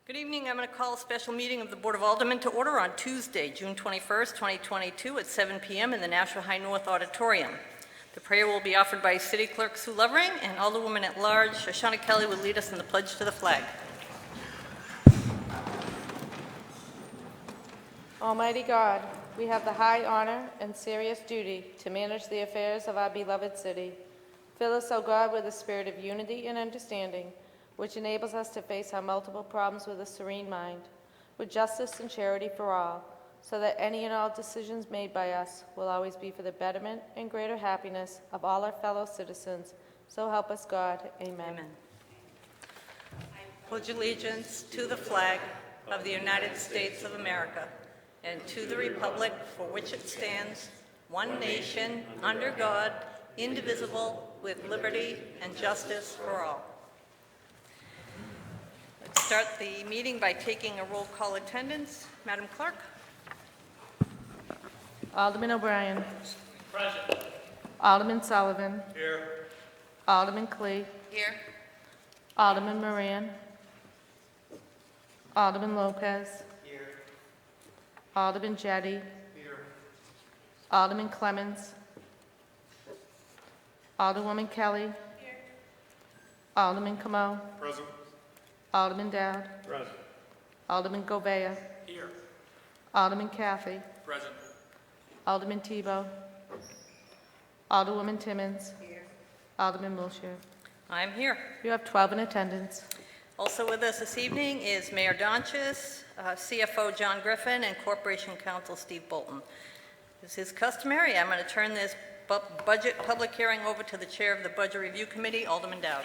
Good evening. I'm going to call a special meeting of the Board of Aldermen to order on Tuesday, June 21st, 2022 at 7 p.m. in the National High North Auditorium. The prayer will be offered by City Clerk Sue Lovering, and Alderwoman at Large Shoshana Kelly will lead us in the pledge to the flag. Almighty God, we have the high honor and serious duty to manage the affairs of our beloved city. Fill us, O God, with a spirit of unity and understanding, which enables us to face our multiple problems with a serene mind, with justice and charity for all, so that any and all decisions made by us will always be for the betterment and greater happiness of all our fellow citizens. So help us God. Amen. Amen. I pledge allegiance to the flag of the United States of America and to the republic for which it stands, one nation, under God, indivisible, with liberty and justice for all. Let's start the meeting by taking a roll call attendance. Madam Clerk. Alderman O'Brien. Present. Alderman Sullivan. Here. Alderman Clee. Here. Alderman Moran. Alderman Lopez. Here. Alderman Jettie. Here. Alderman Clemens. Alderwoman Kelly. Here. Alderman Camo. Present. Alderman Dowd. Present. Alderman Govea. Here. Alderman Cathy. Present. Alderman Tebow. Alderwoman Timmons. Here. Alderman Wilshire. I'm here. You have 12 in attendance. Also with us this evening is Mayor Donches, CFO John Griffin, and Corporation Counsel Steve Bolton. As is customary, I'm going to turn this budget public hearing over to the chair of the Budget Review Committee, Alderman Dowd.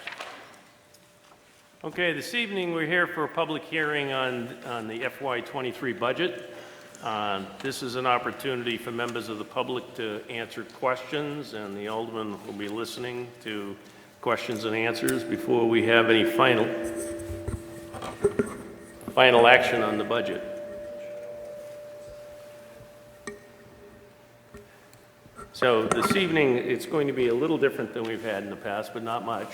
Okay, this evening we're here for a public hearing on the FY23 budget. This is an opportunity for members of the public to answer questions, and the Alderman will be listening to questions and answers before we have any final action on the budget. So this evening it's going to be a little different than we've had in the past, but not much.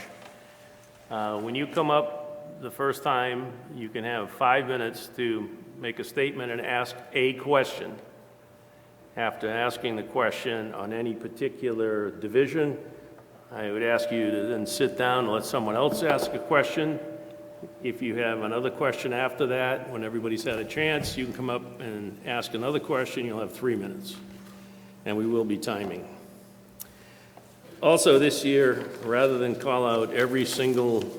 When you come up the first time, you can have 5 minutes to make a statement and ask a question. After asking the question on any particular division, I would ask you to then sit down and let someone else ask a question. If you have another question after that, when everybody's had a chance, you can come up and ask another question. You'll have 3 minutes, and we will be timing. Also this year, rather than call out every single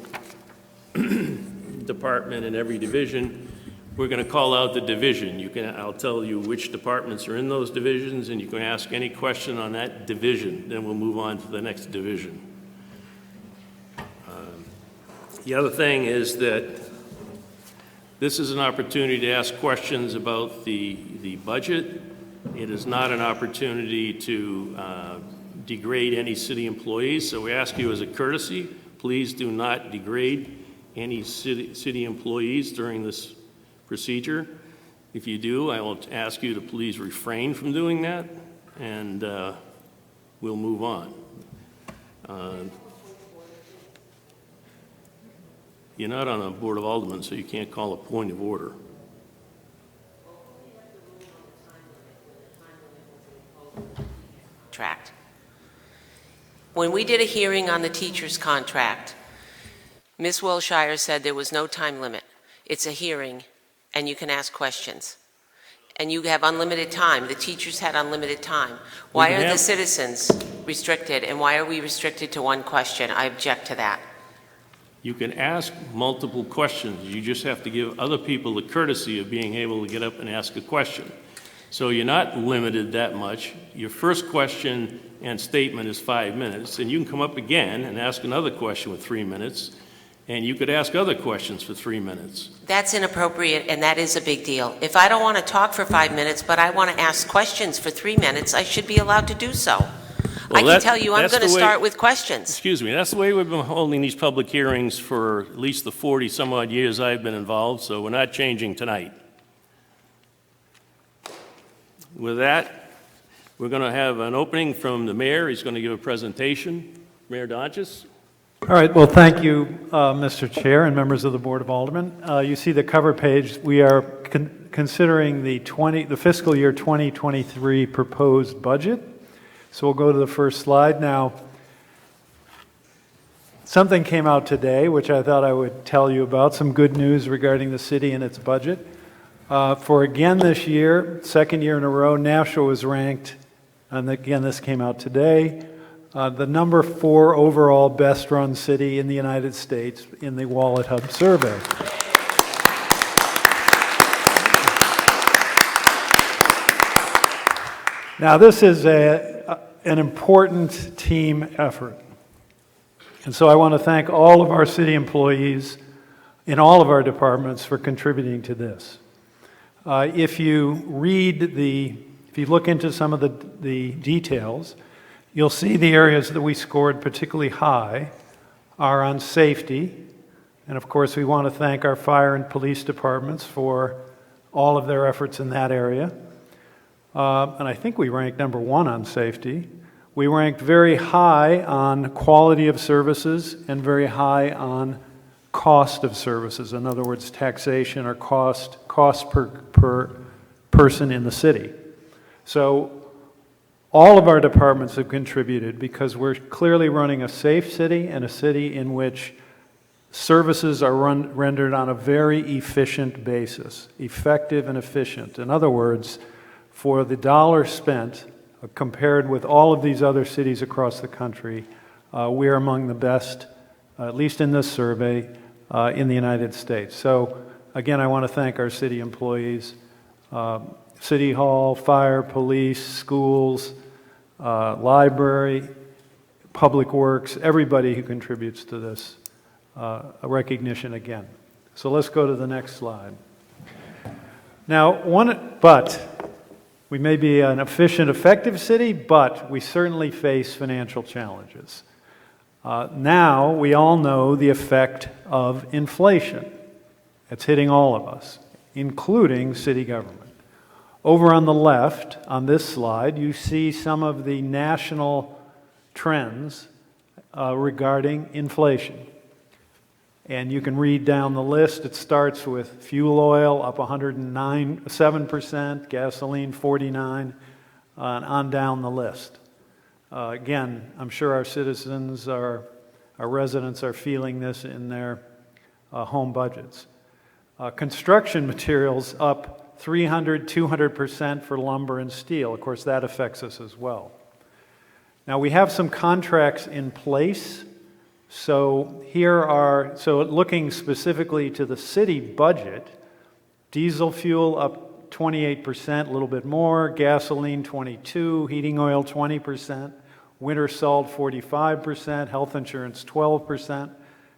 department in every division, we're going to call out the division. I'll tell you which departments are in those divisions, and you can ask any question on that division. Then we'll move on to the next division. The other thing is that this is an opportunity to ask questions about the budget. It is not an opportunity to degrade any city employees, so we ask you as a courtesy, please do not degrade any city employees during this procedure. If you do, I will ask you to please refrain from doing that, and we'll move on. You're not on a Board of Aldermen, so you can't call a point of order. Contract. When we did a hearing on the teacher's contract, Ms. Wilshire said there was no time limit. It's a hearing, and you can ask questions. And you have unlimited time. The teachers had unlimited time. Why are the citizens restricted, and why are we restricted to one question? I object to that. You can ask multiple questions. You just have to give other people the courtesy of being able to get up and ask a question. So you're not limited that much. Your first question and statement is 5 minutes, and you can come up again and ask another question with 3 minutes, and you could ask other questions for 3 minutes. That's inappropriate, and that is a big deal. If I don't want to talk for 5 minutes, but I want to ask questions for 3 minutes, I should be allowed to do so. Well, I can tell you I'm going to start with questions. Excuse me, that's the way we've been holding these public hearings for at least the 40-some-odd years I've been involved, so we're not changing tonight. With that, we're going to have an opening from the mayor. He's going to give a presentation. Mayor Donches. All right, well, thank you, Mr. Chair and members of the Board of Aldermen. You see the cover page. We are considering the fiscal year 2023 proposed budget. So we'll go to the first slide. Now, something came out today, which I thought I would tell you about, some good news regarding the city and its budget. For again this year, second year in a row, Nashua was ranked, and again this came out today, the number 4 overall best-run city in the United States in the Wallet Hub survey. Now, this is an important team effort. And so I want to thank all of our city employees in all of our departments for contributing to this. If you look into some of the details, you'll see the areas that we scored particularly high are on safety. And of course, we want to thank our fire and police departments for all of their efforts in that area. And I think we ranked number 1 on safety. We ranked very high on quality of services and very high on cost of services. In other words, taxation or cost per person in the city. So all of our departments have contributed because we're clearly running a safe city and a city in which services are rendered on a very efficient basis, effective and efficient. In other words, for the dollar spent, compared with all of these other cities across the country, we are among the best, at least in this survey, in the United States. So again, I want to thank our city employees, City Hall, fire, police, schools, library, public works, everybody who contributes to this, a recognition again. So let's go to the next slide. Now, we may be an efficient, effective city, but we certainly face financial challenges. Now, we all know the effect of inflation. It's hitting all of us, including city government. Over on the left, on this slide, you see some of the national trends regarding inflation. And you can read down the list. It starts with fuel oil up 107%, gasoline 49%, and on down the list. Again, I'm sure our citizens, our residents are feeling this in their home budgets. Construction materials up 200% for lumber and steel. Of course, that affects us as well. Now, we have some contracts in place. So looking specifically to the city budget, diesel fuel up 28%, a little bit more, gasoline 22%, heating oil 20%, winter salt 45%, health insurance 12%,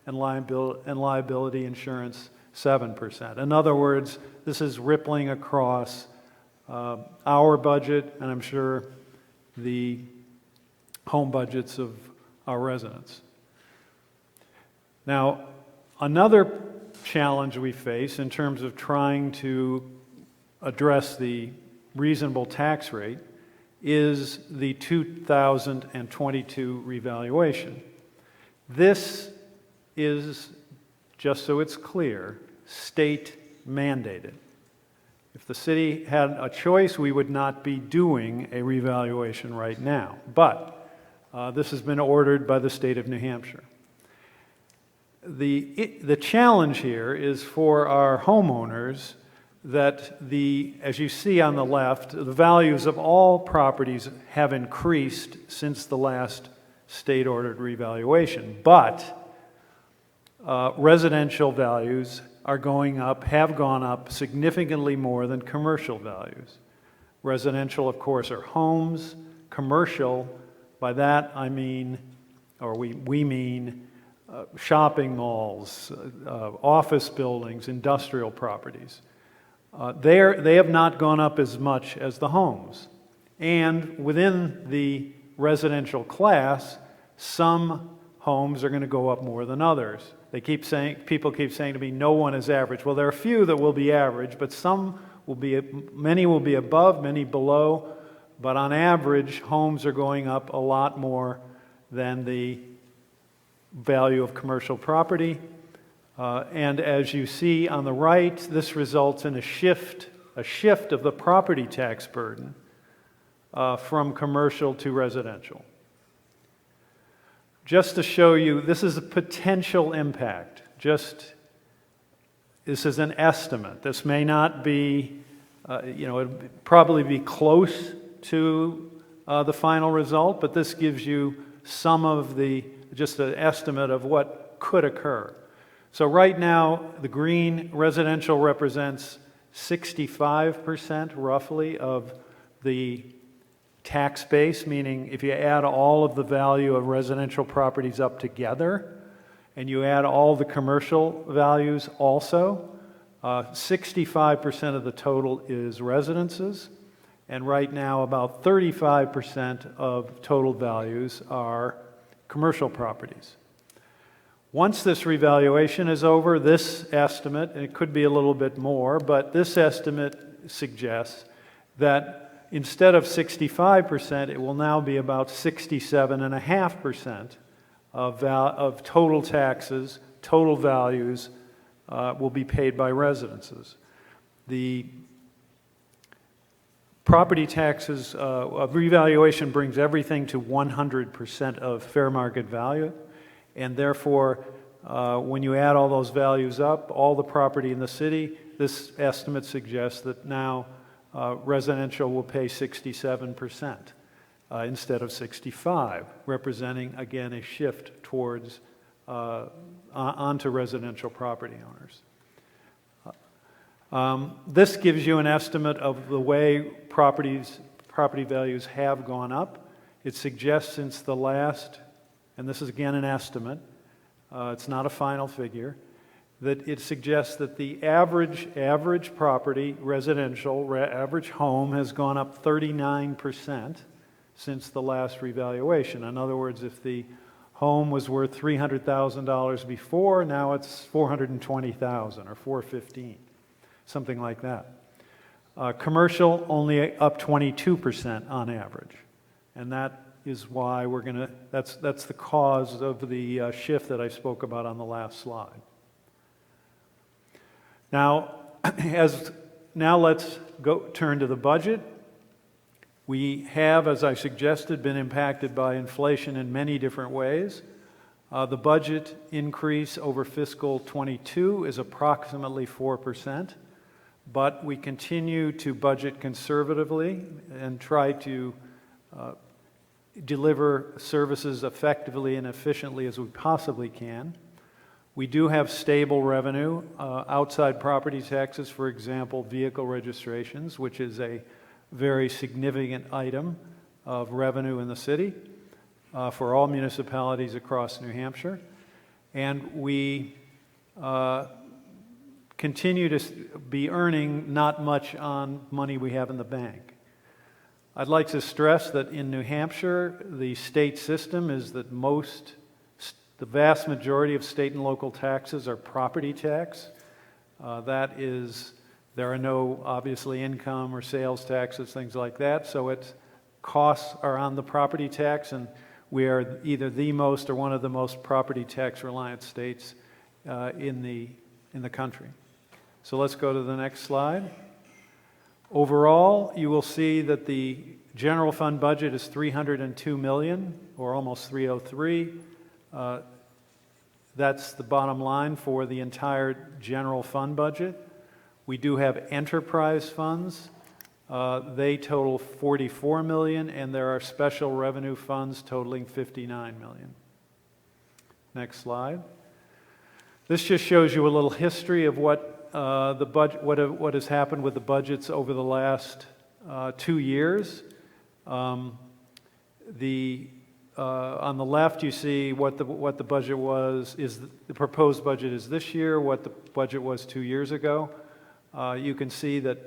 and liability insurance 7%. In other words, this is rippling across our budget, and I'm sure the home budgets of our residents. Now, another challenge we face in terms of trying to address the reasonable tax rate is the 2022 revaluation. This is, just so it's clear, state mandated. If the city had a choice, we would not be doing a revaluation right now. But this has been ordered by the state of New Hampshire. The challenge here is for our homeowners that as you see on the left, the values of all properties have increased since the last state-ordered revaluation. But residential values have gone up significantly more than commercial values. Residential, of course, are homes. Commercial, by that I mean, or we mean, shopping malls, office buildings, industrial properties. They have not gone up as much as the homes. And within the residential class, some homes are going to go up more than others. People keep saying to me, no one is average. Well, there are a few that will be average, but many will be above, many below. But on average, homes are going up a lot more than the value of commercial property. And as you see on the right, this results in a shift of the property tax burden from commercial to residential. Just to show you, this is a potential impact. This is an estimate. This may not be, it'd probably be close to the final result, but this gives you just an estimate of what could occur. So right now, the green residential represents 65% roughly of the tax base, meaning if you add all of the value of residential properties up together and you add all the commercial values also, 65% of the total is residences, and right now about 35% of total values are commercial properties. Once this revaluation is over, this estimate, and it could be a little bit more, but this estimate suggests that instead of 65%, it will now be about 67.5% of total taxes, total values will be paid by residences. The property taxes of revaluation brings everything to 100% of fair market value, and therefore, when you add all those values up, all the property in the city, this estimate suggests that now residential will pay 67% instead of 65%, representing, again, a shift towards onto residential property owners. This gives you an estimate of the way property values have gone up. It suggests since the last, and this is again an estimate, it's not a final figure, that it suggests that the average property, residential, average home has gone up 39% since the last revaluation. In other words, if the home was worth $300,000 before, now it's $420,000 or $415,000, something like that. Commercial only up 22% on average, and that is why that's the cause of the shift that I spoke about on the last slide. Now let's turn to the budget. We have, as I suggested, been impacted by inflation in many different ways. The budget increase over fiscal 22 is approximately 4%, but we continue to budget conservatively and try to deliver services effectively and efficiently as we possibly can. We do have stable revenue outside property taxes, for example, vehicle registrations, which is a very significant item of revenue in the city for all municipalities across New Hampshire. And we continue to be earning not much on money we have in the bank. I'd like to stress that in New Hampshire, the state system is that the vast majority of state and local taxes are property tax. That is, there are no, obviously, income or sales taxes, things like that, so its costs are on the property tax, and we are either the most or one of the most property tax reliant states in the country. So let's go to the next slide. Overall, you will see that the general fund budget is $302 million, or almost 303. That's the bottom line for the entire general fund budget. We do have enterprise funds. They total $44 million, and there are special revenue funds totaling $59 million. Next slide. This just shows you a little history of what has happened with the budgets over the last 2 years. On the left, you see what the budget was. The proposed budget is this year. What the budget was 2 years ago. You can see that,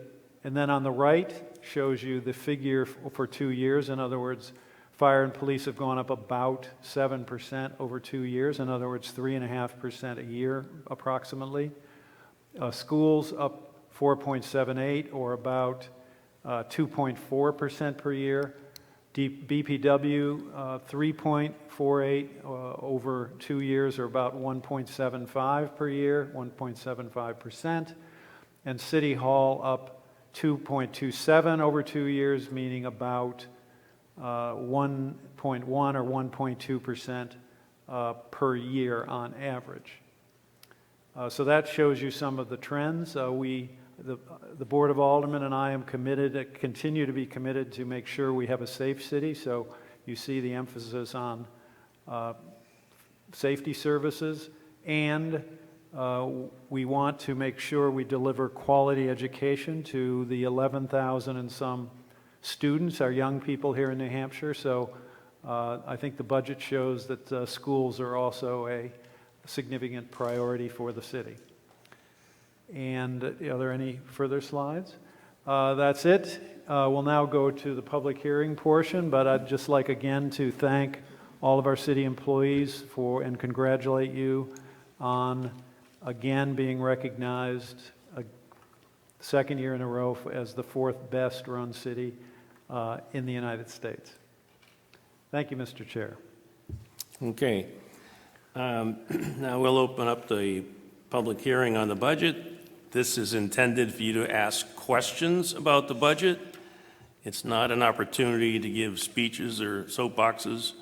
and then on the right shows you the figure for 2 years. In other words, fire and police have gone up about 7% over 2 years. In other words, 3.5% a year approximately. Schools up 4.78, or about 2.4% per year. BPW 3.48 over 2 years, or about 1.75 per year, 1.75%. And City Hall up 2.27 over 2 years, meaning about 1.1 or 1.2% per year on average. So that shows you some of the trends. The Board of Aldermen and I am committed, continue to be committed to make sure we have a safe city. So you see the emphasis on safety services, and we want to make sure we deliver quality education to the 11,000 and some students, our young people here in New Hampshire. So I think the budget shows that schools are also a significant priority for the city. And are there any further slides? That's it. We'll now go to the public hearing portion, but I'd just like again to thank all of our city employees and congratulate you on again being recognized a second year in a row as the 4th best run city in the United States. Thank you, Mr. Chair. Okay. Now we'll open up the public hearing on the budget. This is intended for you to ask questions about the budget. It's not an opportunity to give speeches or soapboxes.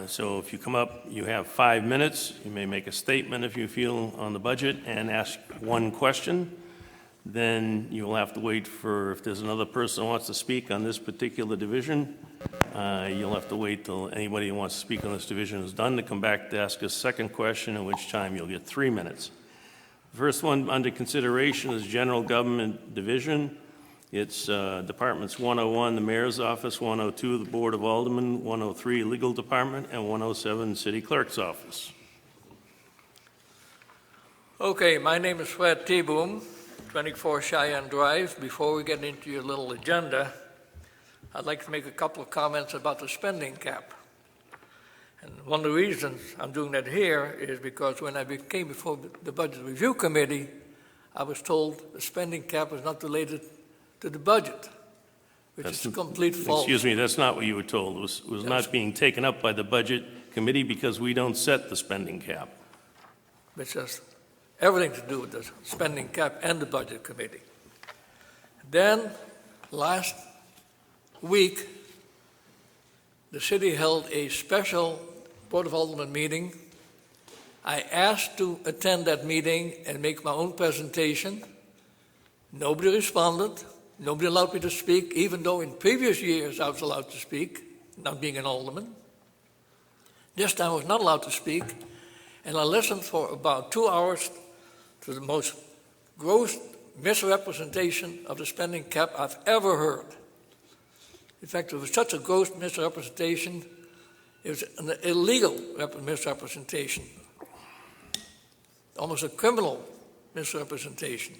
So if you come up, you have 5 minutes. You may make a statement if you feel on the budget and ask one question. Then you'll have to wait for, if there's another person who wants to speak on this particular division, you'll have to wait till anybody who wants to speak on this division is done to come back to ask a second question, at which time you'll get 3 minutes. The first one under consideration is General Government Division. It's Departments 101, the Mayor's Office, 102, the Board of Aldermen, 103, Legal Department, and 107, City Clerk's Office. Okay, my name is Fred T-Boom, 24 Cheyenne Drive. Before we get into your little agenda, I'd like to make a couple of comments about the spending cap. And one of the reasons I'm doing that here is because when I came before the Budget Review Committee, I was told the spending cap was not related to the budget, which is complete false. Excuse me, that's not what you were told. It was not being taken up by the Budget Committee because we don't set the spending cap. Which has everything to do with the spending cap and the Budget Committee. Then, last week, the city held a special Board of Aldermen meeting. I asked to attend that meeting and make my own presentation. Nobody responded. Nobody allowed me to speak, even though in previous years I was allowed to speak, not being an alderman. This time I was not allowed to speak, and I listened for about 2 hours to the most gross misrepresentation of the spending cap I've ever heard. In fact, it was such a gross misrepresentation, it was an illegal misrepresentation, almost a criminal misrepresentation.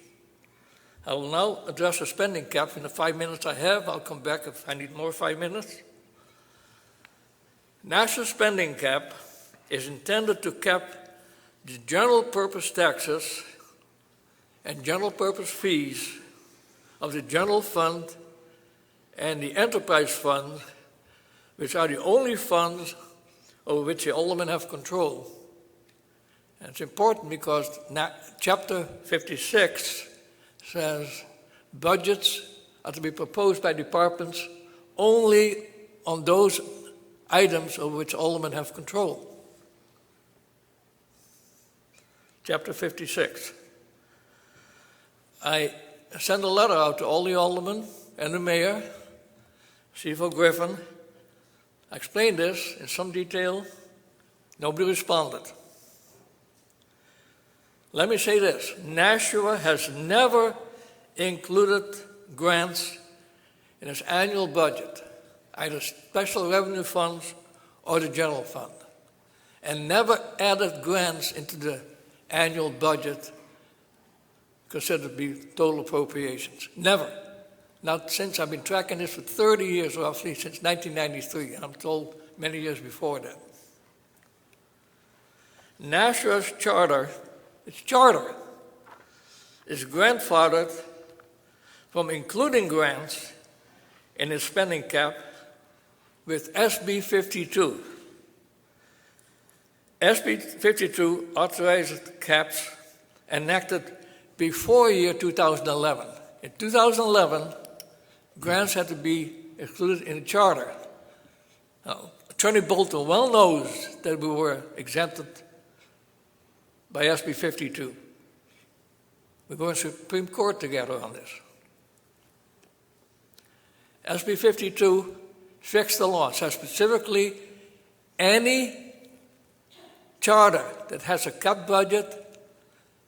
I will now address the spending cap in the 5 minutes I have. I'll come back if I need more 5 minutes. National spending cap is intended to cap the general purpose taxes and general purpose fees of the general fund and the enterprise fund, which are the only funds over which the aldermen have control. And it's important because Chapter 56 says budgets are to be proposed by departments only on those items over which aldermen have control. Chapter 56. I sent a letter out to all the aldermen and the mayor, CFO Griffin. I explained this in some detail. Nobody responded. Let me say this. Nashua has never included grants in its annual budget, either special revenue funds or the general fund, and never added grants into the annual budget considered to be total appropriations. Never. Not since. I've been tracking this for 30 years, roughly, since 1993, and I'm told many years before that. Nashua's charter, its charter, is grandfathered from including grants in its spending cap with SB 52. SB 52 authorizes caps enacted before year 2011. In 2011, grants had to be included in the charter. Now, Attorney Bolton well knows that we were exempted by SB 52. We're going to Supreme Court together on this. SB 52 fixed the law. It says specifically any charter that has a capped budget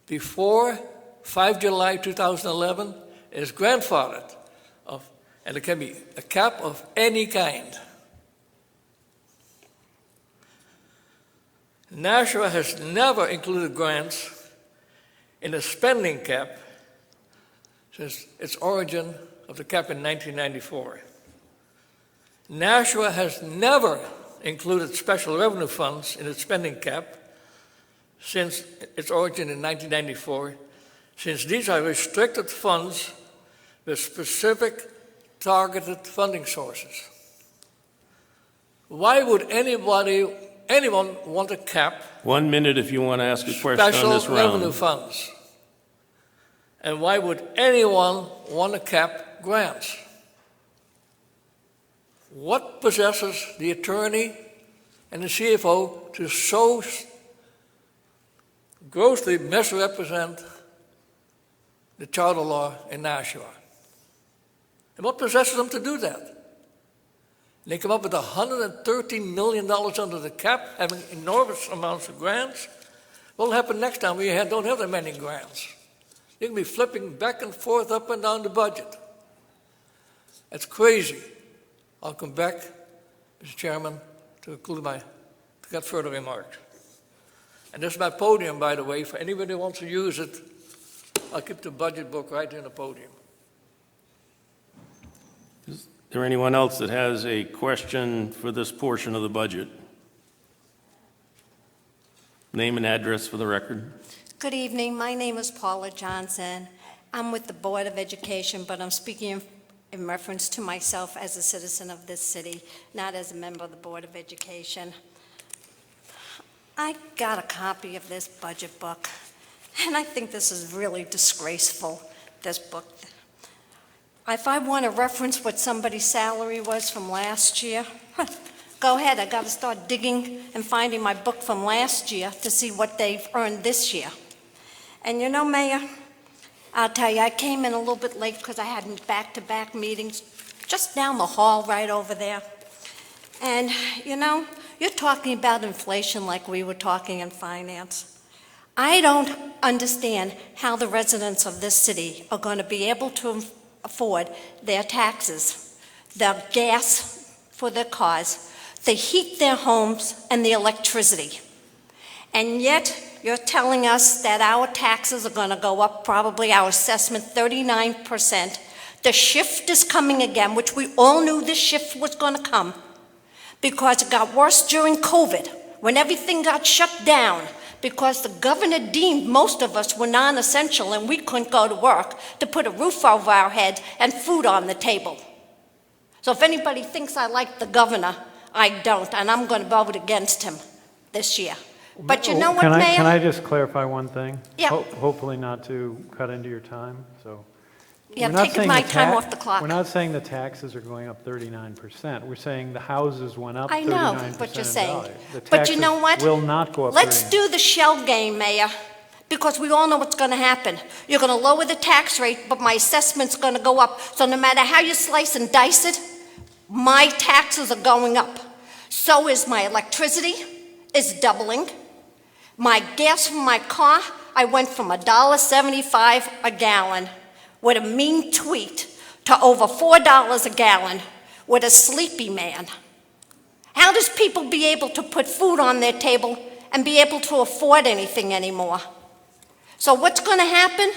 before 5 July 2011 is grandfathered, and it can be a cap of any kind. Nashua has never included grants in the spending cap since its origin of the cap in 1994. Nashua has never included special revenue funds in its spending cap since its origin in 1994, since these are restricted funds with specific targeted funding sources. Why would anyone want a cap 1 minute if you want to ask a question on special this revenue round. funds? And why would anyone want to cap grants? What possesses the attorney and the CFO to so grossly misrepresent the charter law in Nashua? And what possesses them to do that? They come up with $113 million under the cap, having enormous amounts of grants. What will happen next time we don't have that many grants? They can be flipping back and forth, up and down the budget. That's crazy. I'll come back, Mr. Chairman, to get further remarks. And this is my podium, by the way. For anybody who wants to use it, I'll keep the budget book right in the podium. Is there anyone else that has a question for this portion of the budget? Name and address for the record. Good evening. My name is Paula Johnson. I'm with the Board of Education, but I'm speaking in reference to myself as a citizen of this city, not as a member of the Board of Education. I got a copy of this budget book, and I think this is really disgraceful, this book. If I want to reference what somebody's salary was from last year, go ahead. I got to start digging and finding my book from last year to see what they've earned this year. And you know, Mayor, I'll tell you, I came in a little bit late because I had back-to-back meetings just down the hall right over there. And, you know, you're talking about inflation like we were talking in finance. I don't understand how the residents of this city are going to be able to afford their taxes, their gas for their cars, the heat their homes, and the electricity. And yet, you're telling us that our taxes are going to go up, probably our assessment 39%. The shift is coming again, which we all knew this shift was going to come, because it got worse during COVID, when everything got shut down, because the governor deemed most of us were non-essential and we couldn't go to work to put a roof over our head and food on the table. So if anybody thinks I like the governor, I don't, and I'm going to vote against him this year. But you know what, Mayor? Can I just clarify one thing? Yeah. Hopefully not to cut into your time, so. Yeah, We're not taking saying my the time off the clock. We're not saying the taxes are going up 39%. We're saying the houses went up 39% I know what you're in saying. value. The But you know what? taxes will not go up 39%. Let's do the shell game, Mayor, because we all know what's going to happen. You're going to lower the tax rate, but my assessment's going to go up. So no matter how you slice and dice it, my taxes are going up. So is my electricity is doubling. My gas for my car, I went from $1.75 a gallon with a mean tweet to over $4 a gallon with a sleepy man. How does people be able to put food on their table and be able to afford anything anymore? So what's going to happen?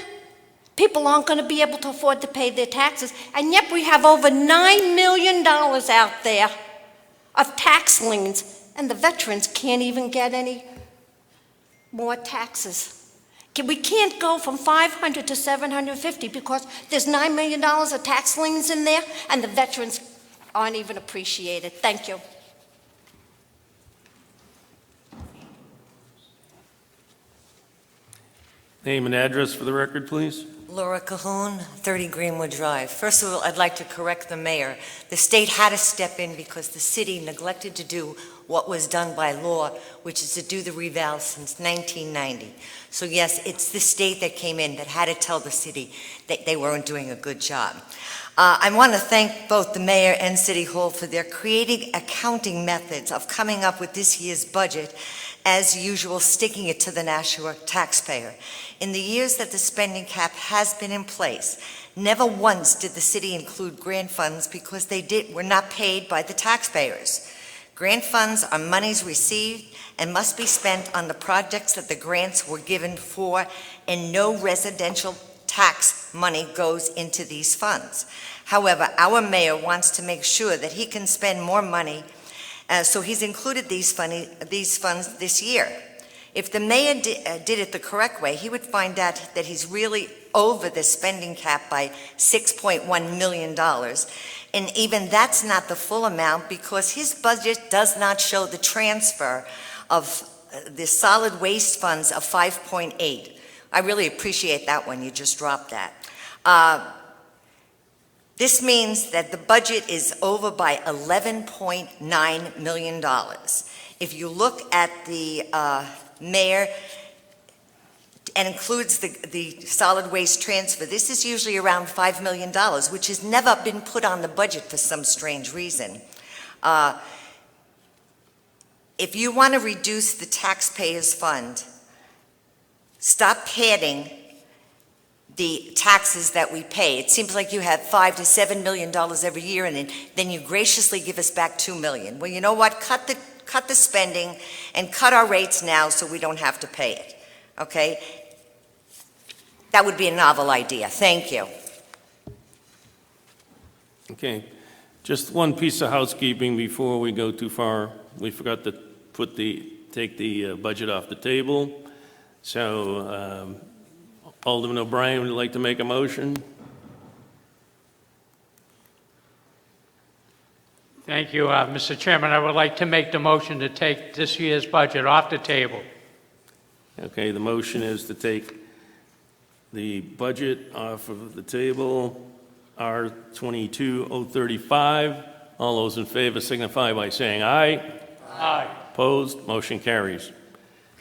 People aren't going to be able to afford to pay their taxes, and yet we have over $9 million out there of tax liens, and the veterans can't even get any more taxes. We can't go from 500 to 750 because there's $9 million of tax liens in there, and the veterans aren't even appreciated. Thank you. Name and address for the record, please. Laura Cahoon, 30 Greenwood Drive. First of all, I'd like to correct the mayor. The state had to step in because the city neglected to do what was done by law, which is to do the reval since 1990. So yes, it's the state that came in that had to tell the city that they weren't doing a good job. I want to thank both the mayor and City Hall for their creative accounting methods of coming up with this year's budget, as usual, sticking it to the national taxpayer. In the years that the spending cap has been in place, never once did the city include grant funds because they were not paid by the taxpayers. Grant funds are monies received and must be spent on the projects that the grants were given for, and no residential tax money goes into these funds. However, our mayor wants to make sure that he can spend more money, so he's included these funds this year. If the mayor did it the correct way, he would find out that he's really over the spending cap by $6.1 million. And even that's not the full amount because his budget does not show the transfer of the solid waste funds of 5.8. I really appreciate that one. You just dropped that. This means that the budget is over by $11.9 million. If you look at the mayor and includes the solid waste transfer, this is usually around $5 million, which has never been put on the budget for some strange reason. If you want to reduce the taxpayers' fund, stop padding the taxes that we pay. It seems like you have $5 to $7 million every year, and then you graciously give us back $2 million. Well, you know what? Cut the spending and cut our rates now so we don't have to pay it, okay? That would be a novel idea. Thank you. Okay, just one piece of housekeeping before we go too far. We forgot to take the budget off the table. So Alderman O'Brien would like to make a motion. Thank you, Mr. Chairman. I would like to make the motion to take this year's budget off the table. Okay, the motion is to take the budget off of the table, R22-035. All those in favor signify by saying aye. Aye. Opposed? Motion carries.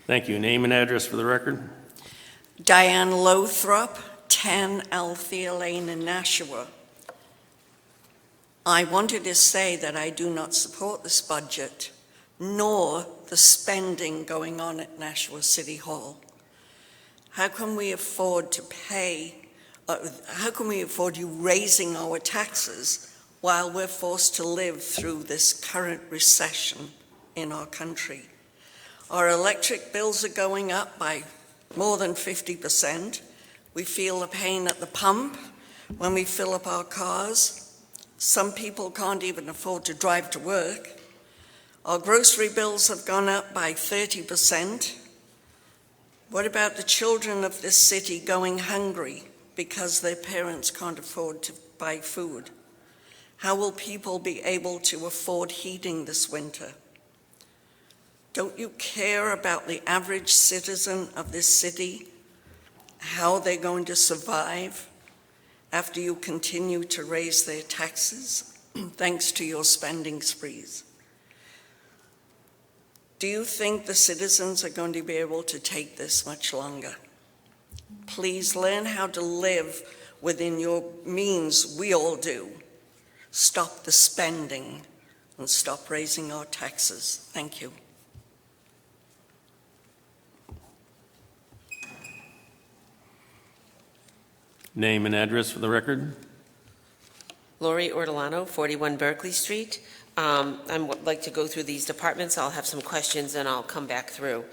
Thank you. Name and address for the record. Diane Lothrop, 10 Althea Lane in Nashua. I wanted to say that I do not support this budget, nor the spending going on at Nashua City Hall. How can we afford to how can we afford you raising our taxes while we're forced to live through this current recession in our country? Our electric bills are going up by more than 50%. We feel the pain at the pump when we fill up our cars. Some people can't even afford to drive to work. Our grocery bills have gone up by 30%. What about the children of this city going hungry because their parents can't afford to buy food? How will people be able to afford heating this winter? Don't you care about the average citizen of this city, how they're going to survive after you continue to raise their taxes thanks to your spending sprees? Do you think the citizens are going to be able to take this much longer? Please learn how to live within your means. We all do. Stop the spending and stop raising our taxes. Thank you. Name and address for the record. Lori Ortolano, 41 Berkeley Street. I'd like to go through these departments. I'll have some questions and I'll come back through.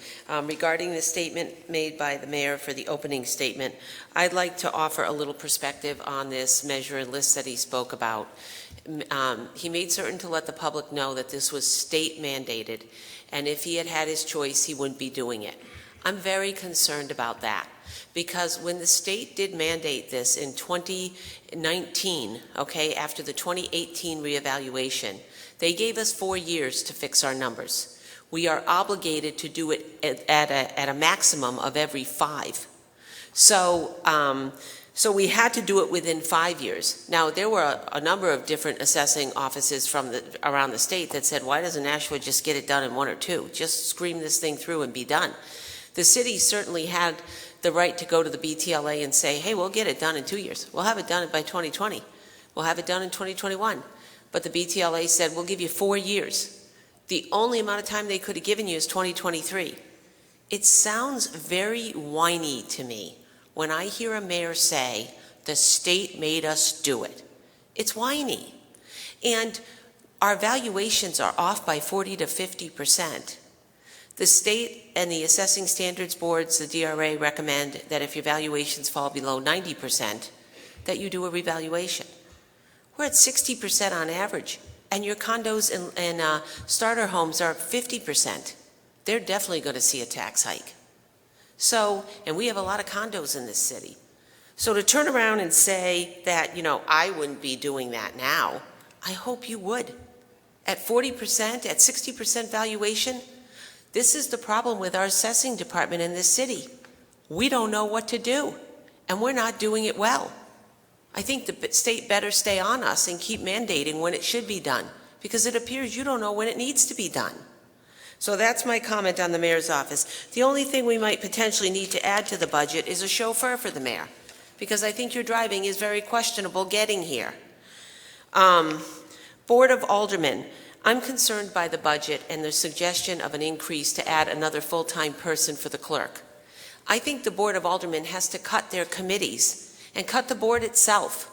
Regarding the statement made by the mayor for the opening statement, I'd like to offer a little perspective on this measure and list that he spoke about. He made certain to let the public know that this was state mandated, and if he had had his choice, he wouldn't be doing it. I'm very concerned about that. Because when the state did mandate this in 2019, okay, after the 2018 reevaluation, they gave us 4 years to fix our numbers. We are obligated to do it at a maximum of every 5. So we had to do it within 5 years. Now, there were a number of different assessing offices from around the state that said, why doesn't Nashua just get it done in 1 or 2? Just scream this thing through and be done. The city certainly had the right to go to the BTLA and say, hey, we'll get it done in 2 years. We'll have it done by 2020. We'll have it done in 2021. But the BTLA said, we'll give you 4 years. The only amount of time they could have given you is 2023. It sounds very whiny to me when I hear a mayor say, the state made us do it. It's whiny. And our valuations are off by 40 to 50%. The state and the assessing standards boards, the DRA, recommend that if your valuations fall below 90%, that you do a revaluation. We're at 60% on average, and your condos and starter homes are 50%. They're definitely going to see a tax hike. So, and we have a lot of condos in this city. So to turn around and say that, I wouldn't be doing that now, I hope you would. At 40%, at 60% valuation, this is the problem with our assessing department in this city. We don't know what to do, and we're not doing it well. I think the state better stay on us and keep mandating when it should be done, because it appears you don't know when it needs to be done. So that's my comment on the mayor's office. The only thing we might potentially need to add to the budget is a chauffeur for the mayor, because I think your driving is very questionable getting here. Board of Aldermen, I'm concerned by the budget and the suggestion of an increase to add another full-time person for the clerk. I think the Board of Aldermen has to cut their committees and cut the board itself.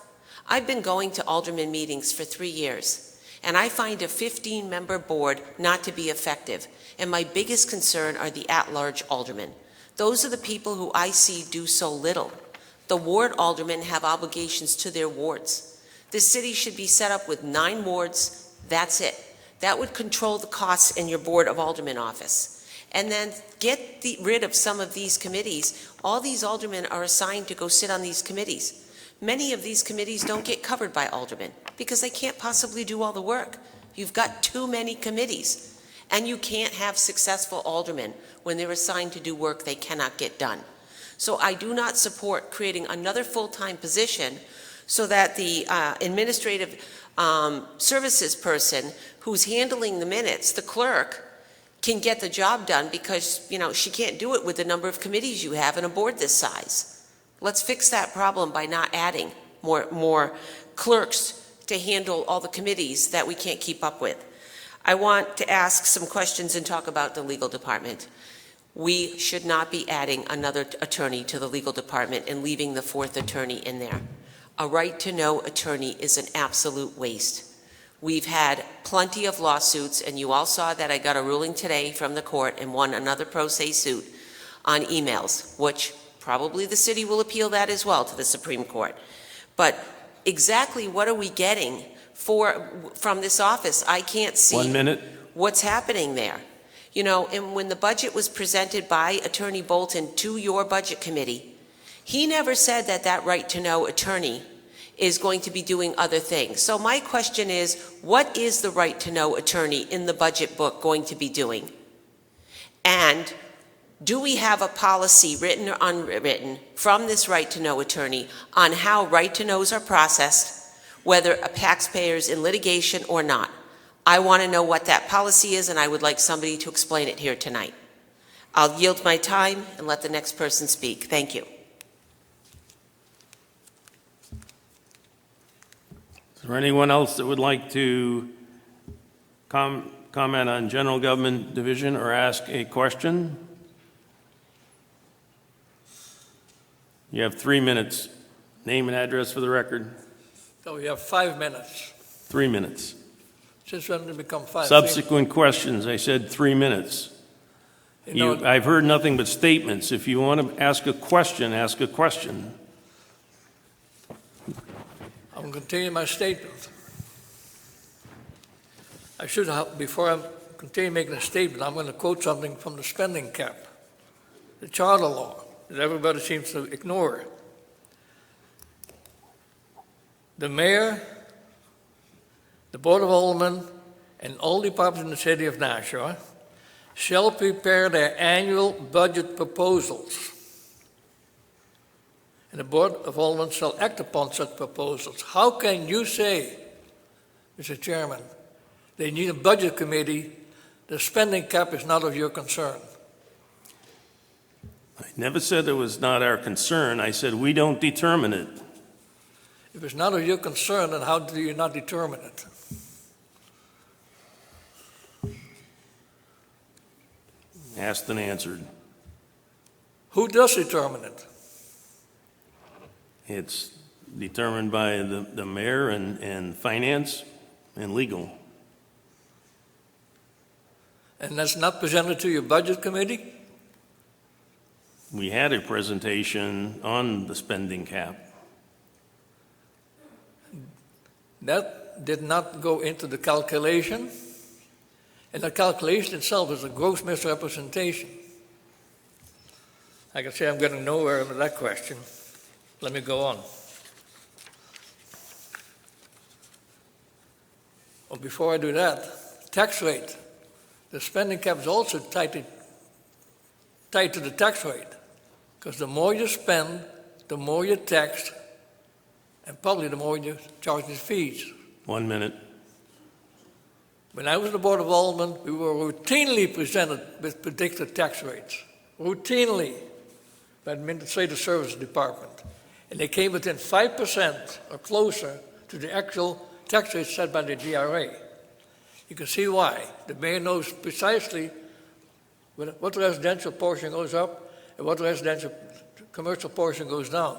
I've been going to alderman meetings for 3 years, and I find a 15-member board not to be effective. And my biggest concern are the at-large aldermen. Those are the people who I see do so little. The ward aldermen have obligations to their wards. This city should be set up with 9 wards. That's it. That would control the costs in your Board of Aldermen office. And then get rid of some of these committees. All these aldermen are assigned to go sit on these committees. Many of these committees don't get covered by aldermen because they can't possibly do all the work. You've got too many committees, and you can't have successful aldermen when they're assigned to do work they cannot get done. So I do not support creating another full-time position so that the administrative services person who's handling the minutes, the clerk, can get the job done because, she can't do it with the number of committees you have in a board this size. Let's fix that problem by not adding more clerks to handle all the committees that we can't keep up with. I want to ask some questions and talk about the legal department. We should not be adding another attorney to the legal department and leaving the 4th attorney in there. A right-to-know attorney is an absolute waste. We've had plenty of lawsuits, and you all saw that I got a ruling today from the court and won another pro se suit on emails, which probably the city will appeal that as well to the Supreme Court. But exactly what are we getting from this office? I can't see 1 minute. What's happening there. And when the budget was presented by Attorney Bolton to your budget committee, he never said that right-to-know attorney is going to be doing other things. So my question is, what is the right-to-know attorney in the budget book going to be doing? And do we have a policy, written or unwritten, from this right-to-know attorney on how right-to-knows are processed, whether a taxpayer's in litigation or not? I want to know what that policy is, and I would like somebody to explain it here tonight. I'll yield my time and let the next person speak. Thank you. Is there anyone else that would like to comment on general government division or ask a question? You have 3 minutes. Name and address for the record. So we have 5 minutes. 3 minutes. Since when did it become 5? Subsequent questions, I said 3 minutes. I've heard nothing but statements. If you want to ask a question, ask a question. I'm continuing my statement. I should have, before I continue making a statement, I'm going to quote something from the spending cap, the charter law. that everybody seems to ignore. The mayor, the Board of Aldermen, and all departments in the city of Nashua shall prepare their annual budget proposals. And the Board of Aldermen shall act upon such proposals. How can you say, Mr. Chairman, they need a budget committee, the spending cap is not of your concern? I never said it was not our concern. I said we don't determine it. If it's not of your concern, then how do you not determine it? Asked and answered. Who does determine it? It's determined by the mayor and finance and legal. And that's not presented to your budget committee? We had a presentation on the spending cap. That did not go into the calculation, and the calculation itself is a gross misrepresentation. I can say I'm getting nowhere with that question. Let me go on. Well, before I do that, tax rate. The spending cap is also tied to the tax rate, because the more you spend, the more you tax, and probably the more you charge these fees. 1 minute. When I was on the Board of Aldermen, we were routinely presented with predicted tax rates. Routinely. By the Administrative Services Department. And they came within 5% or closer to the actual tax rate set by the GRA. You can see why. The mayor knows precisely what residential portion goes up and what residential commercial portion goes down.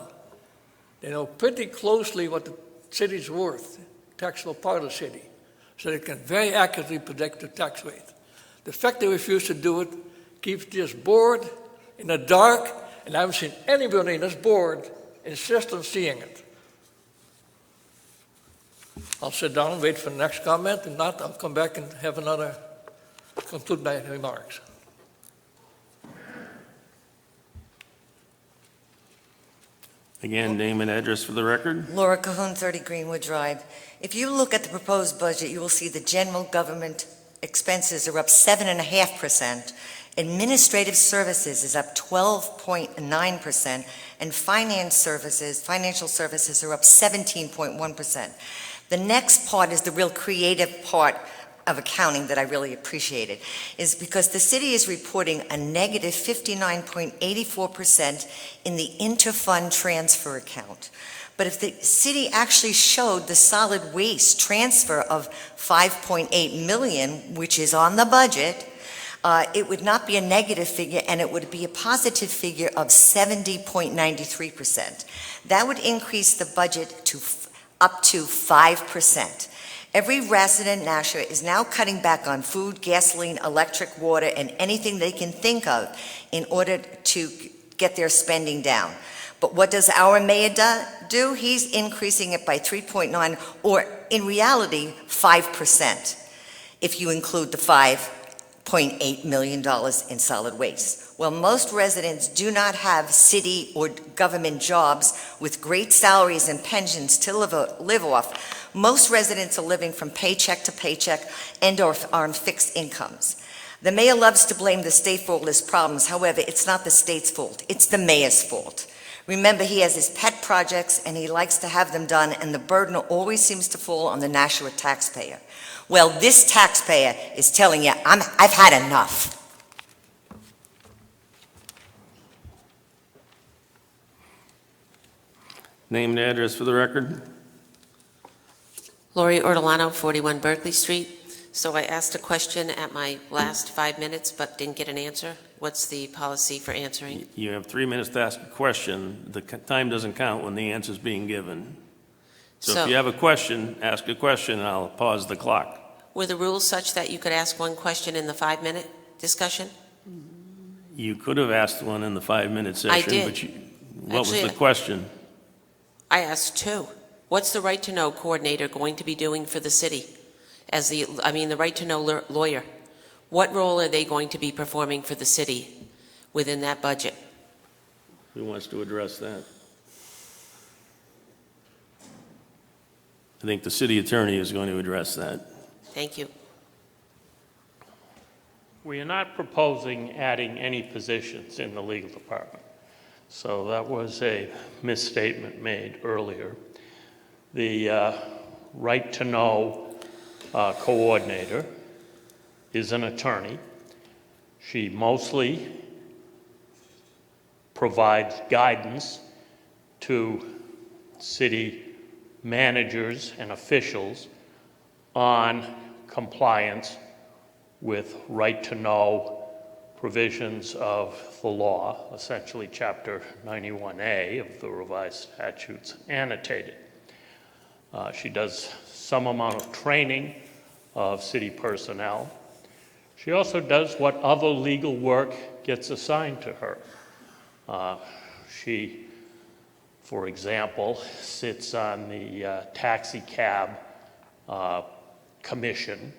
They know pretty closely what the city's worth, taxable part of the city, so they can very accurately predict the tax rate. The fact they refuse to do it keeps this board in the dark, and I haven't seen anybody in this board insist on seeing it. I'll sit down and wait for the next comment, and not, I'll come back and have conclude my remarks. Again, name and address for the record. Laura Cahoon, 30 Greenwood Drive. If you look at the proposed budget, you will see the general government expenses are up 7.5%, administrative services is up 12.9%, and financial services are up 17.1%. The next part is the real creative part of accounting that I really appreciated, is because the city is reporting a negative 59.84% in the interfund transfer account. But if the city actually showed the solid waste transfer of $5.8 million, which is on the budget, it would not be a negative figure, and it would be a positive figure of 70.93%. That would increase the budget to up to 5%. Every resident in Nashua is now cutting back on food, gasoline, electric, water, and anything they can think of in order to get their spending down. But what does our mayor do? He's increasing it by 3.9, or in reality, 5%, if you include the $5.8 million in solid waste. Well, most residents do not have city or government jobs with great salaries and pensions to live off. Most residents are living from paycheck to paycheck and are on fixed incomes. The mayor loves to blame the state for all his problems. However, it's not the state's fault. It's the mayor's fault. Remember, he has his pet projects and he likes to have them done, and the burden always seems to fall on the Nashua taxpayer. Well, this taxpayer is telling you, I've had enough. Name and address for the record. Lori Ortolano, 41 Berkeley Street. So I asked a question at my last 5 minutes, but didn't get an answer. What's the policy for answering? You have 3 minutes to ask a question. The time doesn't count when the answer's being given. So if you have a question, ask a question, and I'll pause the clock. Were the rules such that you could ask one question in the 5-minute discussion? You could have asked one in the 5-minute session. I did. But what was the question? I asked two. What's the right to know coordinator going to be doing for the city? The right to know lawyer. What role are they going to be performing for the city within that budget? Who wants to address that? I think the city attorney is going to address that. Thank you. We are not proposing adding any positions in the legal department. So that was a misstatement made earlier. The right to know coordinator is an attorney. She mostly provides guidance to city managers and officials on compliance with right-to-know provisions of the law, essentially Chapter 91A of the revised statutes annotated. She does some amount of training of city personnel. She also does what other legal work gets assigned to her. She, for example, sits on the taxi cab commission,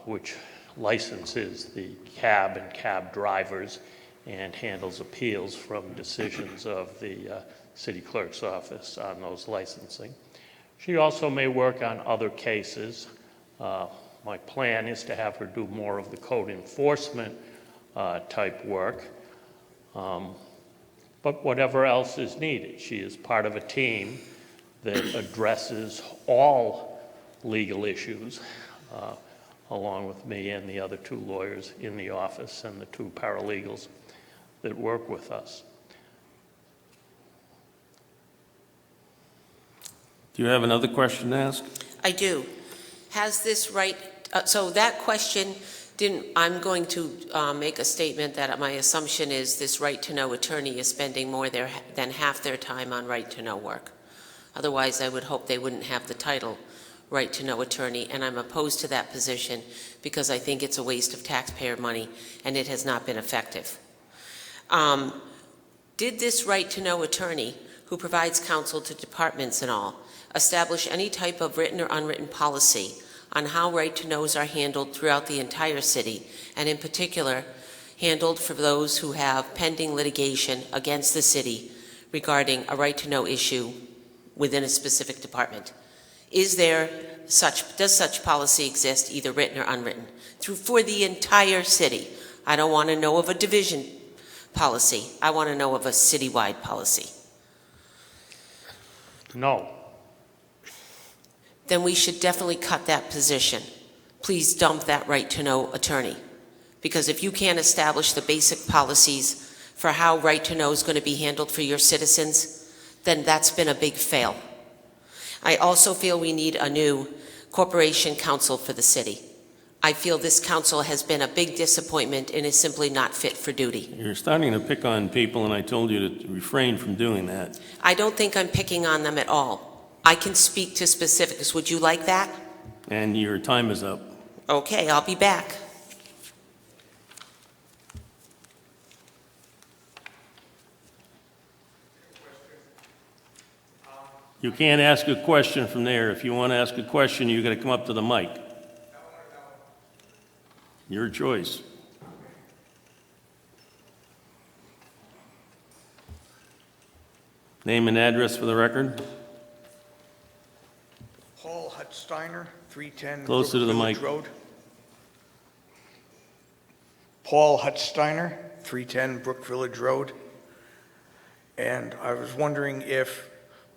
which licenses the cab and cab drivers and handles appeals from decisions of the city clerk's office on those licensing. She also may work on other cases. My plan is to have her do more of the code enforcement type work. But whatever else is needed, she is part of a team that addresses all legal issues, along with me and the other two lawyers in the office and the two paralegals that work with us. Do you have another question to ask? I do. Has this right, so that question didn't, I'm going to make a statement that my assumption is this right-to-know attorney is spending more than half their time on right-to-know work. Otherwise, I would hope they wouldn't have the title right-to-know attorney, and I'm opposed to that position because I think it's a waste of taxpayer money and it has not been effective. Did this right-to-know attorney, who provides counsel to departments and all, establish any type of written or unwritten policy on how right-to-knows are handled throughout the entire city, and in particular, handled for those who have pending litigation against the city regarding a right-to-know issue within a specific department? Does such policy exist, either written or unwritten, for the entire city? I don't want to know of a division policy. I want to know of a citywide policy. No. Then we should definitely cut that position. Please dump that right-to-know attorney. Because if you can't establish the basic policies for how right-to-know is going to be handled for your citizens, then that's been a big fail. I also feel we need a new corporation counsel for the city. I feel this council has been a big disappointment and is simply not fit for duty. You're starting to pick on people, and I told you to refrain from doing that. I don't think I'm picking on them at all. I can speak to specifics. Would you like that? And your time is up. Okay, I'll be back. You can't ask a question from there. If you want to ask a question, you got to come up to the mic. Your choice. Name and address for the record. Paul Hutsteiner, 310 Closer to the Brook Village mic. Road. Paul Hutsteiner, 310 Brook Village Road. And I was wondering if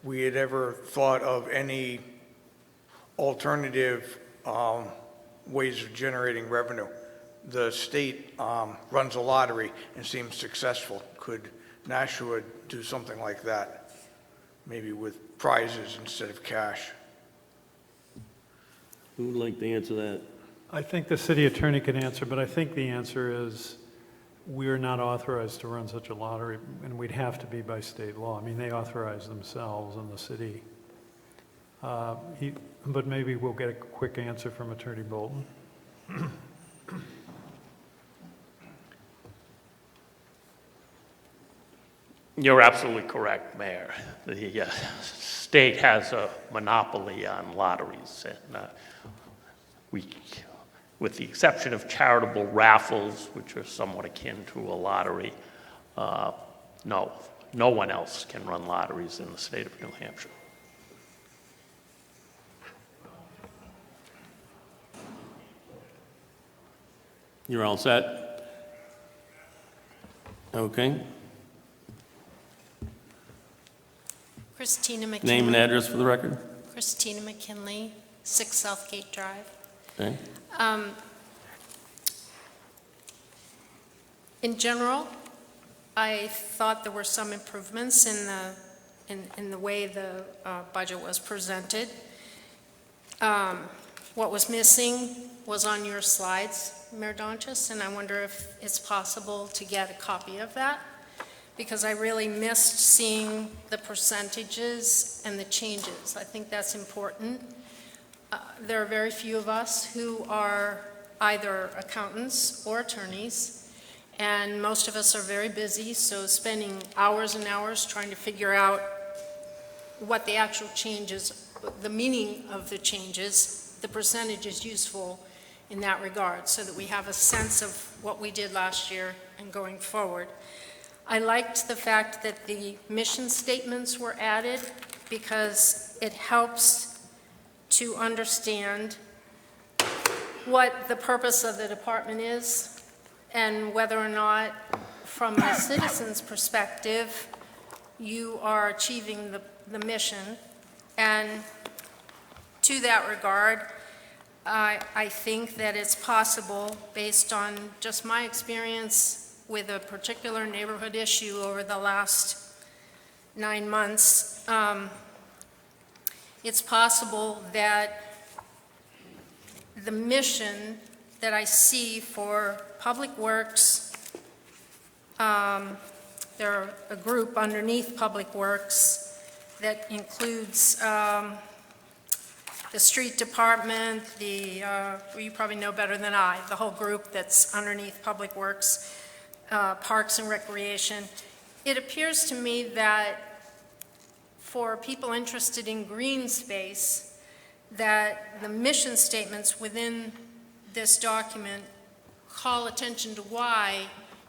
we had ever thought of any alternative ways of generating revenue. The state runs a lottery and seems successful. Could Nashua do something like that? Maybe with prizes instead of cash? Who would like to answer that? I think the city attorney can answer, but I think the answer is we're not authorized to run such a lottery, and we'd have to be by state law. I mean, they authorize themselves in the city. But maybe we'll get a quick answer from Attorney Bolton. You're absolutely correct, Mayor. The state has a monopoly on lotteries, and we, with the exception of charitable raffles, which are somewhat akin to a lottery, No, no one else can run lotteries in the state of New Hampshire. You're all set? Okay. Christina McKinley. Name and address for the record? Christina McKinley, 6 Southgate Drive. Okay. In general, I thought there were some improvements in the way the budget was presented. What was missing was on your slides, Mayor Donchis, and I wonder if it's possible to get a copy of that, because I really missed seeing the percentages and the changes. I think that's important. There are very few of us who are either accountants or attorneys, and most of us are very busy, so spending hours and hours trying to figure out what the actual changes, the meaning of the changes, the percentage is useful in that regard, so that we have a sense of what we did last year and going forward. I liked the fact that the mission statements were added because it helps to understand what the purpose of the department is and whether or not, from a citizen's perspective, you are achieving the mission. And to that regard, I think that it's possible, based on just my experience with a particular neighborhood issue over the last 9 months, it's possible that the mission that I see for Public Works, there are a group underneath Public Works that includes the street department, you probably know better than I, the whole group that's underneath Public Works, Parks and Recreation. It appears to me that for people interested in green space, that the mission statements within this document call attention to why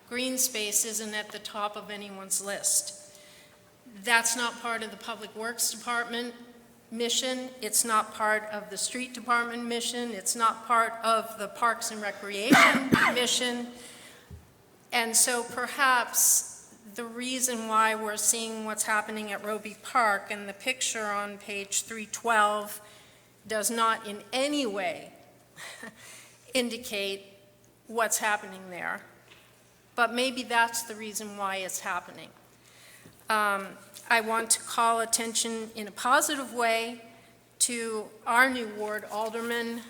green space isn't at the top of anyone's list. That's not part of the Public Works Department mission. It's not part of the Street Department mission. It's not part of the Parks and Recreation mission. And so perhaps the reason why we're seeing what's happening at Roby Park, and the picture on page 312 does not in any way indicate what's happening there. But maybe that's the reason why it's happening. I want to call attention in a positive way to our new ward alderman,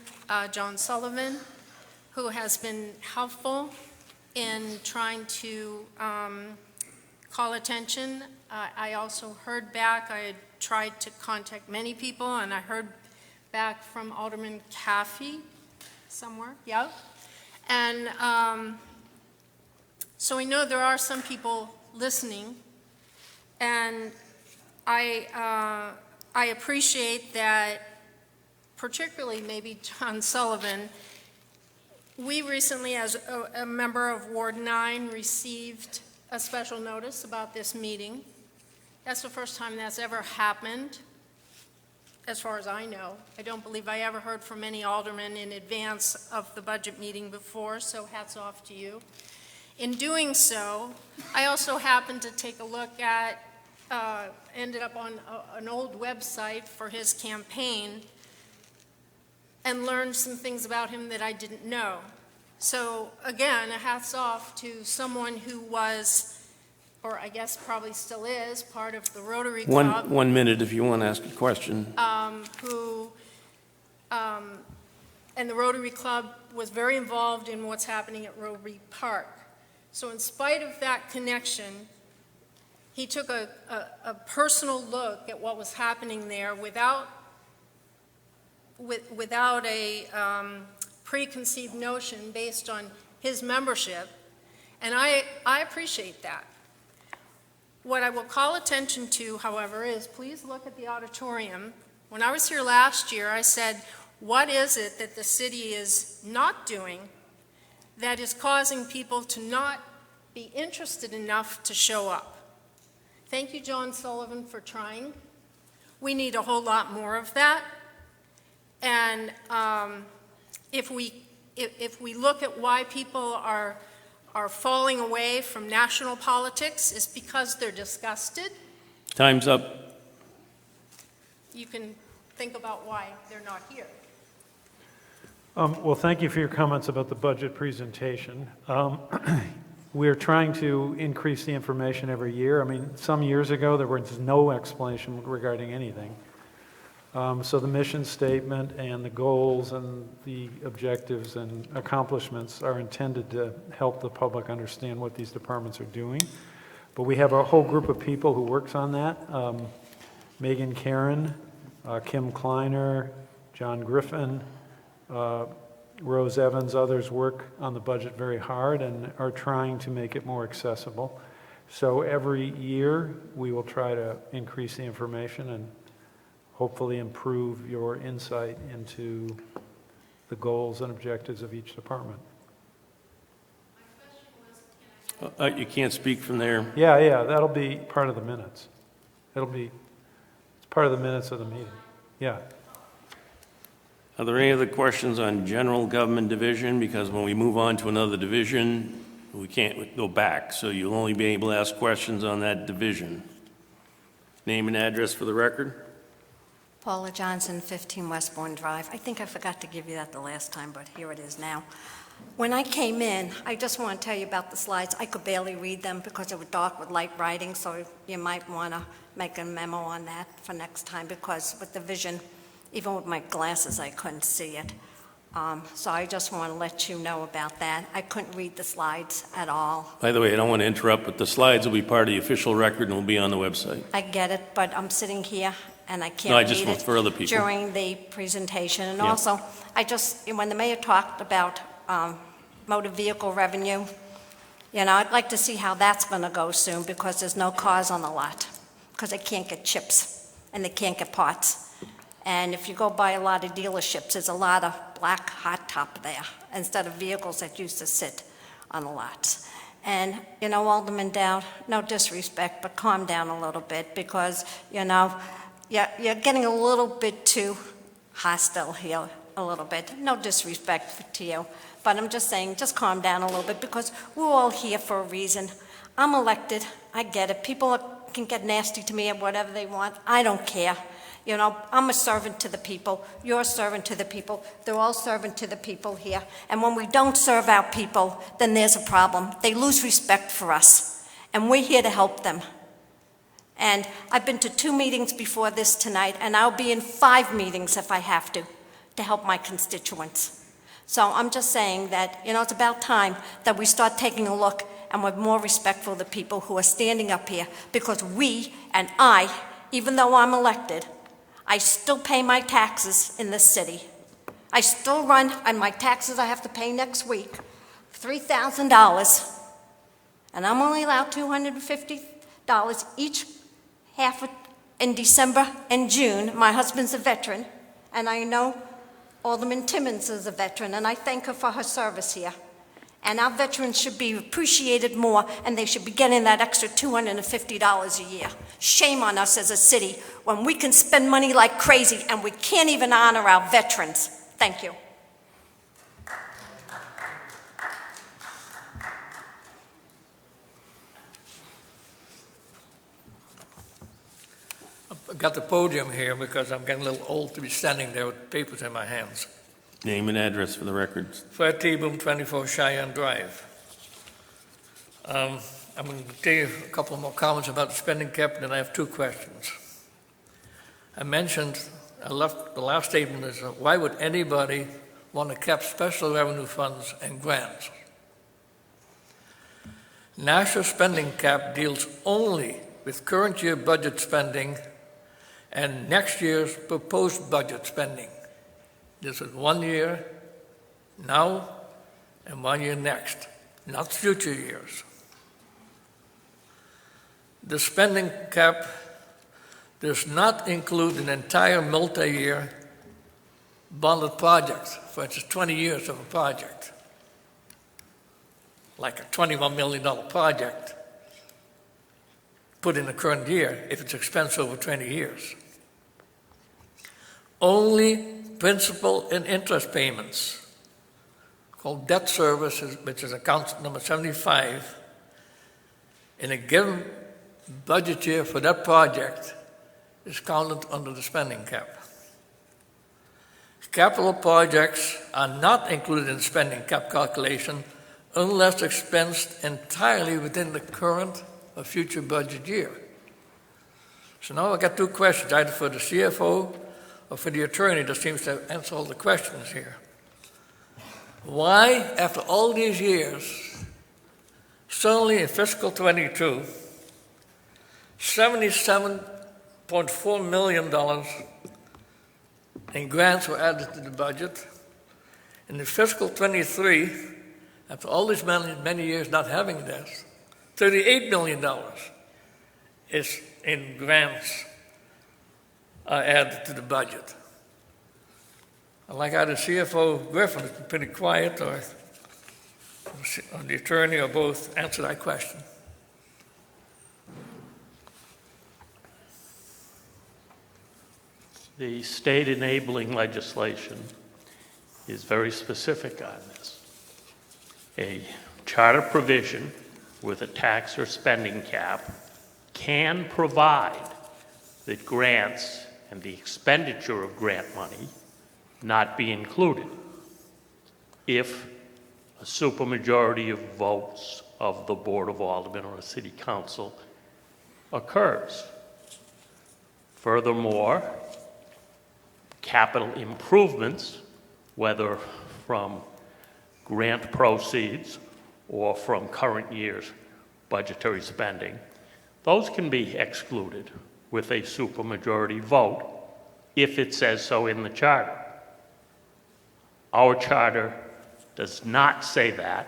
John Sullivan, who has been helpful in trying to call attention. I also heard back, I had tried to contact many people, and I heard back from Alderman Caffey somewhere, yeah. And so we know there are some people listening, and I appreciate that, particularly maybe John Sullivan. We recently, as a member of Ward 9, received a special notice about this meeting. That's the first time that's ever happened, as far as I know. I don't believe I ever heard from any alderman in advance of the budget meeting before, so hats off to you. In doing so, I also happened to take a look at, ended up on an old website for his campaign, and learned some things about him that I didn't know. So again, a hats off to someone who was, or I guess probably still is, part of the Rotary Club. 1 minute if you want to ask a question. And the Rotary Club was very involved in what's happening at Roby Park. So in spite of that connection, he took a personal look at what was happening there without a preconceived notion based on his membership, and I appreciate that. What I will call attention to, however, is please look at the auditorium. When I was here last year, I said, what is it that the city is not doing that is causing people to not be interested enough to show up? Thank you, John Sullivan, for trying. We need a whole lot more of that. And if we look at why people are falling away from national politics, it's because they're disgusted. Time's up. You can think about why they're not here. Well, thank you for your comments about the budget presentation. We're trying to increase the information every year. I mean, some years ago, there was no explanation regarding anything. So the mission statement and the goals and the objectives and accomplishments are intended to help the public understand what these departments are doing. But we have a whole group of people who works on that. Megan Karen, Kim Kleiner, John Griffin, Rose Evans, others work on the budget very hard and are trying to make it more accessible. So every year, we will try to increase the information and hopefully improve your insight into the goals and objectives of each department. You can't speak from there. Yeah, that'll be part of the minutes. It's part of the minutes of the meeting. Yeah. Are there any other questions on general government division? Because when we move on to another division, we can't go back. So you'll only be able to ask questions on that division. Name and address for the record. Paula Johnson, 15 Westbourne Drive. I think I forgot to give you that the last time, but here it is now. When I came in, I just want to tell you about the slides. I could barely read them because they were dark with light writing, so you might want to make a memo on that for next time, because with the vision, even with my glasses, I couldn't see it. So I just want to let you know about that. I couldn't read the slides at all. By the way, I don't want to interrupt, but the slides will be part of the official record and will be on the website. I get it, but I'm sitting here and I can't No, I read just want it for other people. during the presentation. And Yeah. also, when the mayor talked about motor vehicle revenue, I'd like to see how that's going to go soon, because there's no cars on the lot, because they can't get chips and they can't get parts. And if you go by a lot of dealerships, there's a lot of black hot top there instead of vehicles that used to sit on the lots. And, Alderman Dowd, no disrespect, but calm down a little bit, because, you're getting a little bit too hostile here, a little bit. No disrespect to you, but I'm just saying, just calm down a little bit, because we're all here for a reason. I'm elected, I get it. People can get nasty to me or whatever they want. I don't care. I'm a servant to the people. You're a servant to the people. They're all servant to the people here. And when we don't serve our people, then there's a problem. They lose respect for us. And we're here to help them. And I've been to 2 meetings before this tonight, and I'll be in 5 meetings if I have to help my constituents. So I'm just saying that, it's about time that we start taking a look and we're more respectful of the people who are standing up here, because we and I, even though I'm elected, I still pay my taxes in this city. I still run on my taxes I have to pay next week, $3,000, and I'm only allowed $250 each half in December and June. My husband's a veteran, and I know Alderman Timmons is a veteran, and I thank her for her service here. And our veterans should be appreciated more, and they should be getting that extra $250 a year. Shame on us as a city when we can spend money like crazy and we can't even honor our veterans. Thank you. I've got the podium here because I'm getting a little old to be standing there with papers in my hands. Name and address for the record. Fred T-Boom, 24 Cheyenne Drive. I'm going to tell you a couple more comments about the spending cap, and then I have 2 questions. I mentioned, the last statement is, why would anybody want to cap special revenue funds and grants? National spending cap deals only with current year budget spending and next year's proposed budget spending. This is 1 year now and 1 year next, not future years. The spending cap does not include an entire multi-year bonded project, for instance, 20 years of a project, like a $21 million project. put in the current year if it's expensed over 20 years. Only principal and interest payments, called debt service, which is account number 75, in a given budget year for that project is counted under the spending cap. Capital projects are not included in the spending cap calculation unless expensed entirely within the current or future budget year. So now I've got two questions, either for the CFO or for the attorney that seems to answer all the questions here. Why, after all these years, suddenly in fiscal 22, $77.4 million in grants were added to the budget. In the fiscal 23, after all these many years not having this, $38 million is in grants added to the budget. And like either CFO Griffin has been pretty quiet, or the attorney, or both answer that question. The state enabling legislation is very specific on this. A charter provision with a tax or spending cap can provide that grants and the expenditure of grant money not be included if a supermajority of votes of the Board of Aldermen or a city council occurs. Furthermore, capital improvements, whether from grant proceeds or from current year's budgetary spending, those can be excluded with a supermajority vote if it says so in the charter. Our charter does not say that,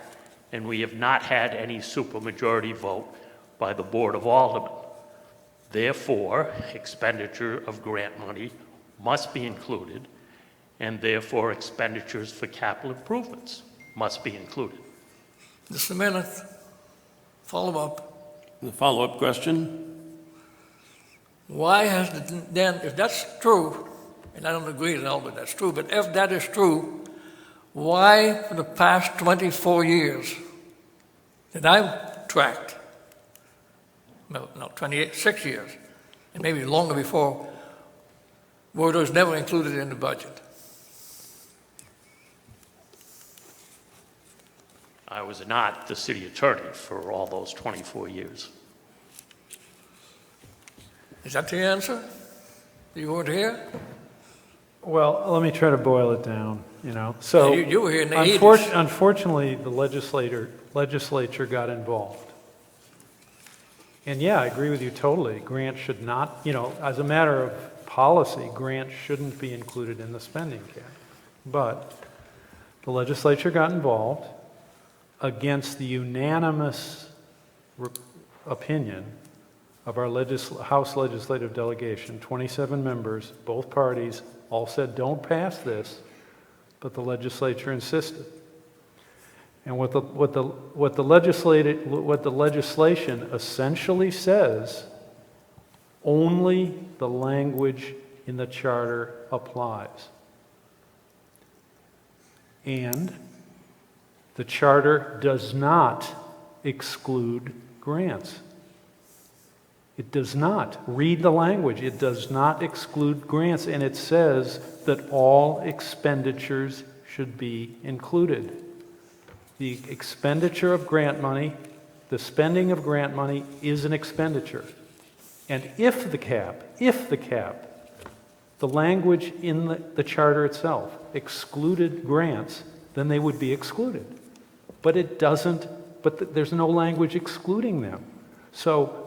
and we have not had any supermajority vote by the Board of Aldermen. Therefore, expenditure of grant money must be included, and therefore expenditures for capital improvements must be included. Just a minute. Follow-up. The follow-up question? Why has then, if that's true, and I don't agree at all that that's true, but if that is true, why for the past 24 years that I've tracked, no, 26 years, and maybe longer before, were those never included in the budget? I was not the city attorney for all those 24 years. Is that the answer? You weren't here? Well, let me try to boil it down, So, you were here in the 80s. Unfortunately, the legislature got involved. And yeah, I agree with you totally. Grants should not, as a matter of policy, grants shouldn't be included in the spending cap. But the legislature got involved against the unanimous opinion of our House legislative delegation, 27 members, both parties, all said, don't pass this, but the legislature insisted. And what the legislation essentially says, only the language in the charter applies. And the charter does not exclude grants. It does not. Read the language. It does not exclude grants, and it says that all expenditures should be included. The expenditure of grant money, the spending of grant money is an expenditure. And if the cap, the language in the charter itself excluded grants, then they would be excluded. But it doesn't, there's no language excluding them. So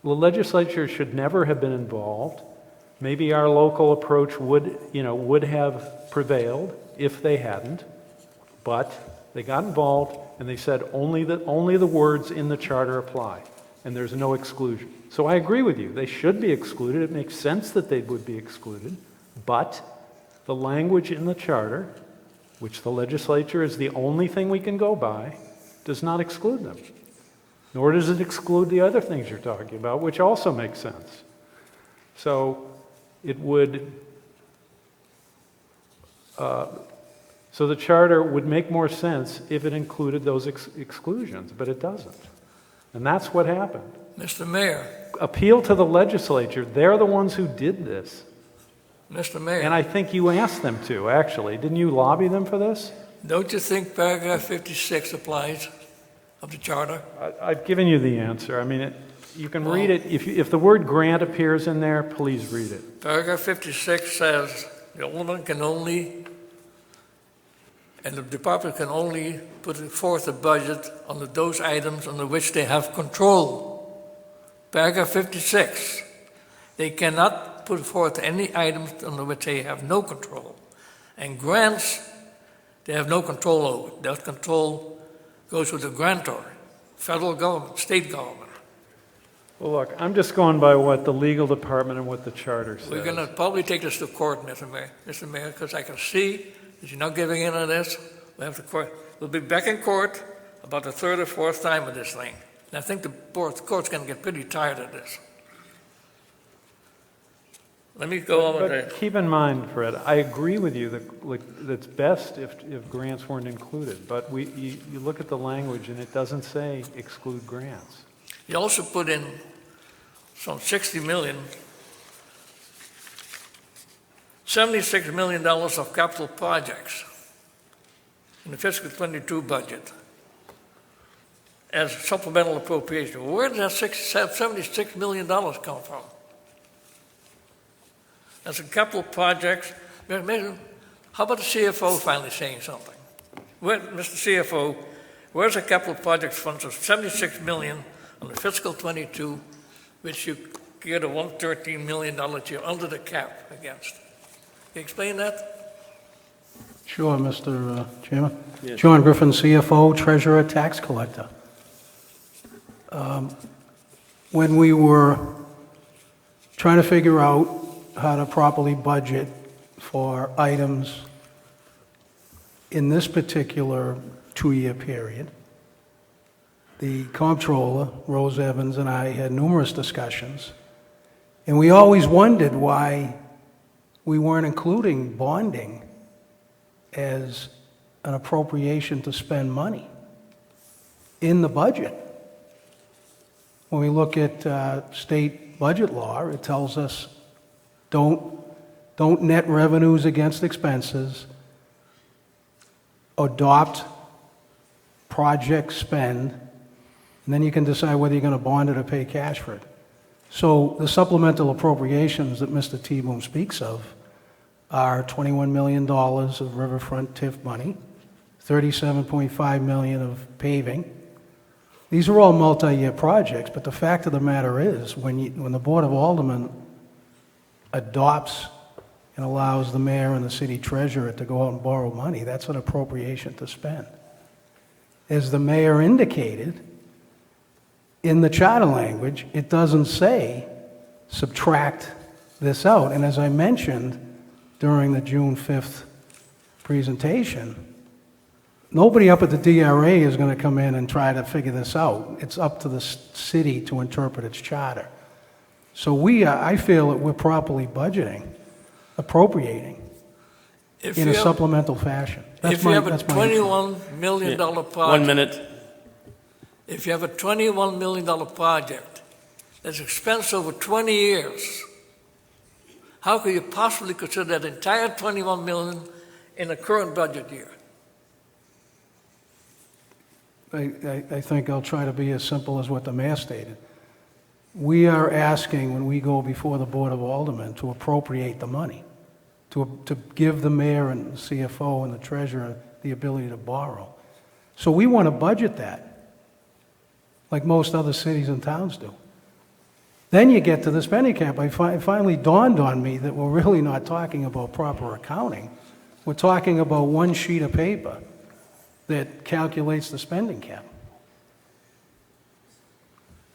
the legislature should never have been involved. Maybe our local approach would have prevailed if they hadn't, but they got involved and they said only the words in the charter apply, and there's no exclusion. So I agree with you. They should be excluded. It makes sense that they would be excluded, but the language in the charter, which the legislature is the only thing we can go by, does not exclude them. nor does it exclude the other things you're talking about, which also make sense. So it would, so the charter would make more sense if it included those exclusions, but it doesn't. And that's what happened. Mr. Mayor, Appeal to the legislature. They're the ones who did this. Mr. Mayor. And I think you asked them to, actually. Didn't you lobby them for this? Don't you think paragraph 56 applies of the charter? I've given you the answer. I mean, you can read it. If the word grant appears in there, please read it. Paragraph 56 says the alderman can only, and the department can only put forth a budget on those items on which they have control. Paragraph 56, they cannot put forth any items on which they have no control. And grants, they have no control over. That control goes with the grantor, federal government, state government. Well, look, I'm just going by what the legal department and what the charter says. We're going to probably take this to court, Mr. Mayor, because I can see that you're not giving in on this. We'll be back in court about the third or fourth time with this thing. And I think the court's going to get pretty tired of this. Let me go on with But that. keep in mind, Fred, I agree with you that it's best if grants weren't included. But you look at the language and it doesn't say exclude grants. You also put in some $60 million, $76 million of capital projects in the fiscal 22 budget as supplemental appropriation. Where did that $76 million come from? As a capital projects, how about the CFO finally saying something? Mr. CFO, where's the capital projects fund of $76 million on the fiscal 22, which you get a $113 million you're under the cap against? Can you explain that? Sure, Mr. Chairman. Yes. John Griffin, CFO, Treasurer, Tax Collector. When we were trying to figure out how to properly budget for items in this particular two-year period, the comptroller, Rose Evans, and I had numerous discussions, and we always wondered why we weren't including bonding as an appropriation to spend money in the budget. When we look at state budget law, it tells us don't net revenues against expenses, adopt project spend, and then you can decide whether you're going to bond it or pay cash for it. So the supplemental appropriations that Mr. T-Boom speaks of are $21 million of riverfront TIF money, $37.5 million of paving. These are all multi-year projects, but the fact of the matter is, when the Board of Aldermen adopts and allows the mayor and the city treasurer to go out and borrow money, that's an appropriation to spend. As the mayor indicated, in the charter language, it doesn't say subtract this out. And as I mentioned during the June 5th presentation, nobody up at the DRA is going to come in and try to figure this out. It's up to the city to interpret its charter. So I feel that we're properly budgeting, appropriating in a supplemental fashion. If you have a $21 million project. 1 minute. If you have a $21 million project that's expensed over 20 years, how could you possibly consider that entire $21 million in the current budget year? I think I'll try to be as simple as what the mayor stated. We are asking, when we go before the Board of Aldermen, to appropriate the money, to give the mayor and the CFO and the treasurer the ability to borrow. So we want to budget that, like most other cities and towns do. Then you get to the spending cap. It finally dawned on me that we're really not talking about proper accounting. We're talking about one sheet of paper that calculates the spending cap.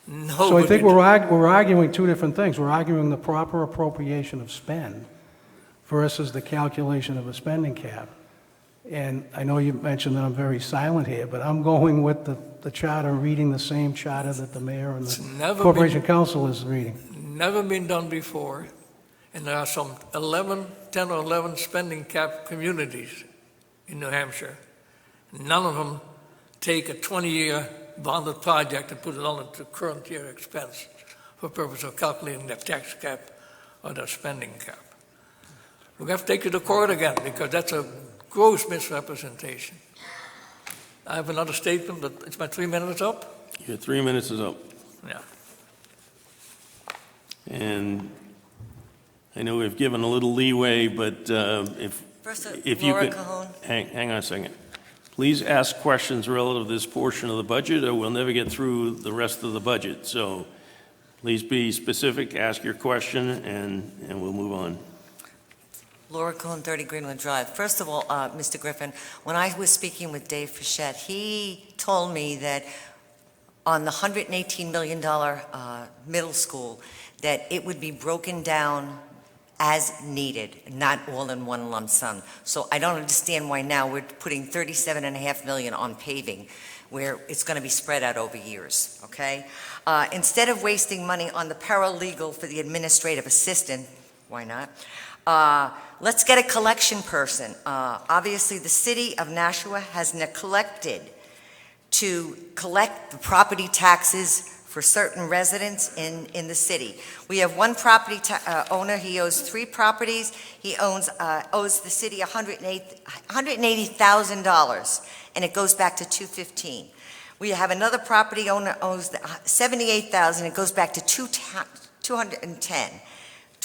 No, So I think we're arguing two different things. We're arguing the proper appropriation of spend versus the calculation of a spending cap. And I know you mentioned that I'm very silent here, but I'm going with the charter, reading the same charter that the mayor and It's the never Corporation been- Council is reading. Never been done before, and there are some 10 or 11 spending cap communities in New Hampshire. None of them take a 20-year bonded project and put it on into current year expense for purpose of calculating their tax cap or their spending cap. We're going to have to take it to court again because that's a gross misrepresentation. I have another statement, but it's my 3 minutes up? Your 3 minutes is up. Yeah. And I know we've given a little leeway, but First, if you Laura could, Cajon. hang on a second. Please ask questions relative to this portion of the budget, or we'll never get through the rest of the budget. So please be specific, ask your question, and we'll move on. Laura Cohn, 30 Greenwood Drive. First of all, Mr. Griffin, when I was speaking with Dave Fischette, he told me that on the $118 million middle school, that it would be broken down as needed, not all in one lump sum. So I don't understand why now we're putting $37.5 million on paving, where it's going to be spread out over years, okay? Instead of wasting money on the paralegal for the administrative assistant, why not? Let's get a collection person. Obviously, the city of Nashua has neglected to collect the property taxes for certain residents in the city. We have one property owner. He owes 3 properties. He owes the city $180,000, and it goes back to 2015. We have another property owner owes $78,000. It goes back to 210.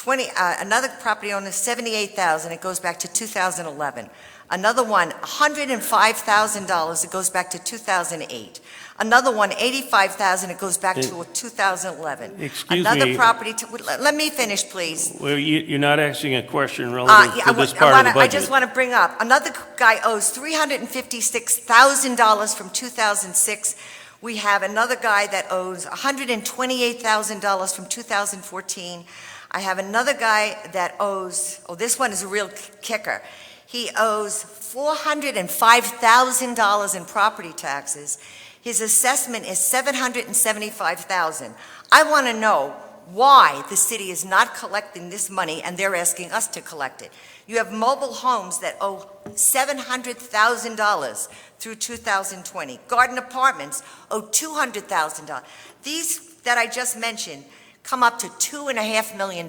Another property owner, $78,000, it goes back to 2011. Another one, $105,000, it goes back to 2008. Another one, $85,000, it goes back to 2011. Excuse Another me. property, let me finish, please. Well, you're not asking a question relative to this part of the budget. I just want to bring up, another guy owes $356,000 from 2006. We have another guy that owes $128,000 from 2014. I have another guy that owes, this one is a real kicker. He owes $405,000 in property taxes. His assessment is $775,000. I want to know why the city is not collecting this money and they're asking us to collect it. You have mobile homes that owe $700,000 through 2020. Garden apartments owe $200,000. These that I just mentioned come up to $2.5 million.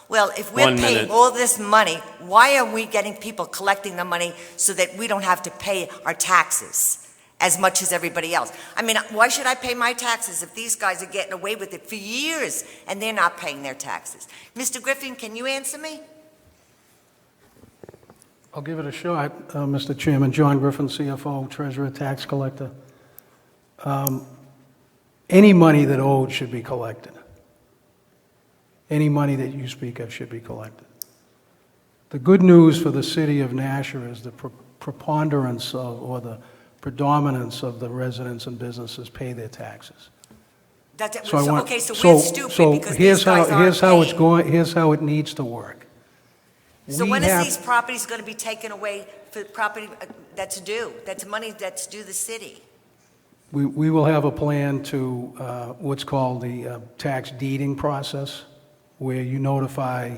Well, if we're 1 minute. paying all this money, why are we getting people collecting the money so that we don't have to pay our taxes as much as everybody else? I mean, why should I pay my taxes if these guys are getting away with it for years and they're not paying their taxes? Mr. Griffin, can you answer me? I'll give it a shot, Mr. Chairman. John Griffin, CFO, Treasurer, Tax Collector. Any money that owed should be collected. Any money that you speak of should be collected. The good news for the city of Nashua is the preponderance of, or the predominance of the residents and businesses pay their taxes. That's it. So I want- Okay, so we're stupid because these guys aren't here's how it's paying. going. Here's how it needs to work. So We when is have- these properties going to be taken away for property that's due? That's money that's due the city. We will have a plan to what's called the tax deeding process, where you notify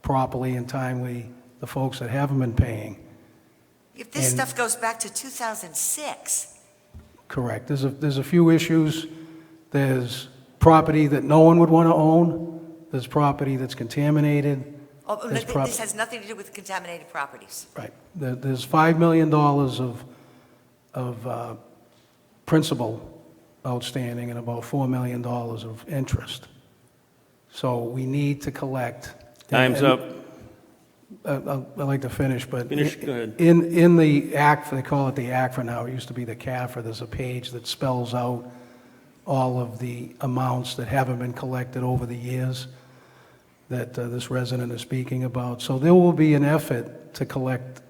properly and timely the folks that haven't been paying. If this And- stuff goes back to 2006, Correct. There's a few issues. There's property that no one would want to own. There's property that's contaminated. There's this has nothing to do with contaminated properties. Right. There's $5 million of principal outstanding and about $4 million of interest. So we need to collect. Time's up. I'd like to finish, but Finish, go ahead. in the act, they call it the ACFA now, it used to be the CAFRA, there's a page that spells out all of the amounts that haven't been collected over the years that this resident is speaking about. So there will be an effort to collect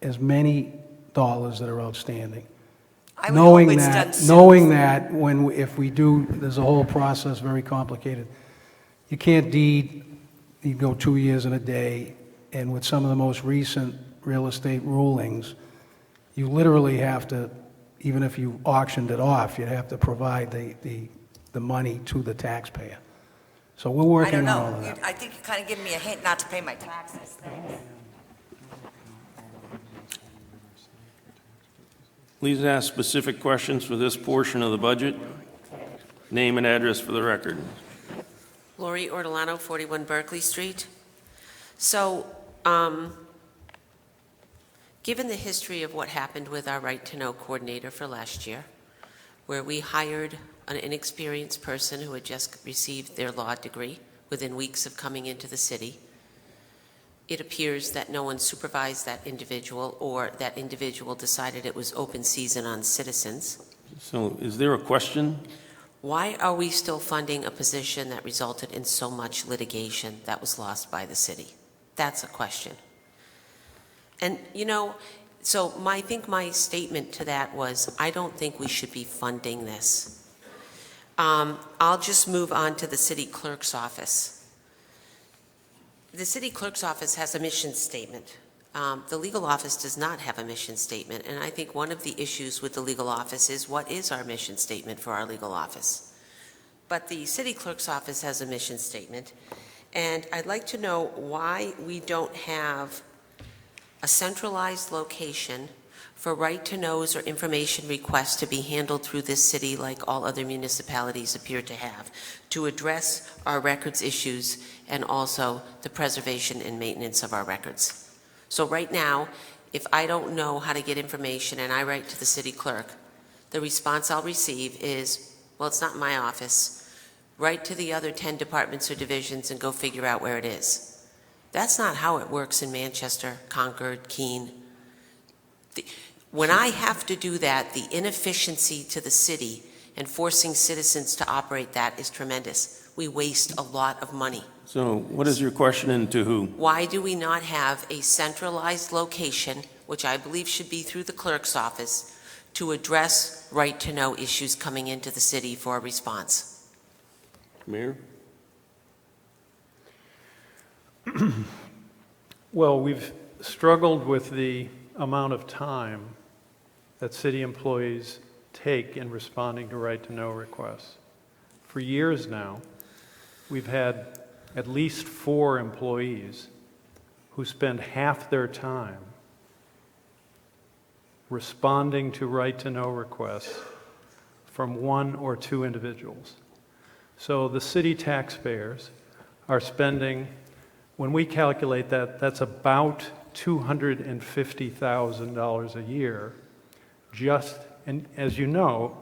as many dollars that are outstanding. I would hope it's done Knowing soon. that if we do, there's a whole process, very complicated. You can't deed, you go 2 years and a day, and with some of the most recent real estate rulings, you literally have to, even if you auctioned it off, you'd have to provide the money to the taxpayer. So we're I working don't on all know. of that. I think you're kind of giving me a hint not to pay my taxes. Please ask specific questions for this portion of the budget. Name and address for the record. Lori Ortolano, 41 Berkeley Street. So, given the history of what happened with our Right to Know coordinator for last year, where we hired an inexperienced person who had just received their law degree within weeks of coming into the city, it appears that no one supervised that individual, or that individual decided it was open season on citizens. So is there a question? Why are we still funding a position that resulted in so much litigation that was lost by the city? That's a question. And, you know, so I think my statement to that was, I don't think we should be funding this. I'll just move on to the city clerk's office. The city clerk's office has a mission statement. The legal office does not have a mission statement, and I think one of the issues with the legal office is, what is our mission statement for our legal office? But the city clerk's office has a mission statement, and I'd like to know why we don't have a centralized location for right-to-knows or information requests to be handled through this city like all other municipalities appear to have, to address our records issues and also the preservation and maintenance of our records. So right now, if I don't know how to get information and I write to the city clerk, the response I'll receive is, well, it's not my office. Write to the other 10 departments or divisions and go figure out where it is. That's not how it works in Manchester, Concord, Keene. When I have to do that, the inefficiency to the city and forcing citizens to operate that is tremendous. We waste a lot of money. So what is your question, and to who? Why do we not have a centralized location, which I believe should be through the clerk's office, to address right-to-know issues coming into the city for a response? Mayor? Well, we've struggled with the amount of time that city employees take in responding to right-to-know requests. For years now, we've had at least 4 employees who spend half their time responding to right-to-know requests from 1 or 2 individuals. So the city taxpayers are spending, when we calculate that, that's about $250,000 a year. And as you know,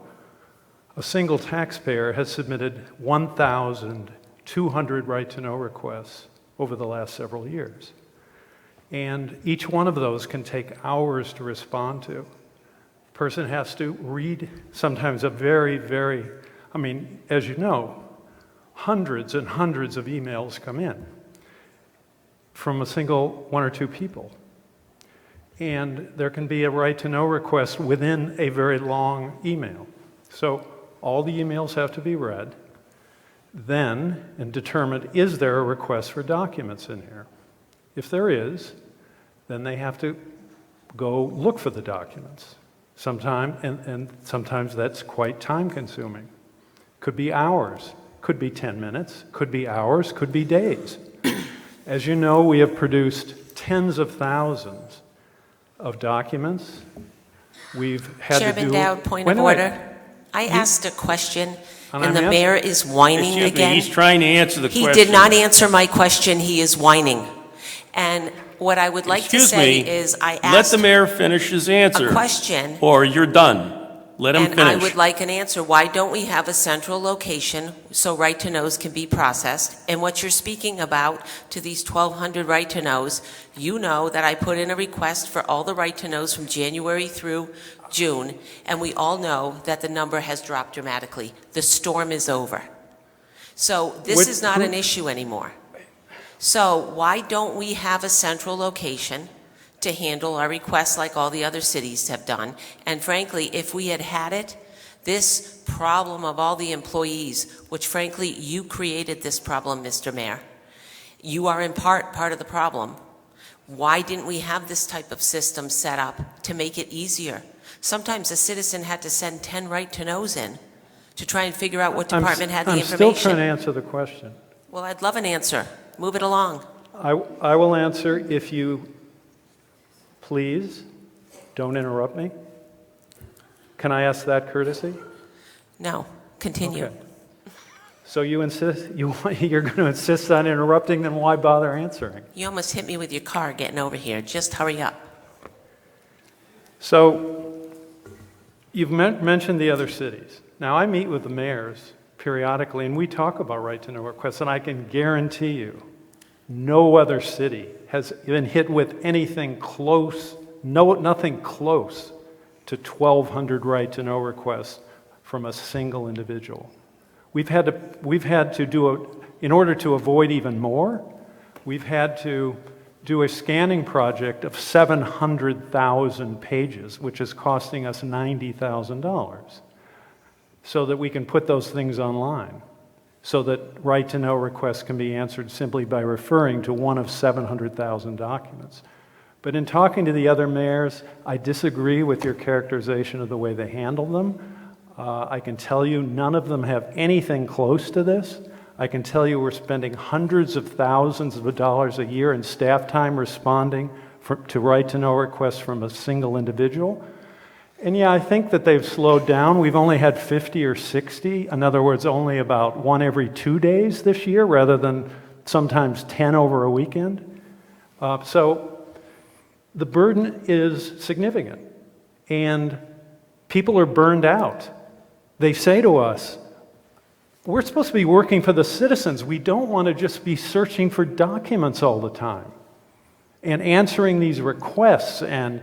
a single taxpayer has submitted 1,200 right-to-know requests over the last several years. And each one of those can take hours to respond to. The person has to read sometimes a very, as you know, hundreds and hundreds of emails come in from a single 1 or 2 people. And there can be a right-to-know request within a very long email. So all the emails have to be read, then, and determined, is there a request for documents in here? If there is, then they have to go look for the documents. And sometimes that's quite time-consuming. Could be hours, could be 10 minutes, could be hours, could be days. As you know, we have produced tens of thousands of documents. We've had Chairman to do... Dowd, point of order. I asked a question, and the mayor is whining Excuse again. me, he's trying to answer the question. He did not answer my question. He is whining. And what I would like to say is, I let asked the mayor finish his answer. a question, Or you're done. Let him and finish. I would like an answer. Why don't we have a central location so right-to-knows can be processed? And what you're speaking about to these 1,200 right-to-knows, you know that I put in a request for all the right-to-knows from January through June, and we all know that the number has dropped dramatically. The storm is over. So this is not an issue anymore. So why don't we have a central location to handle our requests like all the other cities have done? And frankly, if we had had it, this problem of all the employees, which frankly, you created this problem, Mr. Mayor. You are in part of the problem. Why didn't we have this type of system set up to make it easier? Sometimes a citizen had to send 10 right-to-knows in to try and figure out what department had the I'm information. still trying to answer the question. Well, I'd love an answer. Move it along. I will answer if you please don't interrupt me. Can I ask that courtesy? No, continue. Okay. So you insist, you're going to insist on interrupting, then why bother answering? You almost hit me with your car getting over here. Just hurry up. So you've mentioned the other cities. Now, I meet with the mayors periodically, and we talk about right-to-know requests, and I can guarantee you no other city has been hit with anything close, nothing close to 1,200 right-to-know requests from a single individual. We've had to do in order to avoid even more, we've had to do a scanning project of 700,000 pages, which is costing us $90,000, so that we can put those things online, so that right-to-know requests can be answered simply by referring to one of 700,000 documents. But in talking to the other mayors, I disagree with your characterization of the way they handle them. I can tell you none of them have anything close to this. I can tell you we're spending hundreds of thousands of dollars a year in staff time responding to right-to-know requests from a single individual. And yeah, I think that they've slowed down. We've only had 50 or 60. In other words, only about one every 2 days this year, rather than sometimes 10 over a weekend. So the burden is significant, and people are burned out. They say to us, we're supposed to be working for the citizens. We don't want to just be searching for documents all the time and answering these requests and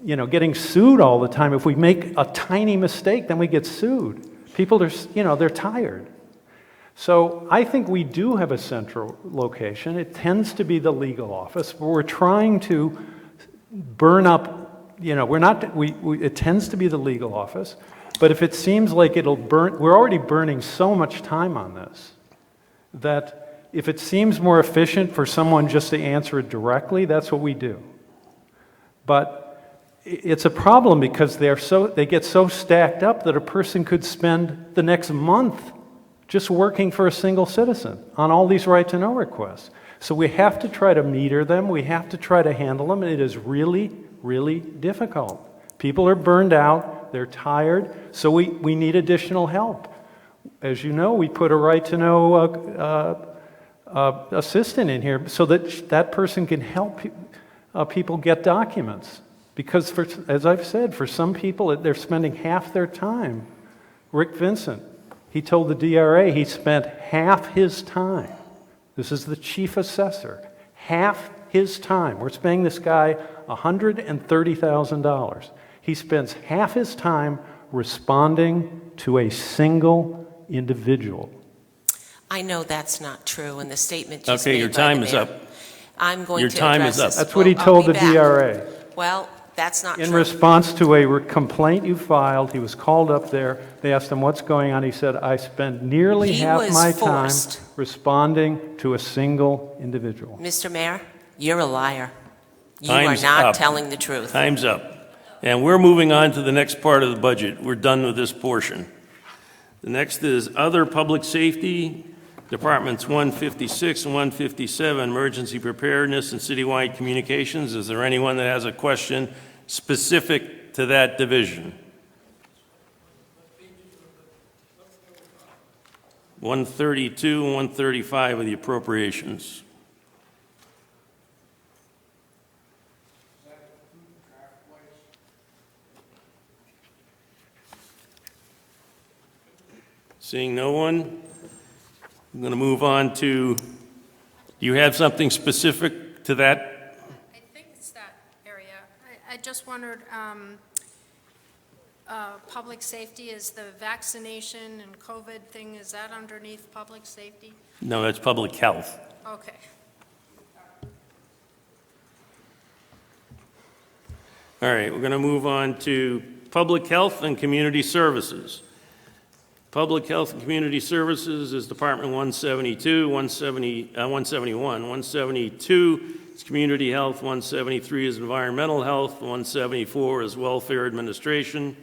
getting sued all the time. If we make a tiny mistake, then we get sued. People are, they're tired. So I think we do have a central location. It tends to be the legal office, but we're trying to burn up, it tends to be the legal office. But if it seems like it'll burn, we're already burning so much time on this, that if it seems more efficient for someone just to answer it directly, that's what we do. But it's a problem because they get so stacked up that a person could spend the next month just working for a single citizen on all these right-to-know requests. So we have to try to meter them, we have to try to handle them, and it is really, really difficult. People are burned out, they're tired, so we need additional help. As you know, we put a right-to-know assistant in here so that that person can help people get documents. Because, as I've said, for some people, they're spending half their time. Rick Vincent, he told the DRA he spent half his time. This is the chief assessor. Half his time. We're paying this guy $130,000. He spends half his time responding to a single individual. I know that's not true, and the statement just Okay, made your by time the is mayor. up. I'm going Your to time address is up. this. That's what he Well, told I'll the be back. DRA. Well, that's not In true. response to a complaint you filed, he was called up there. They asked him, what's going on? He said, I spend nearly He half was my forced. time responding to a single individual. Mr. Mayor, you're a liar. You Time's are not up. telling the truth. Time's up. And we're moving on to the next part of the budget. We're done with this portion. The next is other public safety, Departments 156 and 157, emergency preparedness and citywide communications. Is there anyone that has a question specific to that division? 132 and 135 of the appropriations. Seeing no one, I'm going to move on to, do you have something specific to that? I think it's that area. I just wondered, public safety, is the vaccination and COVID thing, is that underneath public safety? No, that's public health. Okay. All right, we're going to move on to public health and community services. Public Health and Community Services is Department 172, 171. 172 is community health, 173 is environmental health, 174 is welfare administration,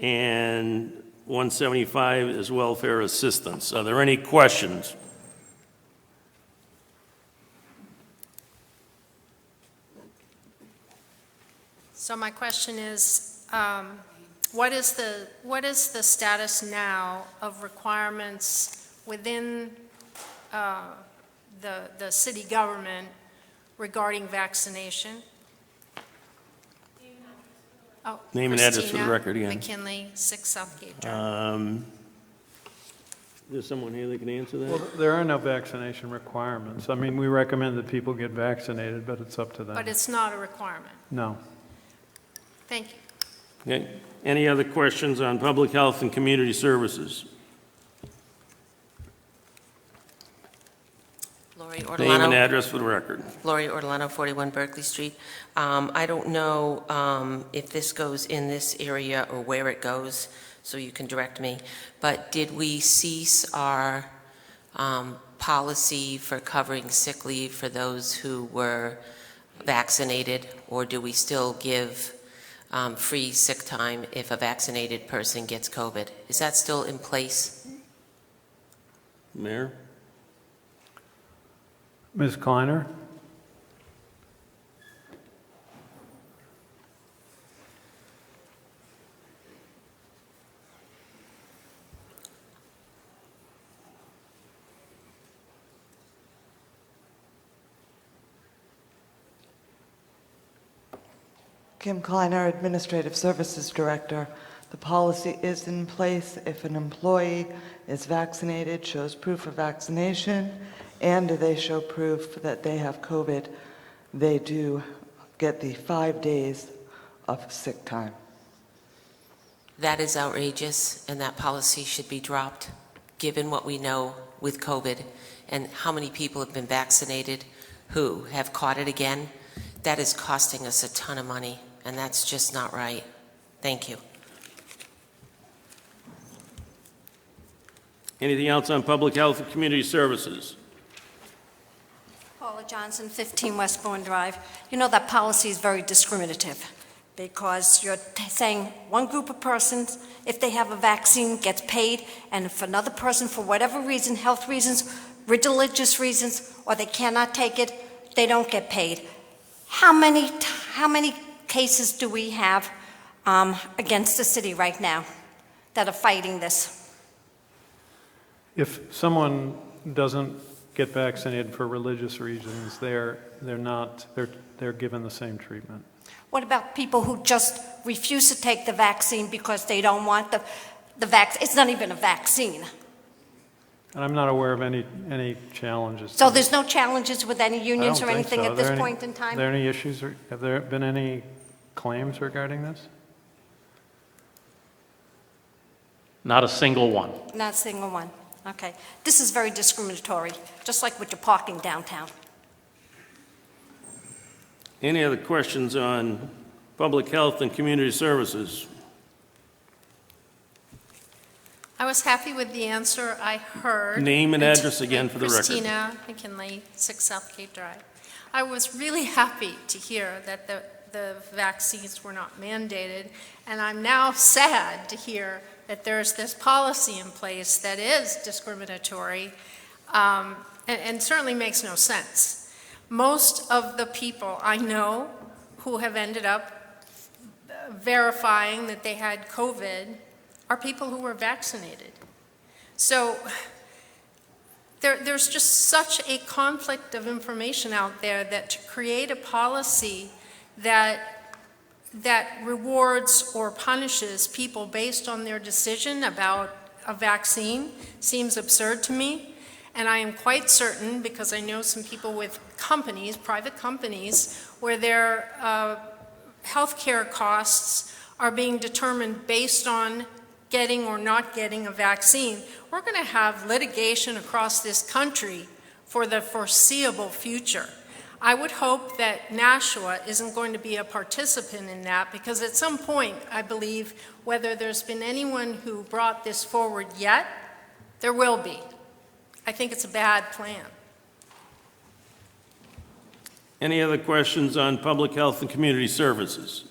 and 175 is welfare assistance. Are there any questions? So my question is, what is the status now of requirements within the city government regarding vaccination? Oh, Name and address for the Christina record again. McKinley, 6 Southgate Drive. There's someone here that can answer that? Well, there are no vaccination requirements. I mean, we recommend that people get vaccinated, but it's up to them. But it's not a requirement. No. Thank you. Okay. Any other questions on public health and community services? Lori Ortolano. Name and address for the record. Lori Ortolano, 41 Berkeley Street. I don't know if this goes in this area or where it goes, so you can direct me. But did we cease our policy for covering sick leave for those who were vaccinated, or do we still give free sick time if a vaccinated person gets COVID? Is that still in place? Mayor? Ms. Kleiner? Kim Kleiner, Administrative Services Director. The policy is in place if an employee is vaccinated, shows proof of vaccination, and they show proof that they have COVID, they do get the 5 days of sick time. That is outrageous, and that policy should be dropped, given what we know with COVID and how many people have been vaccinated who have caught it again. That is costing us a ton of money, and that's just not right. Thank you. Anything else on public health and community services? Paula Johnson, 15 Westbourne Drive. You know, that policy is very discriminative because you're saying one group of persons, if they have a vaccine, gets paid, and if another person, for whatever reason, health reasons, religious reasons, or they cannot take it, they don't get paid. How many cases do we have against the city right now that are fighting this? If someone doesn't get vaccinated for religious reasons, they're given the same treatment. What about people who just refuse to take the vaccine because they don't want the vaccine? It's not even a vaccine. And I'm not aware of any challenges. So there's no challenges with any unions or I don't think anything so. at this point in time? Are there any issues, or have there been any claims regarding this? Not a single one. Not a single one. Okay. This is very discriminatory, just like with your parking downtown. Any other questions on public health and community services? I was happy with the answer I heard. Name and address again for the record. Christina McKinley, 6 Southgate Drive. I was really happy to hear that the vaccines were not mandated, and I'm now sad to hear that there's this policy in place that is discriminatory and certainly makes no sense. Most of the people I know who have ended up verifying that they had COVID are people who were vaccinated. So there's just such a conflict of information out there that to create a policy that rewards or punishes people based on their decision about a vaccine seems absurd to me. And I am quite certain, because I know some people with companies, private companies, where their healthcare costs are being determined based on getting or not getting a vaccine. We're going to have litigation across this country for the foreseeable future. I would hope that Nashua isn't going to be a participant in that, because at some point, I believe, whether there's been anyone who brought this forward yet, there will be. I think it's a bad plan. Any other questions on public health and community services?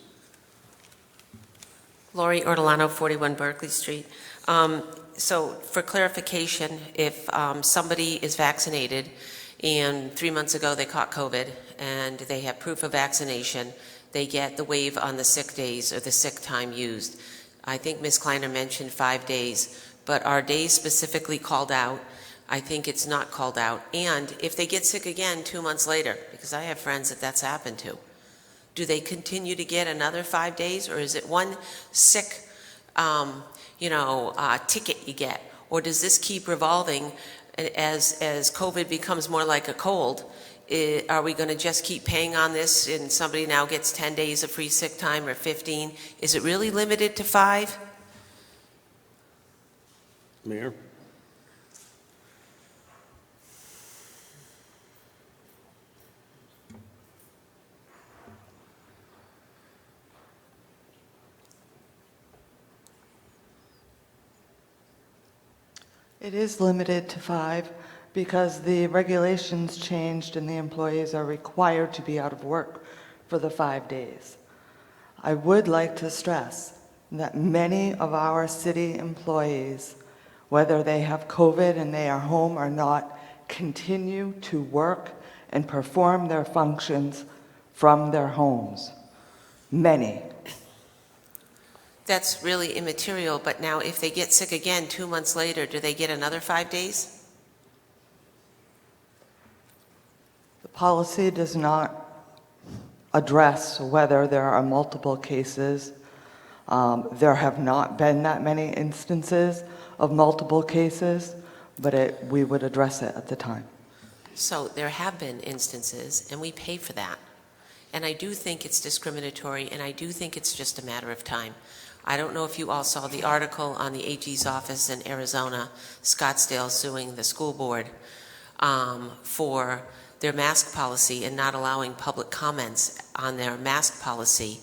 Lori Ortolano, 41 Berkeley Street. So for clarification, if somebody is vaccinated and 3 months ago they caught COVID and they have proof of vaccination, they get the waive on the sick days or the sick time used. I think Ms. Kleiner mentioned 5 days, but are days specifically called out? I think it's not called out. And if they get sick again 2 months later, because I have friends that that's happened to, do they continue to get another 5 days, or is it one sick, ticket you get? Or does this keep revolving as COVID becomes more like a cold? Are we going to just keep paying on this and somebody now gets 10 days of free sick time or 15? Is it really limited to 5? Mayor? It is limited to 5 because the regulations changed and the employees are required to be out of work for the 5 days. I would like to stress that many of our city employees, whether they have COVID and they are home or not, continue to work and perform their functions from their homes. Many. That's really immaterial, but now if they get sick again 2 months later, do they get another 5 days? The policy does not address whether there are multiple cases. There have not been that many instances of multiple cases, but we would address it at the time. So there have been instances, and we pay for that. And I do think it's discriminatory, and I do think it's just a matter of time. I don't know if you all saw the article on the AG's office in Arizona, Scottsdale suing the school board for their mask policy and not allowing public comments on their mask policy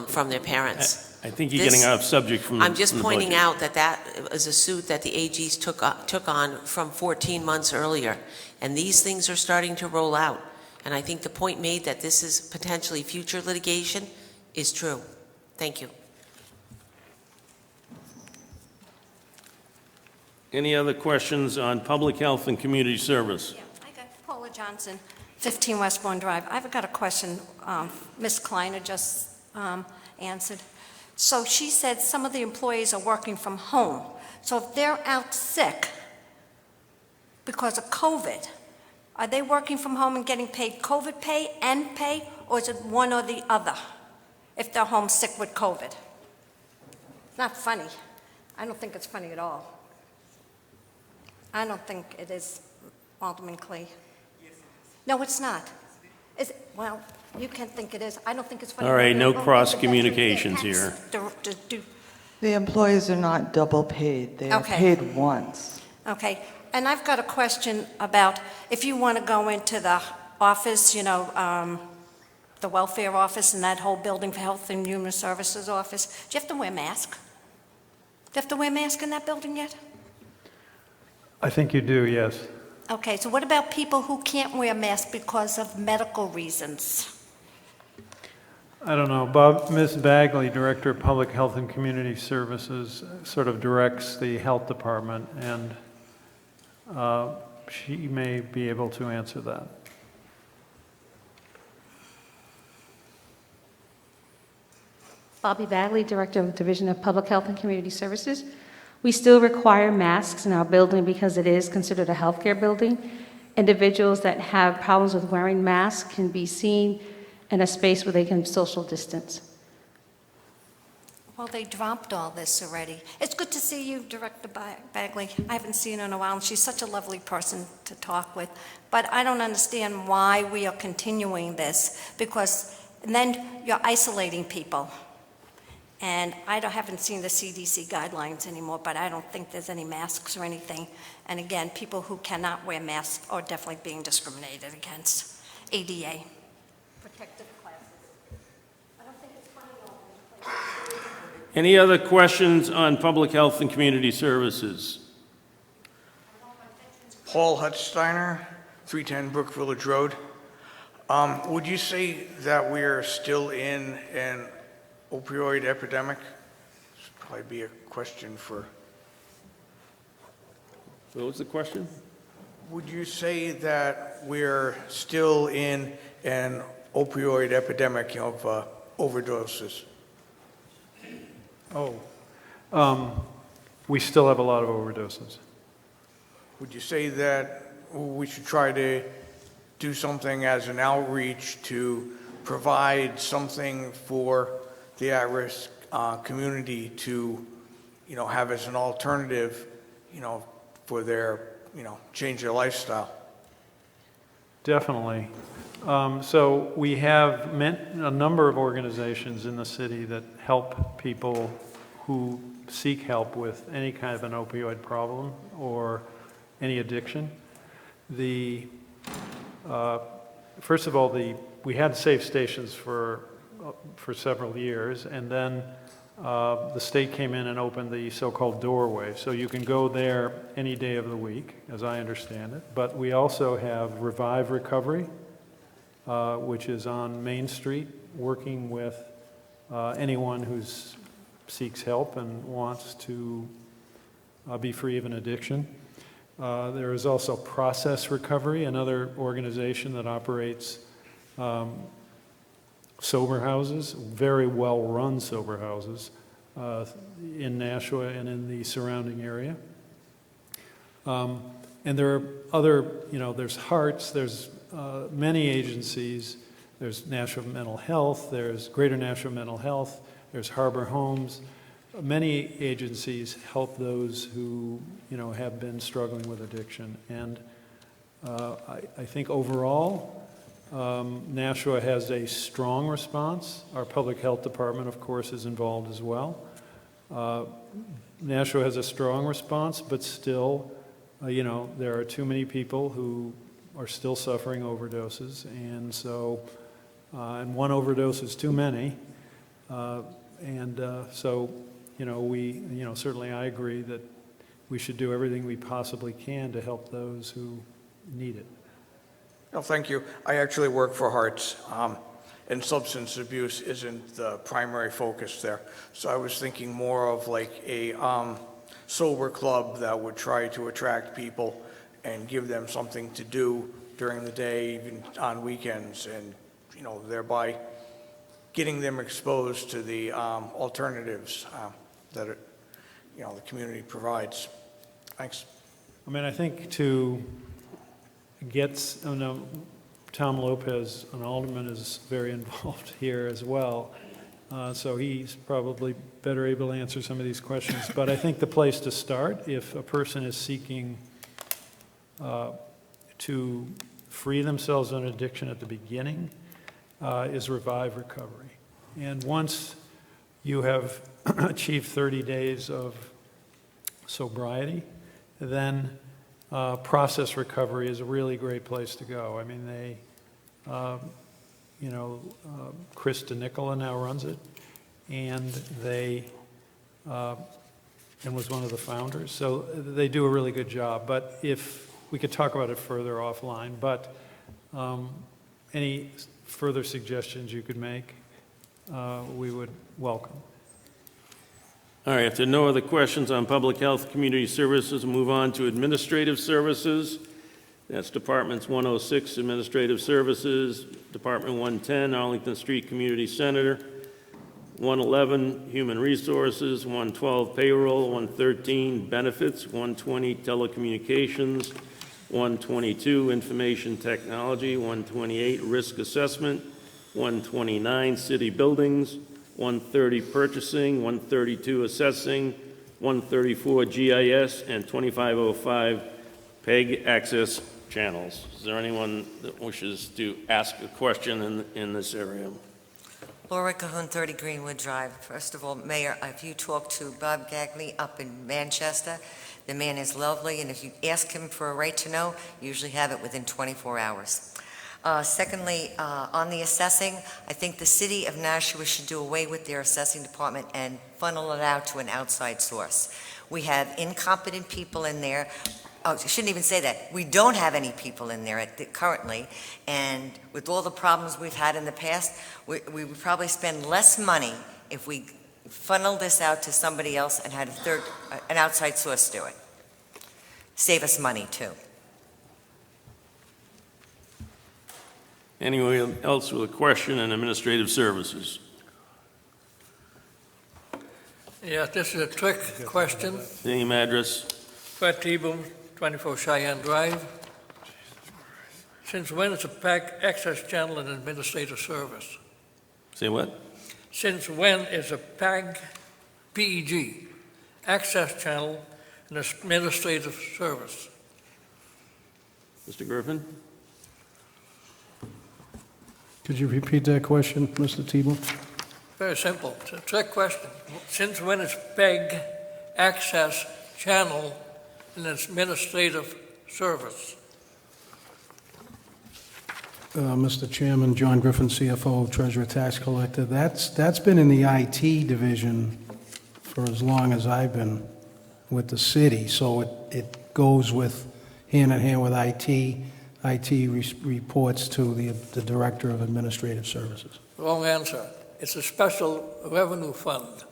from their parents. I think you're getting off subject from the I'm just from the pointing budget. out that is a suit that the AGs took on from 14 months earlier, and these things are starting to roll out. And I think the point made that this is potentially future litigation is true. Thank you. Any other questions on public health and community service? Yeah, I got Paula Johnson, 15 Westbourne Drive. I've got a question Ms. Kleiner just answered. So she said some of the employees are working from home. So if they're out sick because of COVID, are they working from home and getting paid COVID pay, or is it one or the other if they're home sick with COVID? It's not funny. I don't think it's funny at all. I don't think it is, Alderman Clay. No, it's not. Is it? Well, you can think it is. I don't think it's funny. All right, no Don't cross think communications the here. veterans do- The employees are not double paid. They are Okay. paid once. Okay, and I've got a question about if you want to go into the office, the welfare office and that whole building for Health and Human Services office, do you have to wear a mask? Do you have to wear a mask in that building yet? I think you do, yes. Okay, so what about people who can't wear a mask because of medical reasons? I don't know. Ms. Bagley, Director of Public Health and Community Services, sort of directs the health department, and she may be able to answer that. Bobby Bagley, Director of Division of Public Health and Community Services. We still require masks in our building because it is considered a healthcare building. Individuals that have problems with wearing masks can be seen in a space where they can social distance. Well, they dropped all this already. It's good to see you, Director Bagley. I haven't seen her in a while, and she's such a lovely person to talk with. But I don't understand why we are continuing this, because then you're isolating people. And I haven't seen the CDC guidelines anymore, but I don't think there's any masks or anything. And again, people who cannot wear masks are definitely being discriminated against. ADA. Protective classes. I don't think it's funny. Any other questions on public health and community services? Paul Hutsteiner, 310 Brook Village Road. Would you say that we're still in an opioid epidemic? This would probably be a question for... What was the question? Would you say that we're still in an opioid epidemic of overdoses? We still have a lot of overdoses. Would you say that we should try to do something as an outreach to provide something for the at-risk community to, have as an alternative, for their, change their lifestyle? Definitely. So we have a number of organizations in the city that help people who seek help with any kind of an opioid problem or any addiction. First of all, we had safe stations for several years, and then the state came in and opened the so-called doorway. So you can go there any day of the week, as I understand it. But we also have Revive Recovery, which is on Main Street, working with anyone who seeks help and wants to be free of an addiction. There is also Process Recovery, another organization that operates sober houses, very well-run sober houses in Nashua and in the surrounding area. And there are other, there's Hearts, there's many agencies, there's Nashua Mental Health, there's Greater Nashua Mental Health, there's Harbor Homes. Many agencies help those who, have been struggling with addiction. And I think overall, Nashua has a strong response. Our public health department, of course, is involved as well. Nashua has a strong response, but still, there are too many people who are still suffering overdoses. And so, and one overdose is too many. So, certainly I agree that we should do everything we possibly can to help those who need it. No, thank you. I actually work for Hearts, and substance abuse isn't the primary focus there. So I was thinking more of like a sober club that would try to attract people and give them something to do during the day, even on weekends, and thereby getting them exposed to the alternatives that the community provides. Thanks. I think to get, Tom Lopez, an alderman, is very involved here as well, so he's probably better able to answer some of these questions. But I think the place to start, if a person is seeking to free themselves of an addiction at the beginning, is Revive Recovery. And once you have achieved 30 days of sobriety, then Process Recovery is a really great place to go. They, Chris DeNicola now runs it, and they, and was one of the founders. So they do a really good job. But if we could talk about it further offline, but any further suggestions you could make, we would welcome. All right, if there are no other questions on public health, community services, we'll move on to administrative services. That's Departments 106, Administrative Services, Department 110, Arlington Street Community Center, 111, Human Resources, 112, Payroll, 113, Benefits, 120, Telecommunications, 122, Information Technology, 128, Risk Assessment, 129, City Buildings, 130, Purchasing, 132, Assessing, 134, GIS, and 2505, PEG Access Channels. Is there anyone that wishes to ask a question in this area? Laura Cahoon, 30 Greenwood Drive. First of all, Mayor, if you talk to Bob Gagley up in Manchester, the man is lovely, and if you ask him for a right to know, you usually have it within 24 hours. Secondly, on the assessing, I think the city of Nashua should do away with their assessing department and funnel it out to an outside source. We have incompetent people in there. I shouldn't even say that. We don't have any people in there currently, and with all the problems we've had in the past, we would probably spend less money if we funneled this out to somebody else and had an outside source do it. Save us money, too. Anyone else with a question on administrative services? Yeah, this is a trick question. Name, address. Fred T-Boom, 24 Cheyenne Drive. Since when is a PAG access channel an administrative service? Say what? Since when is a PEG access channel an administrative service? Mr. Griffin? Could you repeat that question, Mr. Tebow? Very simple. It's a trick question. Since when is PEG access channel an administrative service? Mr. Chairman, John Griffin, CFO, Treasurer Tax Collector. That's been in the IT division for as long as I've been with the city, so it goes with hand in hand with IT. IT reports to the Director of Administrative Services. Wrong answer. It's a special revenue fund.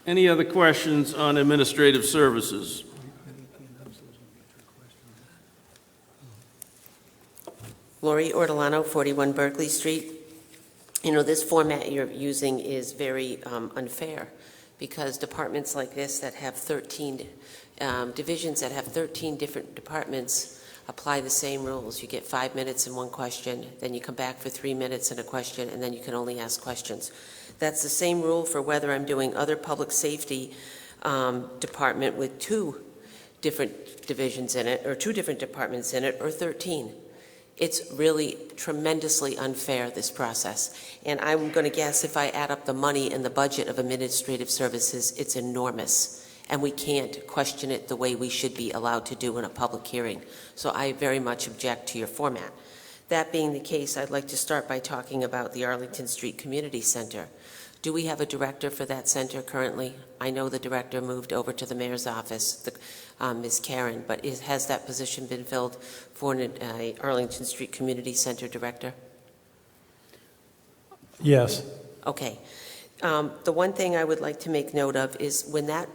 Any other questions on administrative services? Lori Ortolano, 41 Berkeley Street. You know, this format you're using is very unfair, because departments like this that have 13, divisions that have 13 different departments apply the same rules. You get 5 minutes and one question, then you come back for 3 minutes and a question, and then you can only ask questions. That's the same rule for whether I'm doing other public safety department with 2 different divisions in it, or 2 different departments in it, or 13. It's really tremendously unfair, this process. And I'm going to guess if I add up the money in the budget of administrative services, it's enormous. And we can't question it the way we should be allowed to do in a public hearing. So I very much object to your format. That being the case, I'd like to start by talking about the Arlington Street Community Center. Do we have a director for that center currently? I know the director moved over to the mayor's office, Ms. Karen, but has that position been filled for an Arlington Street Community Center director? Yes. Okay. The one thing I would like to make note of is when that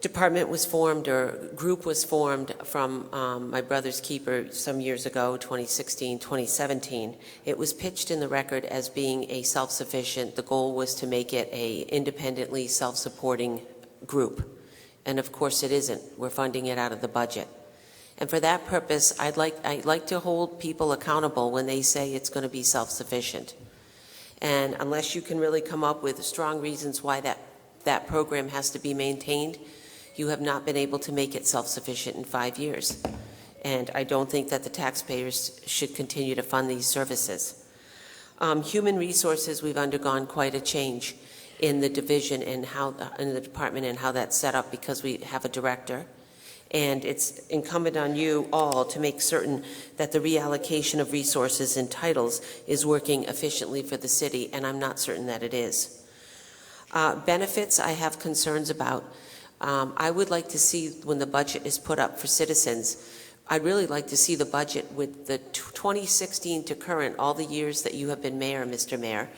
department was formed, or group was formed from my brother's keeper some years ago, 2016, 2017, it was pitched in the record as being a self-sufficient. The goal was to make it a independently self-supporting group. And of course it isn't. We're funding it out of the budget. And for that purpose, I'd like to hold people accountable when they say it's going to be self-sufficient. And unless you can really come up with strong reasons why that program has to be maintained, you have not been able to make it self-sufficient in 5 years. And I don't think that the taxpayers should continue to fund these services. Human resources, we've undergone quite a change in the division and in the department and how that's set up, because we have a director. And it's incumbent on you all to make certain that the reallocation of resources and titles is working efficiently for the city, and I'm not certain that it is. Benefits, I have concerns about. I would like to see, when the budget is put up for citizens, I'd really like to see the budget with the 2016 to current, all the years that you have been mayor, Mr. Mayor,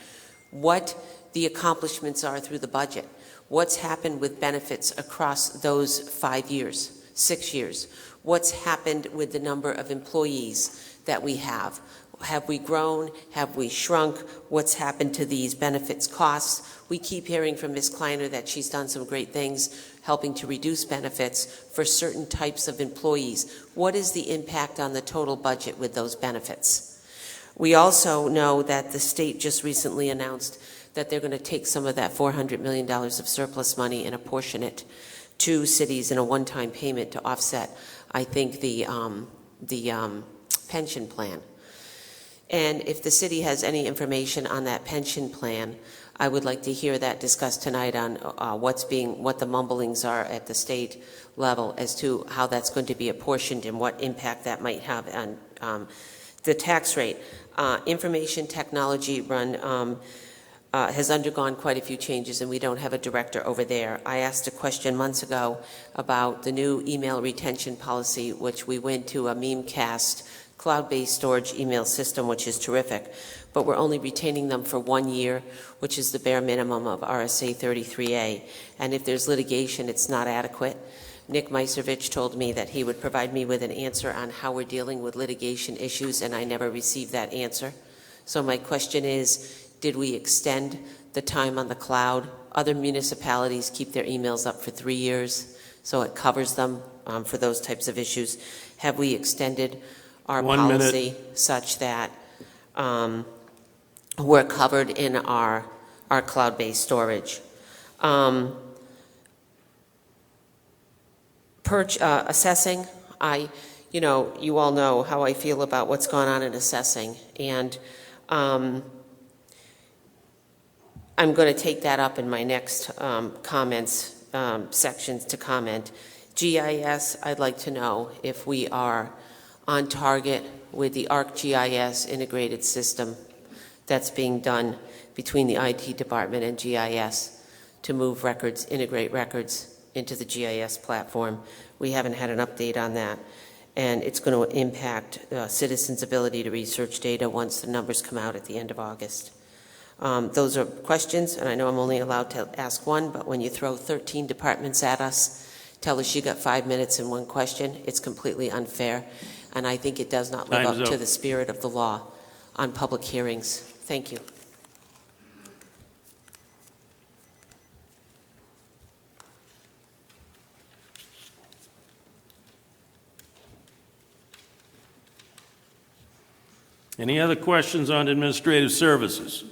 what the accomplishments are through the budget. What's happened with benefits across those 5 years, 6 years? What's happened with the number of employees that we have? Have we grown? Have we shrunk? What's happened to these benefits costs? We keep hearing from Ms. Kleiner that she's done some great things helping to reduce benefits for certain types of employees. What is the impact on the total budget with those benefits? We also know that the state just recently announced that they're going to take some of that $400 million of surplus money and apportion it to cities in a one-time payment to offset, I think, the pension plan. And if the city has any information on that pension plan, I would like to hear that discussed tonight on what the mumblings are at the state level as to how that's going to be apportioned and what impact that might have on the tax rate. Information technology run has undergone quite a few changes, and we don't have a director over there. I asked a question months ago about the new email retention policy, which we went to a Memecast cloud-based storage email system, which is terrific, but we're only retaining them for 1 year, which is the bare minimum of RSA 33A. And if there's litigation, it's not adequate. Nick Meiservich told me that he would provide me with an answer on how we're dealing with litigation issues, and I never received that answer. So my question is, did we extend the time on the cloud? Other municipalities keep their emails up for 3 years, so it covers them for those types of issues. Have we extended our 1 policy minute. such that we're covered in our cloud-based storage? Assessing, you all know how I feel about what's gone on in assessing, and I'm going to take that up in my next comments sections to comment. GIS, I'd like to know if we are on target with the ArcGIS integrated system that's being done between the IT department and GIS to move records, integrate records into the GIS platform. We haven't had an update on that, and it's going to impact citizens' ability to research data once the numbers come out at the end of August. Those are questions, and I know I'm only allowed to ask one, but when you throw 13 departments at us, tell us you got 5 minutes and one question, it's completely unfair, and I think it does not live Time's up to up. the spirit of the law on public hearings. Thank you. Any other questions on administrative services?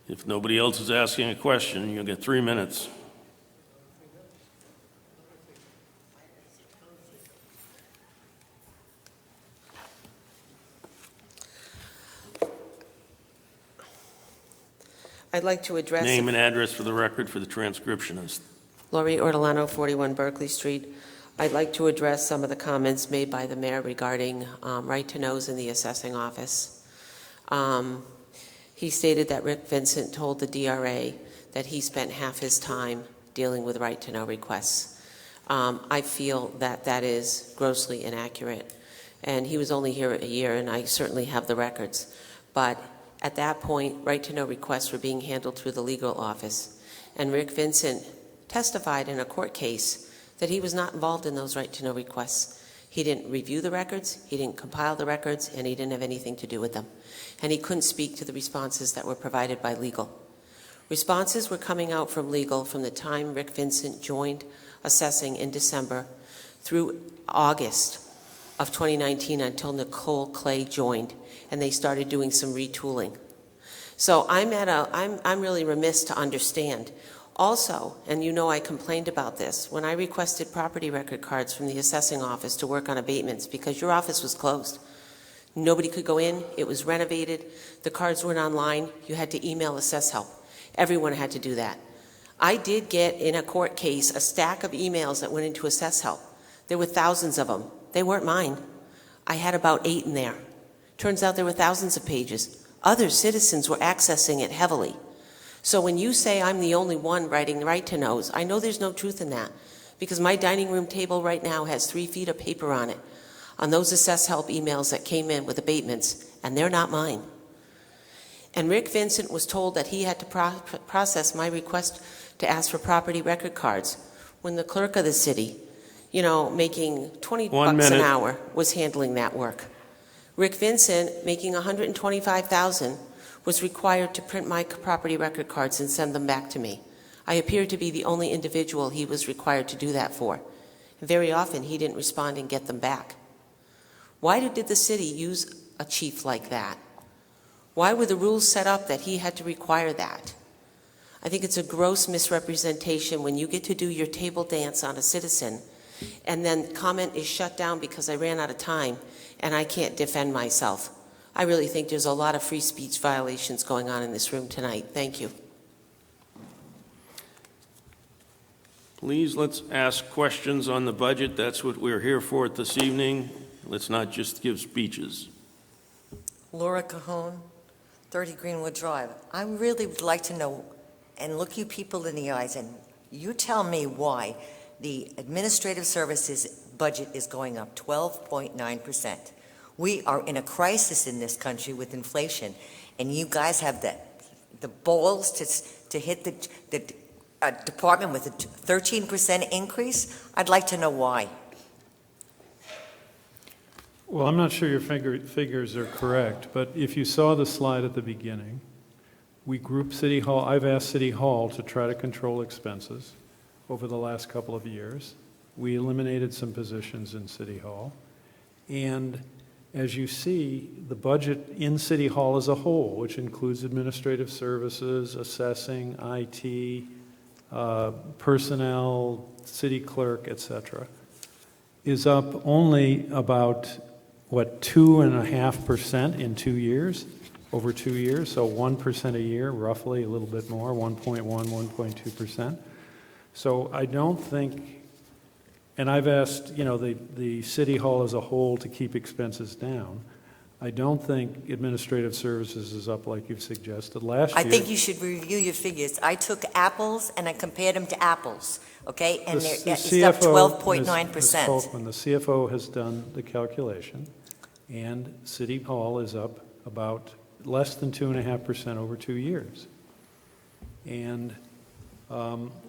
If nobody else is asking a question, you'll get 3 minutes. I'd like to address... Name and address for the record for the transcriptionist. Laurie Ortolano, 41 Berkeley Street. I'd like to address some of the comments made by the mayor regarding right-to-knows in the assessing office. He stated that Rick Vincent told the DRA that he spent half his time dealing with right-to-know requests. I feel that that is grossly inaccurate. And he was only here a year, and I certainly have the records. But at that point, right-to-know requests were being handled through the legal office. And Rick Vincent testified in a court case that he was not involved in those right-to-know requests. He didn't review the records, he didn't compile the records, and he didn't have anything to do with them. And he couldn't speak to the responses that were provided by legal. Responses were coming out from legal from the time Rick Vincent joined assessing in December through August of 2019 until Nicole Clay joined, and they started doing some retooling. So I'm really remiss to understand. Also, and you know I complained about this, when I requested property record cards from the assessing office to work on abatements because your office was closed. Nobody could go in, it was renovated, the cards weren't online, you had to email Assess Help. Everyone had to do that. I did get in a court case a stack of emails that went into Assess Help. There were thousands of them. They weren't mine. I had about 8 in there. Turns out there were thousands of pages. Other citizens were accessing it heavily. So when you say I'm the only one writing right-to-knows, I know there's no truth in that because my dining room table right now has 3 feet of paper on it on those Assess Help emails that came in with abatements, and they're not mine. And Rick Vincent was told that he had to process my request to ask for property record cards when the clerk of the city, making 20 bucks an hour was handling that work. Rick Vincent, making $125,000, was required to print my property record cards and send them back to me. I appeared to be the only individual he was required to do that for. And very often he didn't respond and get them back. Why did the city use a chief like that? Why were the rules set up that he had to require that? I think it's a gross misrepresentation when you get to do your table dance on a citizen and then comment is shut down because I ran out of time and I can't defend myself. I really think there's a lot of free speech violations going on in this room tonight. Thank you. Please, let's ask questions on the budget. That's what we're here for this evening. Let's not just give speeches. Laura Cajon, 30 Greenwood Drive. I really would like to know and look you people in the eyes, and you tell me why the administrative services budget is going up 12.9%. We are in a crisis in this country with inflation, and you guys have the balls to hit the department with a 13% increase? I'd like to know why. Well, I'm not sure your figures are correct, but if you saw the slide at the beginning, we grouped City Hall. I've asked City Hall to try to control expenses over the last couple of years. We eliminated some positions in City Hall. And as you see, the budget in City Hall as a whole, which includes administrative services, assessing, IT, personnel, city clerk, et cetera, is up only about, 2.5% in 2 years, over 2 years, so 1% a year, roughly, a little bit more, 1.1, 1.2%. So I don't think, and I've asked, the City Hall as a whole to keep expenses down. I don't think administrative services is up like you've suggested. Last year, I think you should review your figures. I took apples and I compared them to apples, okay? And it's up 12.9%. When the CFO has done the calculation, and City Hall is up about less than 2.5% over 2 years. And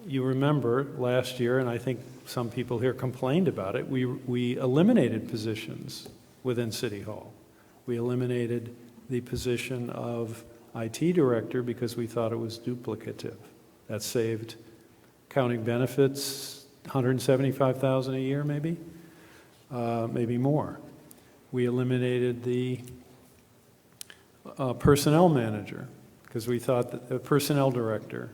you remember last year, and I think some people here complained about it, we eliminated positions within City Hall. We eliminated the position of IT director because we thought it was duplicative. That saved, counting benefits, $175,000 a year maybe, maybe more. We eliminated the personnel manager because we thought that the personnel director,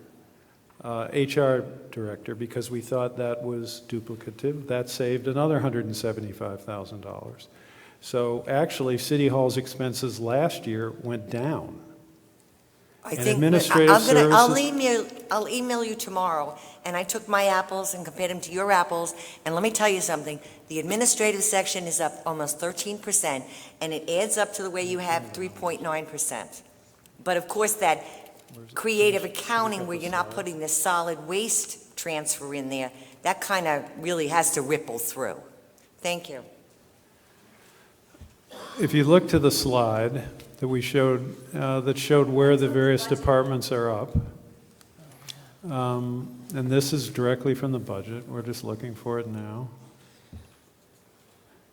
HR director, because we thought that was duplicative. That saved another $175,000. So actually, City Hall's expenses last year went down. I think I'll email you tomorrow, and I took my apples and compared them to your apples, and let me tell you something. The administrative section is up almost 13%, and it adds up to the way you have 3.9%. But of course, that creative accounting where you're not putting the solid waste transfer in there, that kind of really has to ripple through. Thank you. If you look to the slide that we showed, that showed where the various departments are up, and this is directly from the budget. We're just looking for it now.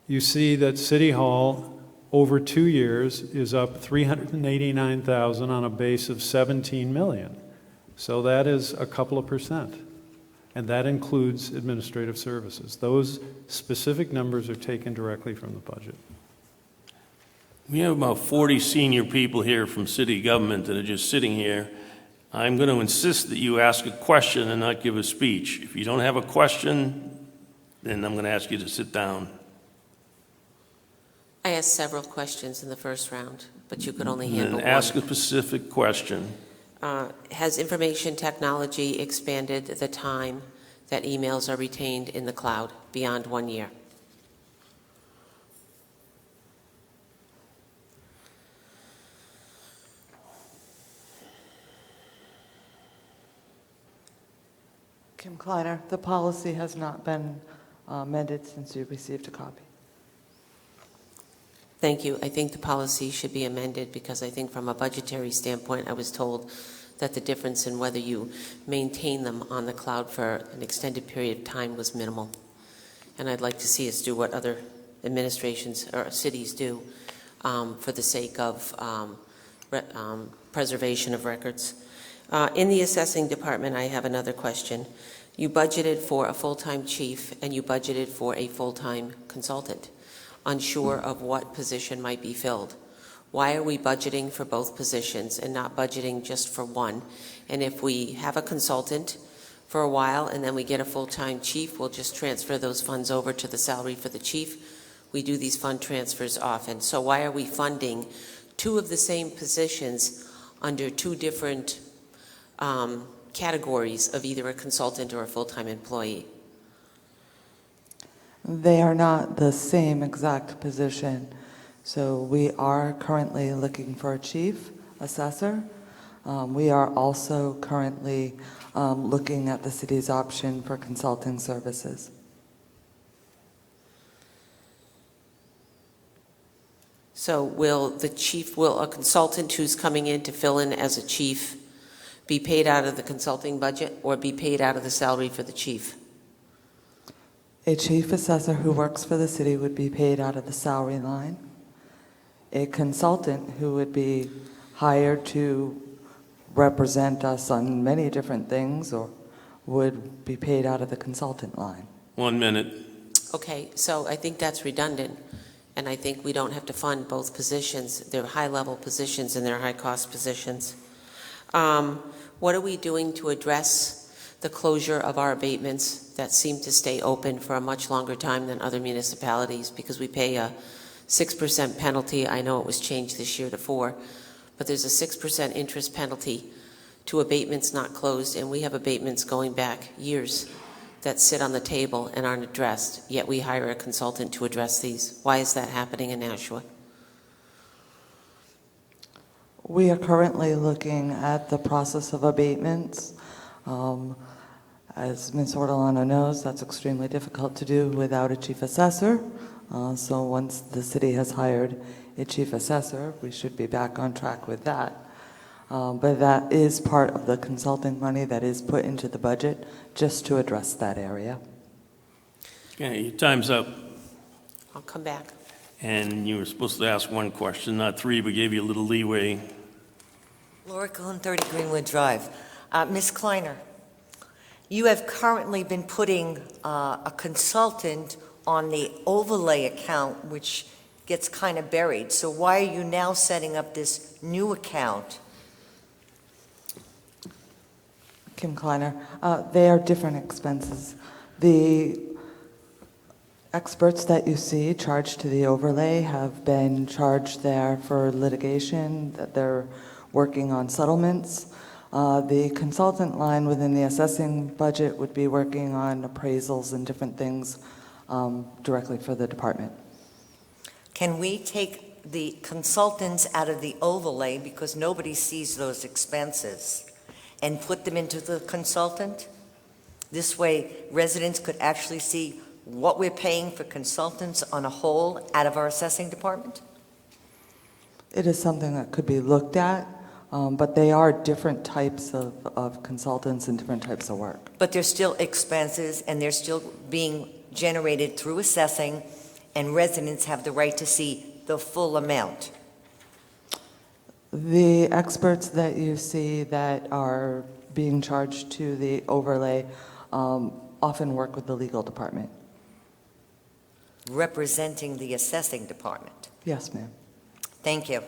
You see that City Hall, over 2 years, is up $389,000 on a base of $17 million. So that is a couple of percent. And that includes administrative services. Those specific numbers are taken directly from the budget. We have about 40 senior people here from city government that are just sitting here. I'm going to insist that you ask a question and not give a speech. If you don't have a question, then I'm going to ask you to sit down. I asked several questions in the first round, but you could only handle one. Ask a specific question. Has information technology expanded the time that emails are retained in the cloud beyond 1 year? Kim Kleiner, the policy has not been amended since you received a copy. Thank you. I think the policy should be amended because I think from a budgetary standpoint, I was told that the difference in whether you maintain them on the cloud for an extended period of time was minimal. And I'd like to see us do what other administrations or cities do for the sake of preservation of records. In the assessing department, I have another question. You budgeted for a full-time chief and you budgeted for a full-time consultant, unsure of what position might be filled. Why are we budgeting for both positions and not budgeting just for one? And if we have a consultant for a while and then we get a full-time chief, we'll just transfer those funds over to the salary for the chief. We do these fund transfers often. So why are we funding two of the same positions under two different categories of either a consultant or a full-time employee? They are not the same exact position. So we are currently looking for a chief assessor. We are also currently looking at the city's option for consulting services. So will a consultant who's coming in to fill in as a chief be paid out of the consulting budget or be paid out of the salary for the chief? A chief assessor who works for the city would be paid out of the salary line. A consultant who would be hired to represent us on many different things or would be paid out of the consultant line. 1 minute. Okay, so I think that's redundant, and I think we don't have to fund both positions. They're high-level positions and they're high-cost positions. What are we doing to address the closure of our abatements that seem to stay open for a much longer time than other municipalities? Because we pay a 6% penalty. I know it was changed this year to 4%, but there's a 6% interest penalty to abatements not closed, and we have abatements going back years that sit on the table and aren't addressed, yet we hire a consultant to address these. Why is that happening in Nashua? We are currently looking at the process of abatements. As Ms. Ortolano knows, that's extremely difficult to do without a chief assessor. So once the city has hired a chief assessor, we should be back on track with that. But that is part of the consulting money that is put into the budget just to address that area. Okay, your time's up. I'll come back. And you were supposed to ask one question, not 3. We gave you a little leeway. Laura Cohen, 30 Greenwood Drive. Ms. Kleiner, you have currently been putting a consultant on the overlay account, which gets kind of buried. So why are you now setting up this new account? Kim Kleiner, they are different expenses. The experts that you see charged to the overlay have been charged there for litigation, that they're working on settlements. The consultant line within the assessing budget would be working on appraisals and different things directly for the department. Can we take the consultants out of the overlay because nobody sees those expenses and put them into the consultant? This way residents could actually see what we're paying for consultants on a whole out of our assessing department? It is something that could be looked at, but they are different types of consultants and different types of work. But they're still expenses and they're still being generated through assessing, and residents have the right to see the full amount. The experts that you see that are being charged to the overlay often work with the legal department. Representing the assessing department. Yes, ma'am. Thank you.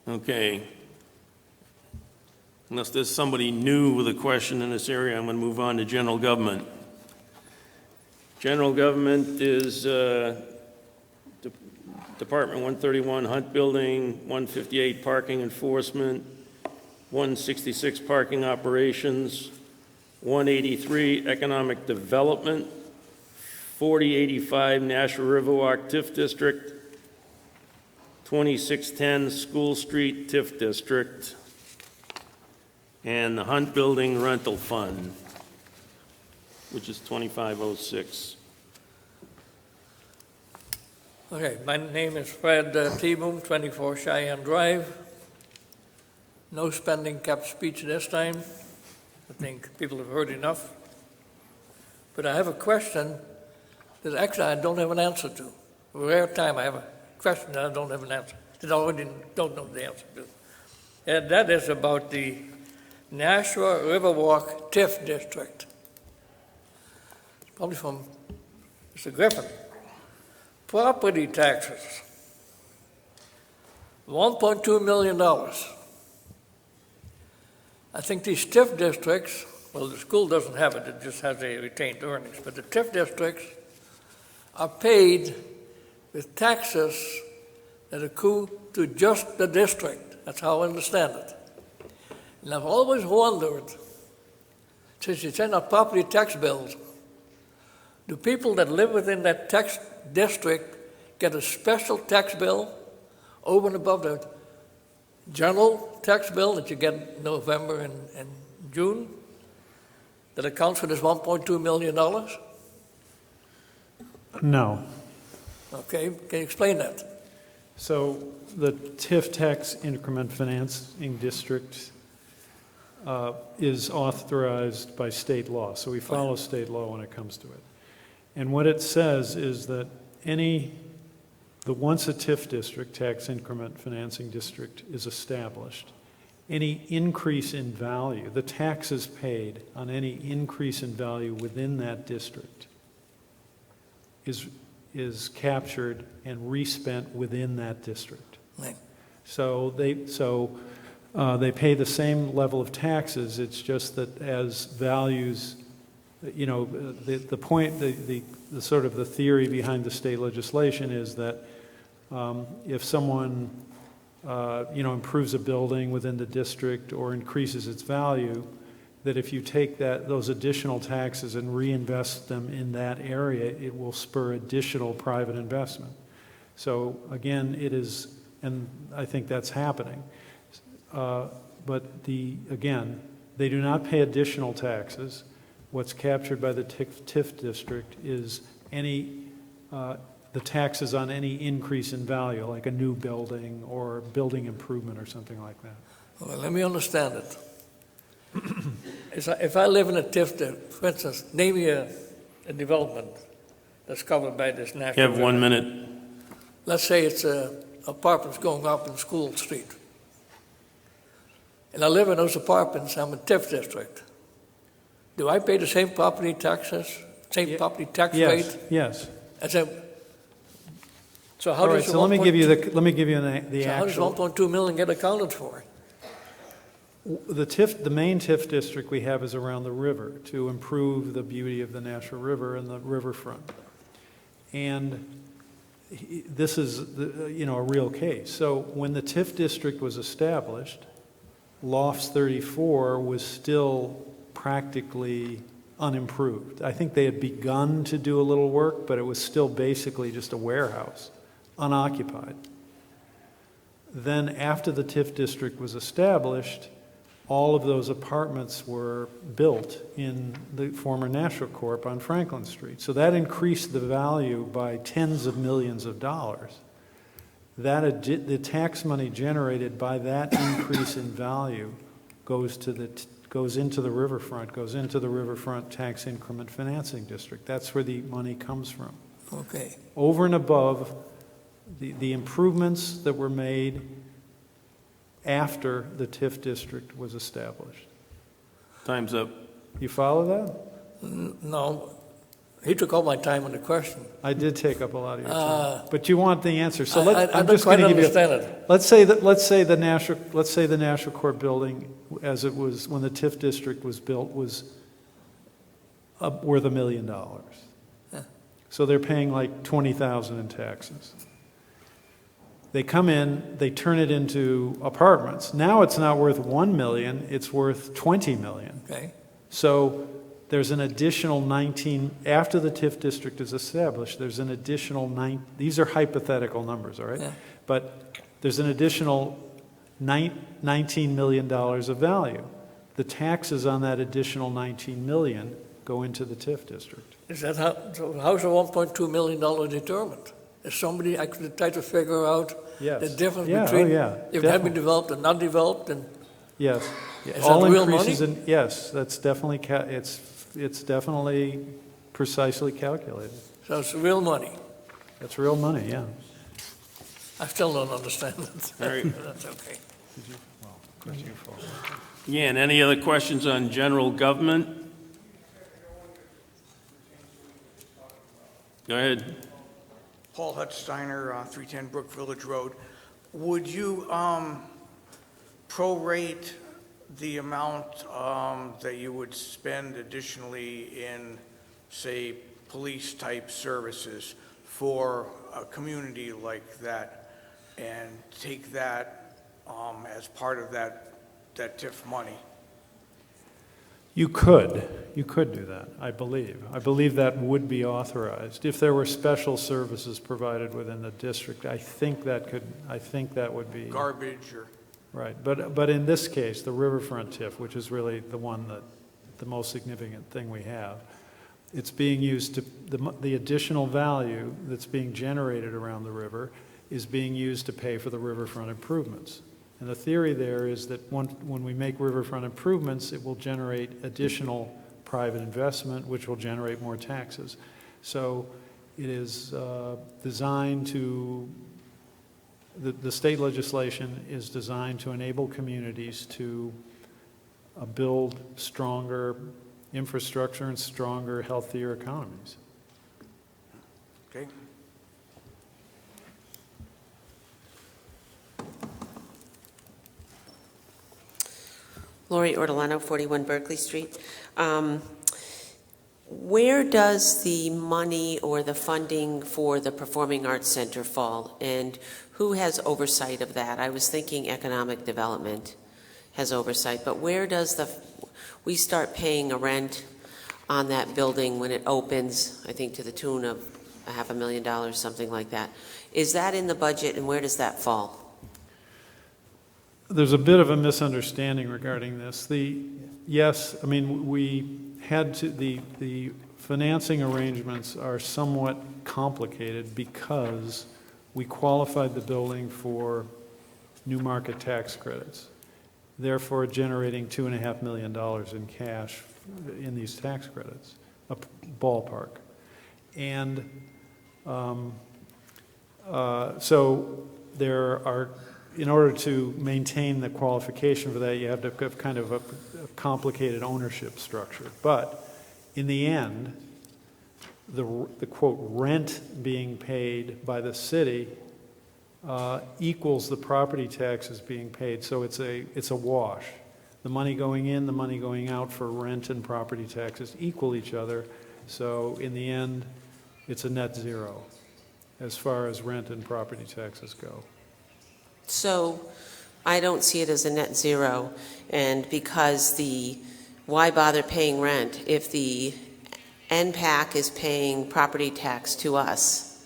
Okay. Unless there's somebody new with a question in this area, I'm going to move on to general government. General government is Department 131 Hunt Building, 158 Parking Enforcement, 166 Parking Operations, 183 Economic Development, 4085 Nashua Riverwalk TIF District, 2610 School Street TIF District, and the Hunt Building Rental Fund, which is 2506. Okay, my name is Fred T. Boom, 24 Cheyenne Drive. No spending cap speech this time. I think people have heard enough. But I have a question that actually I don't have an answer to. A rare time I have a question that I don't have an answer, that I already don't know the answer to. And that is about the Nashua Riverwalk TIF District. It's probably from Mr. Griffin. Property taxes, $1.2 million. I think these TIF districts, well, the school doesn't have it, it just has a retained earnings, but the TIF districts are paid with taxes that accrue to just the district. That's how I understand it. And I've always wondered, since you send out property tax bills, do people that live within that tax district get a special tax bill over and above the general tax bill that you get in November and June that accounts for this $1.2 million? No. Okay, can you explain that? So the TIF tax increment financing district is authorized by state law. So we follow state law when it comes to it. And what it says is that once a TIF district, tax increment financing district, is established, any increase in value, the taxes paid on any increase in value within that district is captured and respent within that district. Right. So they pay the same level of taxes. It's just that as values, the point, the sort of the theory behind the state legislation is that if someone improves a building within the district or increases its value, that if you take those additional taxes and reinvest them in that area, it will spur additional private investment. So again, it is, and I think that's happening. But again, they do not pay additional taxes. What's captured by the TIF district is the taxes on any increase in value, like a new building or building improvement or something like that. Well, let me understand it. If I live in a TIF, for instance, name me a development that's covered by this national. You have 1 minute. Let's say it's apartments going up in School Street. And I live in those apartments, I'm a TIF district. Do I pay the same property taxes, property tax rate? Yes. So how does so let me give you the how does actual. 1.2 million get accounted for? The main TIF district we have is around the river to improve the beauty of the natural river and the riverfront. And this is a real case. So when the TIF district was established, Lofts 34 was still practically unimproved. I think they had begun to do a little work, but it was still basically just a warehouse, unoccupied. Then after the TIF district was established, all of those apartments were built in the former Nashua Corp on Franklin Street. So that increased the value by tens of millions of dollars. The tax money generated by that increase in value goes into the riverfront tax increment financing district. That's where the money comes from. Okay. Over and above the improvements that were made after the TIF district was established. Time's up. You follow that? No. He took all my time on the question. I did take up a lot of your time, but you want the answer. So I'm just going to understand it. Let's say the Nashua Court building, as it was when the TIF district was built, was worth $1 million. Yeah. So they're paying like $20,000 in taxes. They come in, they turn it into apartments. Now it's not worth $1 million; it's worth $20 million. Okay. So there's an additional 19, after the TIF district is established, there's an additional 9, these are hypothetical numbers, all right? Yeah. But there's an additional $19 million of value. The taxes on that additional $19 million go into the TIF district. Is that how's the $1.2 million determined? Is somebody actually try to figure out the difference between if it had been developed and not developed? And yes. Is all that real increases money? Yes, that's definitely, it's definitely precisely calculated. So it's real money. That's real money, yeah. I still don't understand it. All right. That's okay. Yeah, and any other questions on general government? Go ahead. Paul Hutsteiner, 310 Brook Village Road. Would you prorate the amount that you would spend additionally in, say, police-type services for a community like that, and take that as part of that TIF money? You could do that, I believe. I believe that would be authorized. If there were special services provided within the district, I think that would be. Garbage or. Right, but in this case, the riverfront TIF, which is really the most significant thing we have, it's being used to, the additional value that's being generated around the river is being used to pay for the riverfront improvements. And the theory there is that when we make riverfront improvements, it will generate additional private investment, which will generate more taxes. So it is designed to, the state legislation is designed to enable communities to build stronger infrastructure and stronger, healthier economies. Okay. Lori Ortolano, 41 Berkeley Street. Where does the money or the funding for the Performing Arts Center fall, and who has oversight of that? I was thinking economic development has oversight, but where does we start paying a rent on that building when it opens, I think to the tune of $500,000, something like that. Is that in the budget, and where does that fall? There's a bit of a misunderstanding regarding this. Yes, I mean, we had to, the financing arrangements are somewhat complicated because we qualified the building for new market tax credits, therefore generating $2.5 million in cash in these tax credits, a ballpark. And so there are, in order to maintain the qualification for that, you have to have kind of a complicated ownership structure. But in the end, the quote rent being paid by the city equals the property taxes being paid. So it's a wash. The money going in, the money going out for rent and property taxes equal each other. So in the end, it's a net zero as far as rent and property taxes go. So I don't see it as a net zero, and because why bother paying rent if the NPAC is paying property tax to us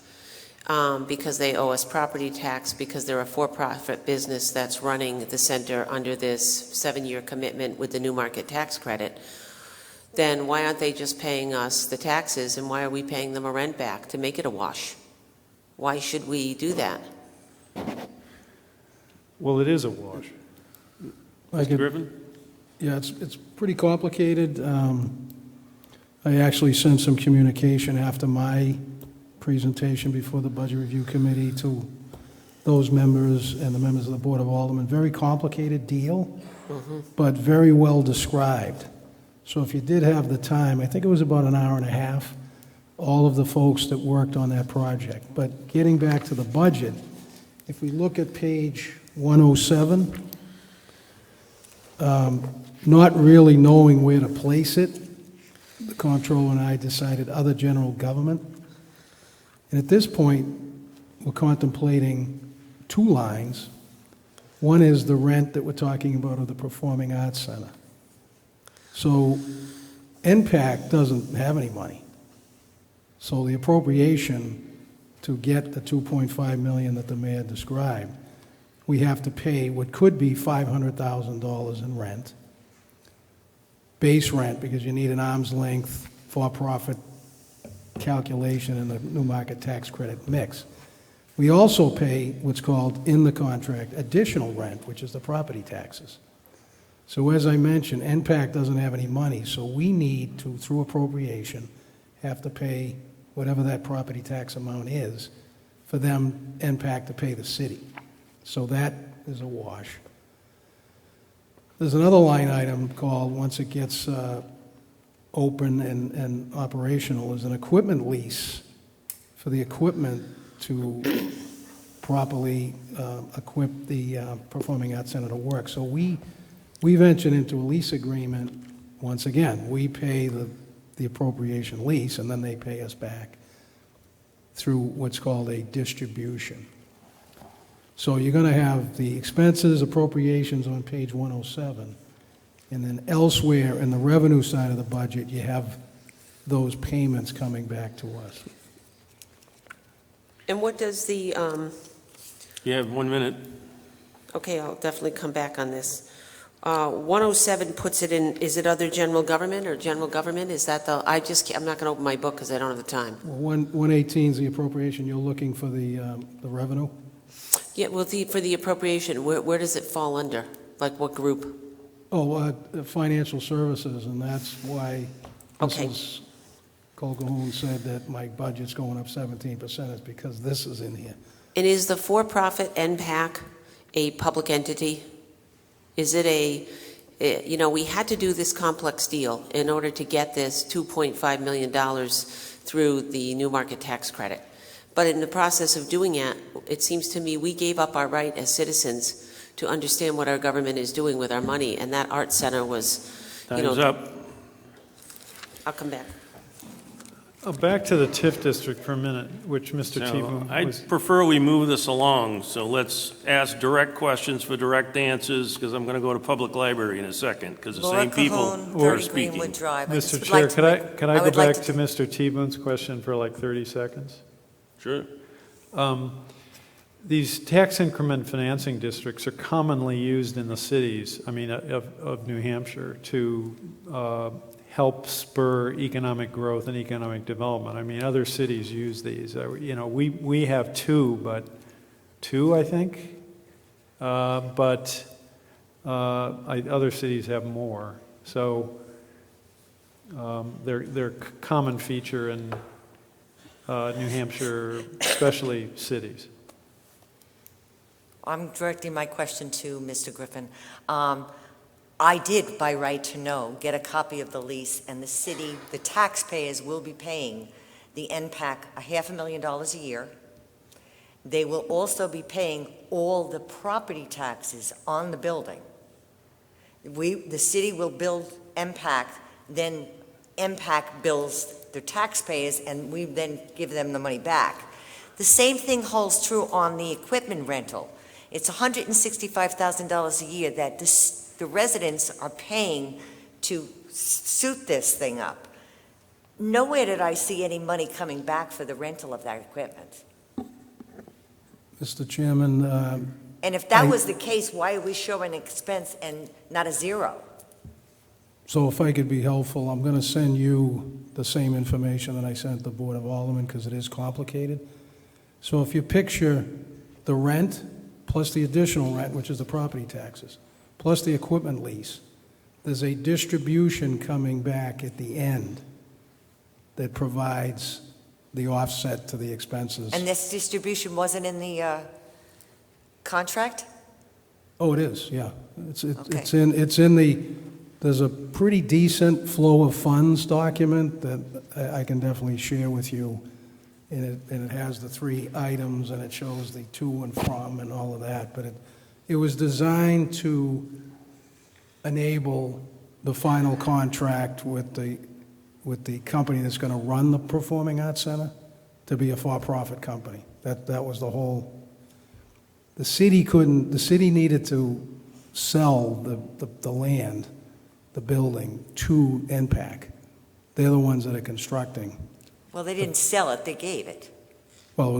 because they owe us property tax because they're a for-profit business that's running the center under this 7-year commitment with the new market tax credit, then why aren't they just paying us the taxes, and why are we paying them a rent back to make it a wash? Why should we do that? Well, it is a wash. Mr. Griffin? Yeah, it's pretty complicated. I actually sent some communication after my presentation before the Budget Review Committee to those members and the members of the Board of Aldermen. Very complicated deal, but very well described. So if you did have the time, I think it was about an hour and a half, all of the folks that worked on that project. But getting back to the budget, if we look at page 107, not really knowing where to place it, the comptroller and I decided other general government. And at this point, we're contemplating 2 lines. One is the rent that we're talking about of the Performing Arts Center. So NPAC doesn't have any money. So the appropriation to get the $2.5 million that the mayor described, we have to pay what could be $500,000 in rent, base rent, because you need an arm's length for-profit calculation in the new market tax credit mix. We also pay what's called, in the contract, additional rent, which is the property taxes. So as I mentioned, NPAC doesn't have any money, so we need to, through appropriation, have to pay whatever that property tax amount is for them, NPAC, to pay the city. So that is a wash. There's another line item called, once it gets open and operational, is an equipment lease for the equipment to properly equip the Performing Arts Center to work. So we've entered into a lease agreement. Once again, we pay the appropriation lease, and then they pay us back through what's called a distribution. So you're going to have the expenses, appropriations on page 107, And then elsewhere in the revenue side of the budget, you have those payments coming back to us. And what does the, You have 1 minute. okay, I'll definitely come back on this. 107 puts it in, is it other general government or general government? Is that the, I'm not going to open my book because I don't have the time. Well, 118 is the appropriation. You're looking for the revenue? Yeah, well, for the appropriation, where does it fall under? Like what group? Oh, financial services, and that's why Okay. Mrs. Colquhoun said that my budget's going up 17%, is because this is in here. And is the for-profit NPAC a public entity? Is it we had to do this complex deal in order to get this $2.5 million through the new market tax credit. But in the process of doing it seems to me we gave up our right as citizens to understand what our government is doing with our money, and that art center was, Time's up. I'll come back. Back to the TIF district for a minute, which Mr. So Teboom I'd was. prefer we move this along, so let's ask direct questions for direct answers, because I'm going to go to public library in a second, because the Laura same people Cahoon, are 30 speaking. Greenwood Drive. I just Mr. would Chair, like to could I would go like back to Mr. Teboom's question for like 30 seconds? Sure. These tax increment financing districts are commonly used in the cities, of New Hampshire to help spur economic growth and economic development. I mean, other cities use these. We have two, I think, but other cities have more. So they're a common feature in New Hampshire, especially cities. I'm directing my question to Mr. Griffin. I did, by right to know, get a copy of the lease, and the city, the taxpayers will be paying the NPAC $500,000 a year. They will also be paying all the property taxes on the building. The city will build MPAC, then MPAC bills the taxpayers, and we then give them the money back. The same thing holds true on the equipment rental. It's $165,000 a year that the residents are paying to suit this thing up. Nowhere did I see any money coming back for the rental of that equipment. Mr. Chairman, And if that was the case, why are we showing an expense and not a zero? so if I could be helpful, I'm going to send you the same information that I sent the Board of Aldermen, because it is complicated. So if you picture the rent plus the additional rent, which is the property taxes, plus the equipment lease, there's a distribution coming back at the end that provides the offset to the expenses. And this distribution wasn't in the contract? Oh, it is, yeah. It's in the, there's a pretty decent flow of funds document that I can definitely share with you. And it has the 3 items, and it shows the to and from and all of that. But it was designed to enable the final contract with the company that's going to run the Performing Arts Center to be a for-profit company. That was the whole. The city needed to sell the land, the building, to NPAC. They're the ones that are constructing. Well, they didn't sell it, they gave it. Well, it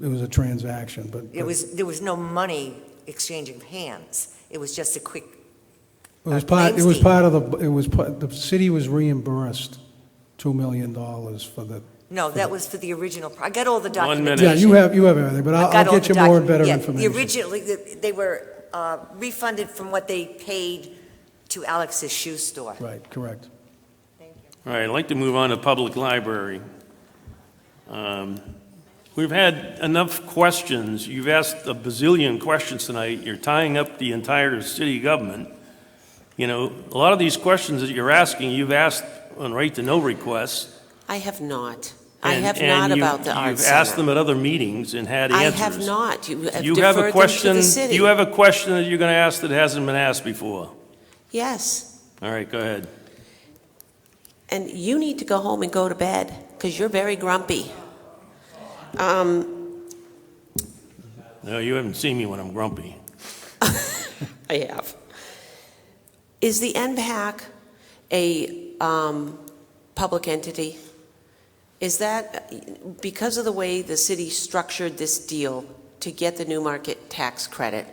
was a transaction, but There was no money exchanging hands. It was just a quick. the city was reimbursed $2 million for the. No, that was for the original. I got all the 1 documentation. minute. Yeah, you have everything, but I'll get you more and better information. The originally, they were refunded from what they paid to Alex's shoe store. Right, correct. All right, I'd like to move on to public library. We've had enough questions. You've asked a bazillion questions tonight. You're tying up the entire city government. A lot of these questions that you're asking, you've asked on right-to-know requests. I have not. I have not about the arts You've asked center. them at other meetings and had I answers. have not. You have You have a deferred them to question. the city. You have a question that you're going to ask that hasn't been asked before. Yes. All right, go ahead. And you need to go home and go to bed because you're very grumpy. No, you haven't seen me when I'm grumpy. I have. Is the NPAC a public entity? Is that, because of the way the city structured this deal to get the New Market tax credit,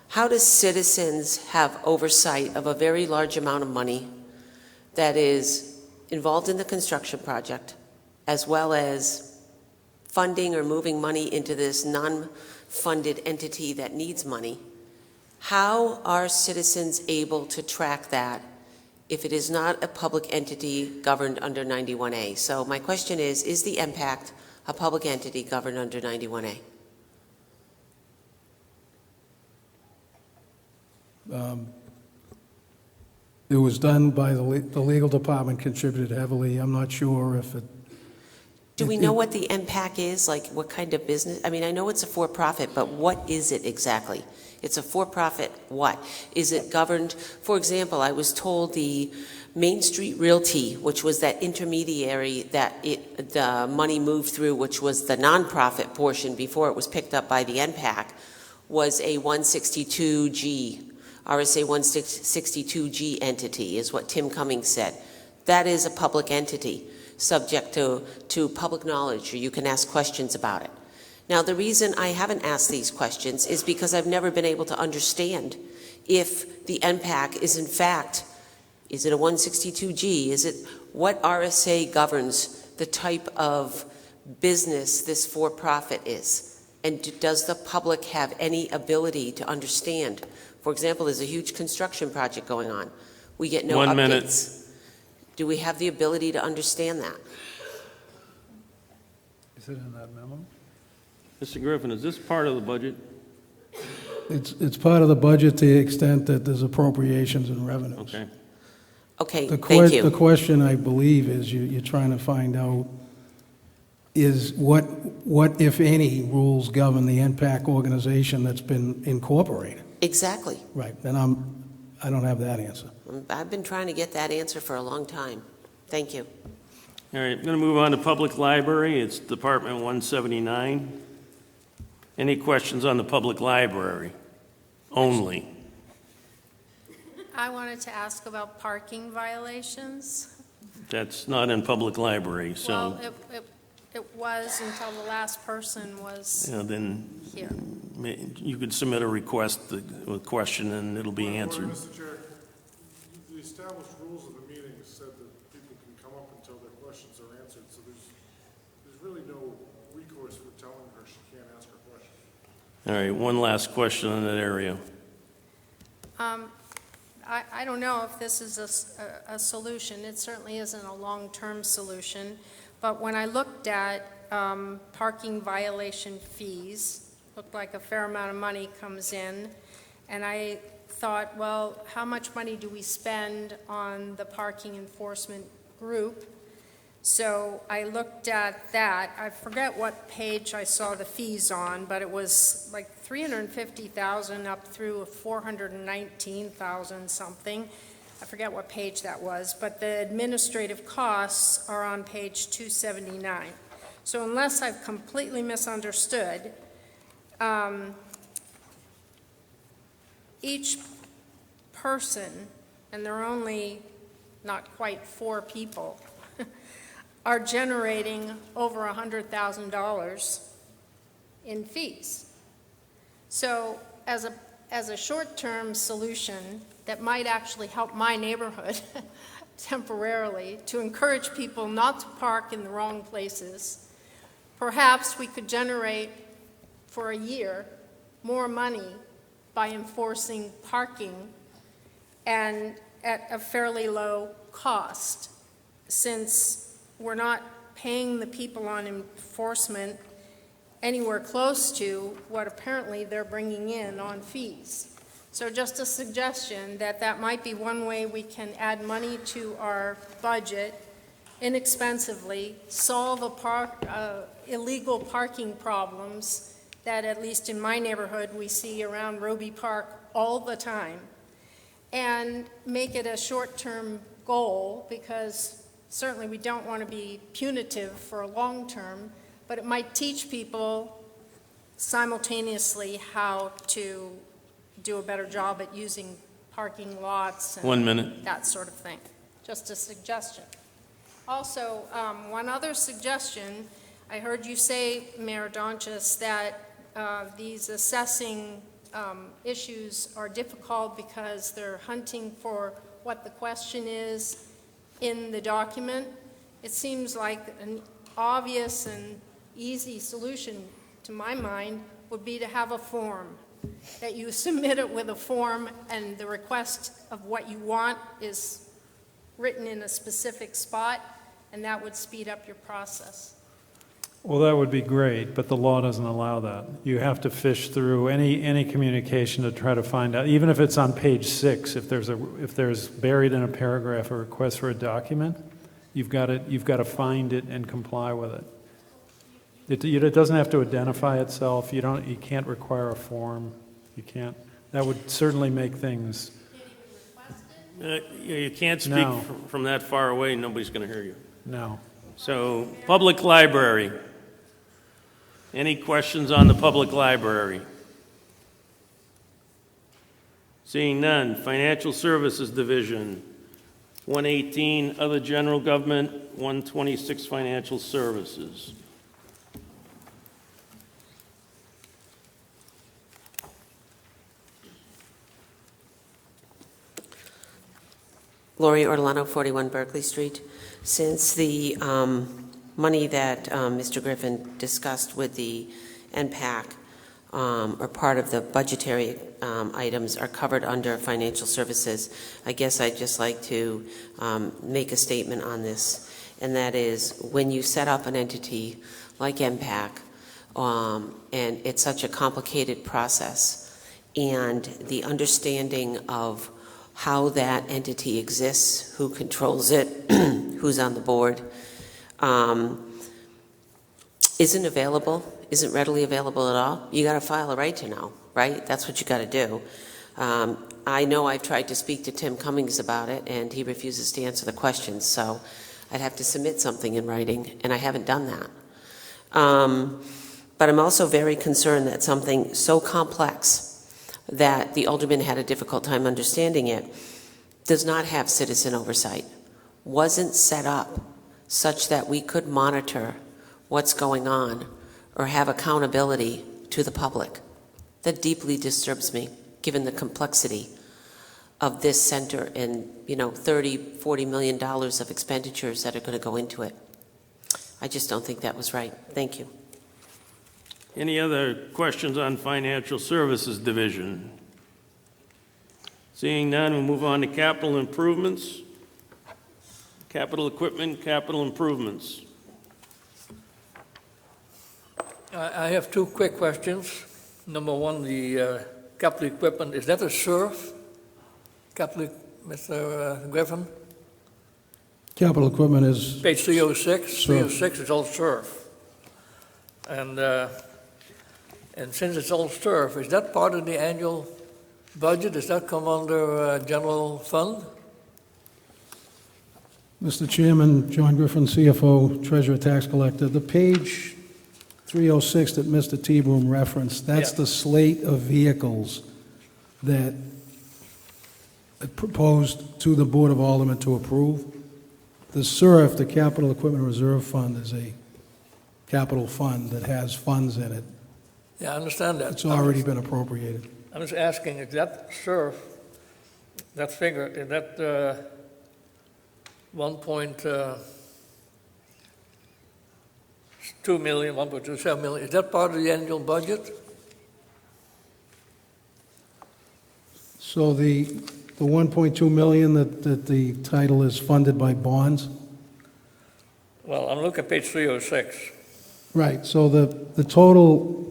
how does citizens have oversight of a very large amount of money that is involved in the construction project, as well as funding or moving money into this non-funded entity that needs money? How are citizens able to track that if it is not a public entity governed under 91A? So my question is the impact a public entity governed under 91A? It was done by the legal department, contributed heavily. I'm not sure if it... Do we know what the MPAC is? Like, what kind of business? I mean, I know it's a for-profit, but what is it exactly? It's a for-profit what? Is it governed? For example, I was told the Main Street Realty, which was that intermediary that the money moved through, which was the nonprofit portion before it was picked up by the MPAC, was a 162G, RSA 162G entity, is what Tim Cummings said. That is a public entity, subject to public knowledge, or you can ask questions about it. Now, the reason I haven't asked these questions is because I've never been able to understand if the NPAC is in fact, is it a 162G? Is it, what RSA governs the type of business this for-profit is? And does the public have any ability to understand? For example, there's a huge construction project going on. We get no updates. 1 minute. Do we have the ability to understand that? Is it in that memo? Mr. Griffin, is this part of the budget? It's part of the budget to the extent that there's appropriations and revenues. Okay. Okay, Thank you. The question, I believe, is you're trying to find out is what, if any, rules govern the NPAC organization that's been incorporated? Exactly. Right. Then I don't have that answer. I've been trying to get that answer for a long time. Thank you. All right, I'm going to move on to Public Library. It's Department 179. Any questions on the Public Library only? I wanted to ask about parking violations. That's not in Public Library, so... Well, it was until the last person was then here. You could submit a request, a question, and it'll be answered. Mr. Chair, the established rules of the meeting said that people can come up until their questions are answered, so there's really no recourse for telling her she can't ask her question. All right, one last question on that area. I don't know if this is a solution. It certainly isn't a long-term solution. But when I looked at parking violation fees, looked like a fair amount of money comes in, and I thought, well, how much money do we spend on the parking enforcement group? So I looked at that. I forget what page I saw the fees on, but it was like $350,000 up through $419,000 something. I forget what page that was, but the administrative costs are on page 279. So unless I've completely misunderstood, each person, and there are only not quite 4 people, are generating over $100,000 in fees. So as a short-term solution that might actually help my neighborhood temporarily to encourage people not to park in the wrong places, perhaps we could generate for a year more money by enforcing parking and at a fairly low cost, since we're not paying the people on enforcement anywhere close to what apparently they're bringing in on fees. So just a suggestion that might be one way we can add money to our budget inexpensively, solve illegal parking problems that, at least in my neighborhood, we see around Roby Park all the time, and make it a short-term goal, because certainly we don't want to be punitive for a long term, but it might teach people simultaneously how to do a better job at using parking lots. And 1 minute. that sort of thing. Just a suggestion. Also, one other suggestion, I heard you say, Mayor Donchis, that these assessing issues are difficult because they're hunting for what the question is in the document. It seems like an obvious and easy solution, to my mind, would be to have a form, that you submit it with a form and the request of what you want is written in a specific spot, and that would speed up your process. Well, that would be great, but the law doesn't allow that. You have to fish through any communication to try to find out, even if it's on page 6, if there's buried in a paragraph a request for a document, you've got to find it and comply with it. It doesn't have to identify itself. You can't require a form. You can't. That would certainly make things. You can't speak No. from that far away. Nobody's going to hear you. No. So, public library. Any questions on the public library? Seeing none. Financial Services Division, 118, Other General Government, 126, Financial Services. Lori Ortolano, 41 Berkeley Street. Since the money that Mr. Griffin discussed with the NPAC, or part of the budgetary items, are covered under financial services, I guess I'd just like to make a statement on this, and that is when you set up an entity like NPAC, and it's such a complicated process, and the understanding of how that entity exists, who controls it, who's on the board, isn't readily available at all. You got to file a right to know, right? That's what you got to do. I know I've tried to speak to Tim Cummings about it, and he refuses to answer the questions, so I'd have to submit something in writing, and I haven't done that. But I'm also very concerned that something so complex that the alderman had a difficult time understanding it, does not have citizen oversight, wasn't set up such that we could monitor what's going on or have accountability to the public. That deeply disturbs me, given the complexity of this center and, $30-40 million of expenditures that are going to go into it. I just don't think that was right. Thank you. Any other questions on Financial Services Division? Seeing none, we'll move on to capital improvements. Capital equipment, capital improvements. I have two quick questions. Number one, the capital equipment, is that a SURF? Mr. Griffin? Capital equipment is... Page 306. SURF. 306 is all SURF. And since it's all SURF, is that part of the annual budget? Does that come under general fund? Mr. Chairman, John Griffin, CFO, Treasurer, Tax Collector. The page 306 that Mr. T-Broom referenced, that's the slate of vehicles that proposed to the Board of Aldermen to approve. The SURF, the Capital Equipment Reserve Fund, is a capital fund that has funds in it. Yeah, I understand that. It's already been appropriated. I'm just asking, is that SURF, that figure, is that 1.2 million, 1.27 million, is that part of the annual budget? So the 1.2 million that the title is funded by bonds? Well, I'm looking at page 306. Right, so the total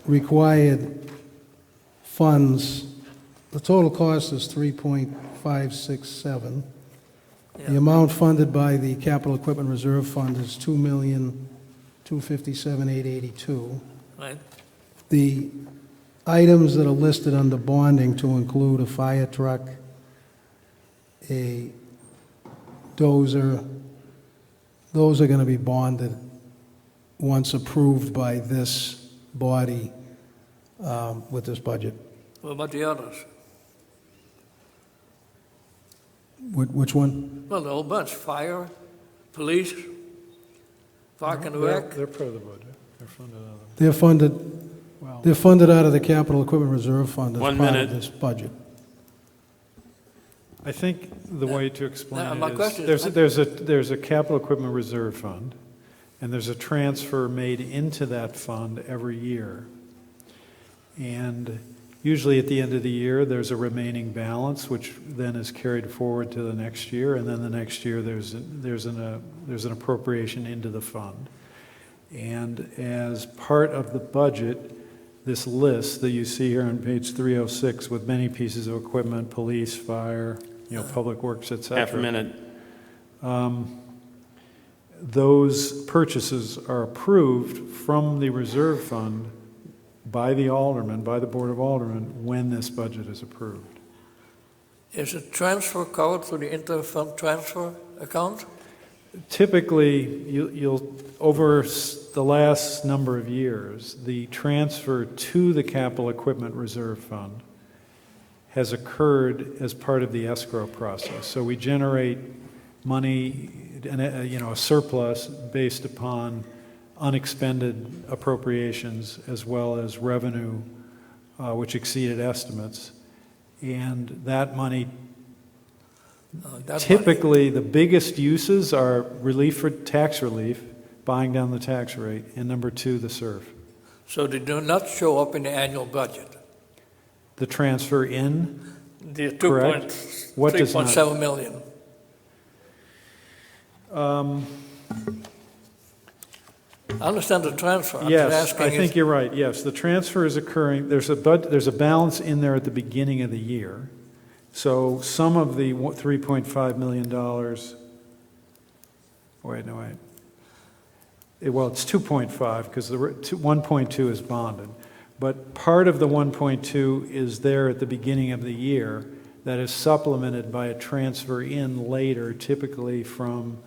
required funds, the total cost is 3.567. The amount funded by the Capital Equipment Reserve Fund is $2,257,882. Right. The items that are listed under bonding to include a fire truck, a dozer, those are going to be bonded once approved by this body with this budget. What about the others? Which one? Well, the whole bunch, fire, police, park and rec. They're part of the budget. They're funded out of They're funded out of the Capital Equipment Reserve Fund as 1 part minute. of this budget. I think the way to explain my it question is, is- there's a capital equipment reserve fund, and there's a transfer made into that fund every year. And usually at the end of the year, there's a remaining balance, which then is carried forward to the next year, and then the next year, there's an appropriation into the fund. And as part of the budget, this list that you see here on page 306 with many pieces of equipment, police, fire, public works, et cetera. Half a minute. Those purchases are approved from the reserve fund by the aldermen, by the Board of Aldermen, when this budget is approved. Is a transfer covered through the inter-fund transfer account? Typically, you'll over the last number of years, the transfer to the capital equipment reserve fund has occurred as part of the escrow process. So we generate money, a surplus based upon unexpended appropriations as well as revenue, which exceeded estimates, and that money. Typically, the biggest uses are relief for tax relief, buying down the tax rate, and number two, the SURF. So they do not show up in the annual budget? The transfer in? The Correct. What does not? 3.7 million. I understand the transfer. I'm Yes, just asking I think you're right. Yes, the transfer is occurring. There's a balance in there at the beginning of the year. So some of the $3.5 million, well, it's 2.5 because the 1.2 is bonded. But part of the 1.2 is there at the beginning of the year that is supplemented by a transfer in later, typically from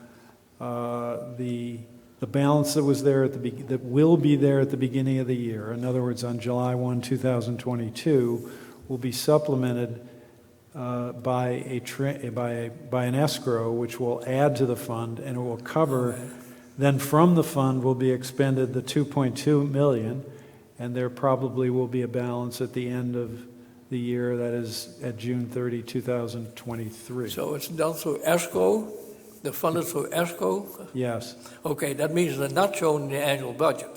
the balance that was there that will be there at the beginning of the year. In other words, on July 1, 2022, will be supplemented by an escrow, which will add to the fund, and it will cover. Then from the fund will be expended the 2.2 million, and there probably will be a balance at the end of the year, that is at June 30, 2023. So it's done through escrow? The fund is through escrow? Yes. Okay, that means they're not shown in the annual budget.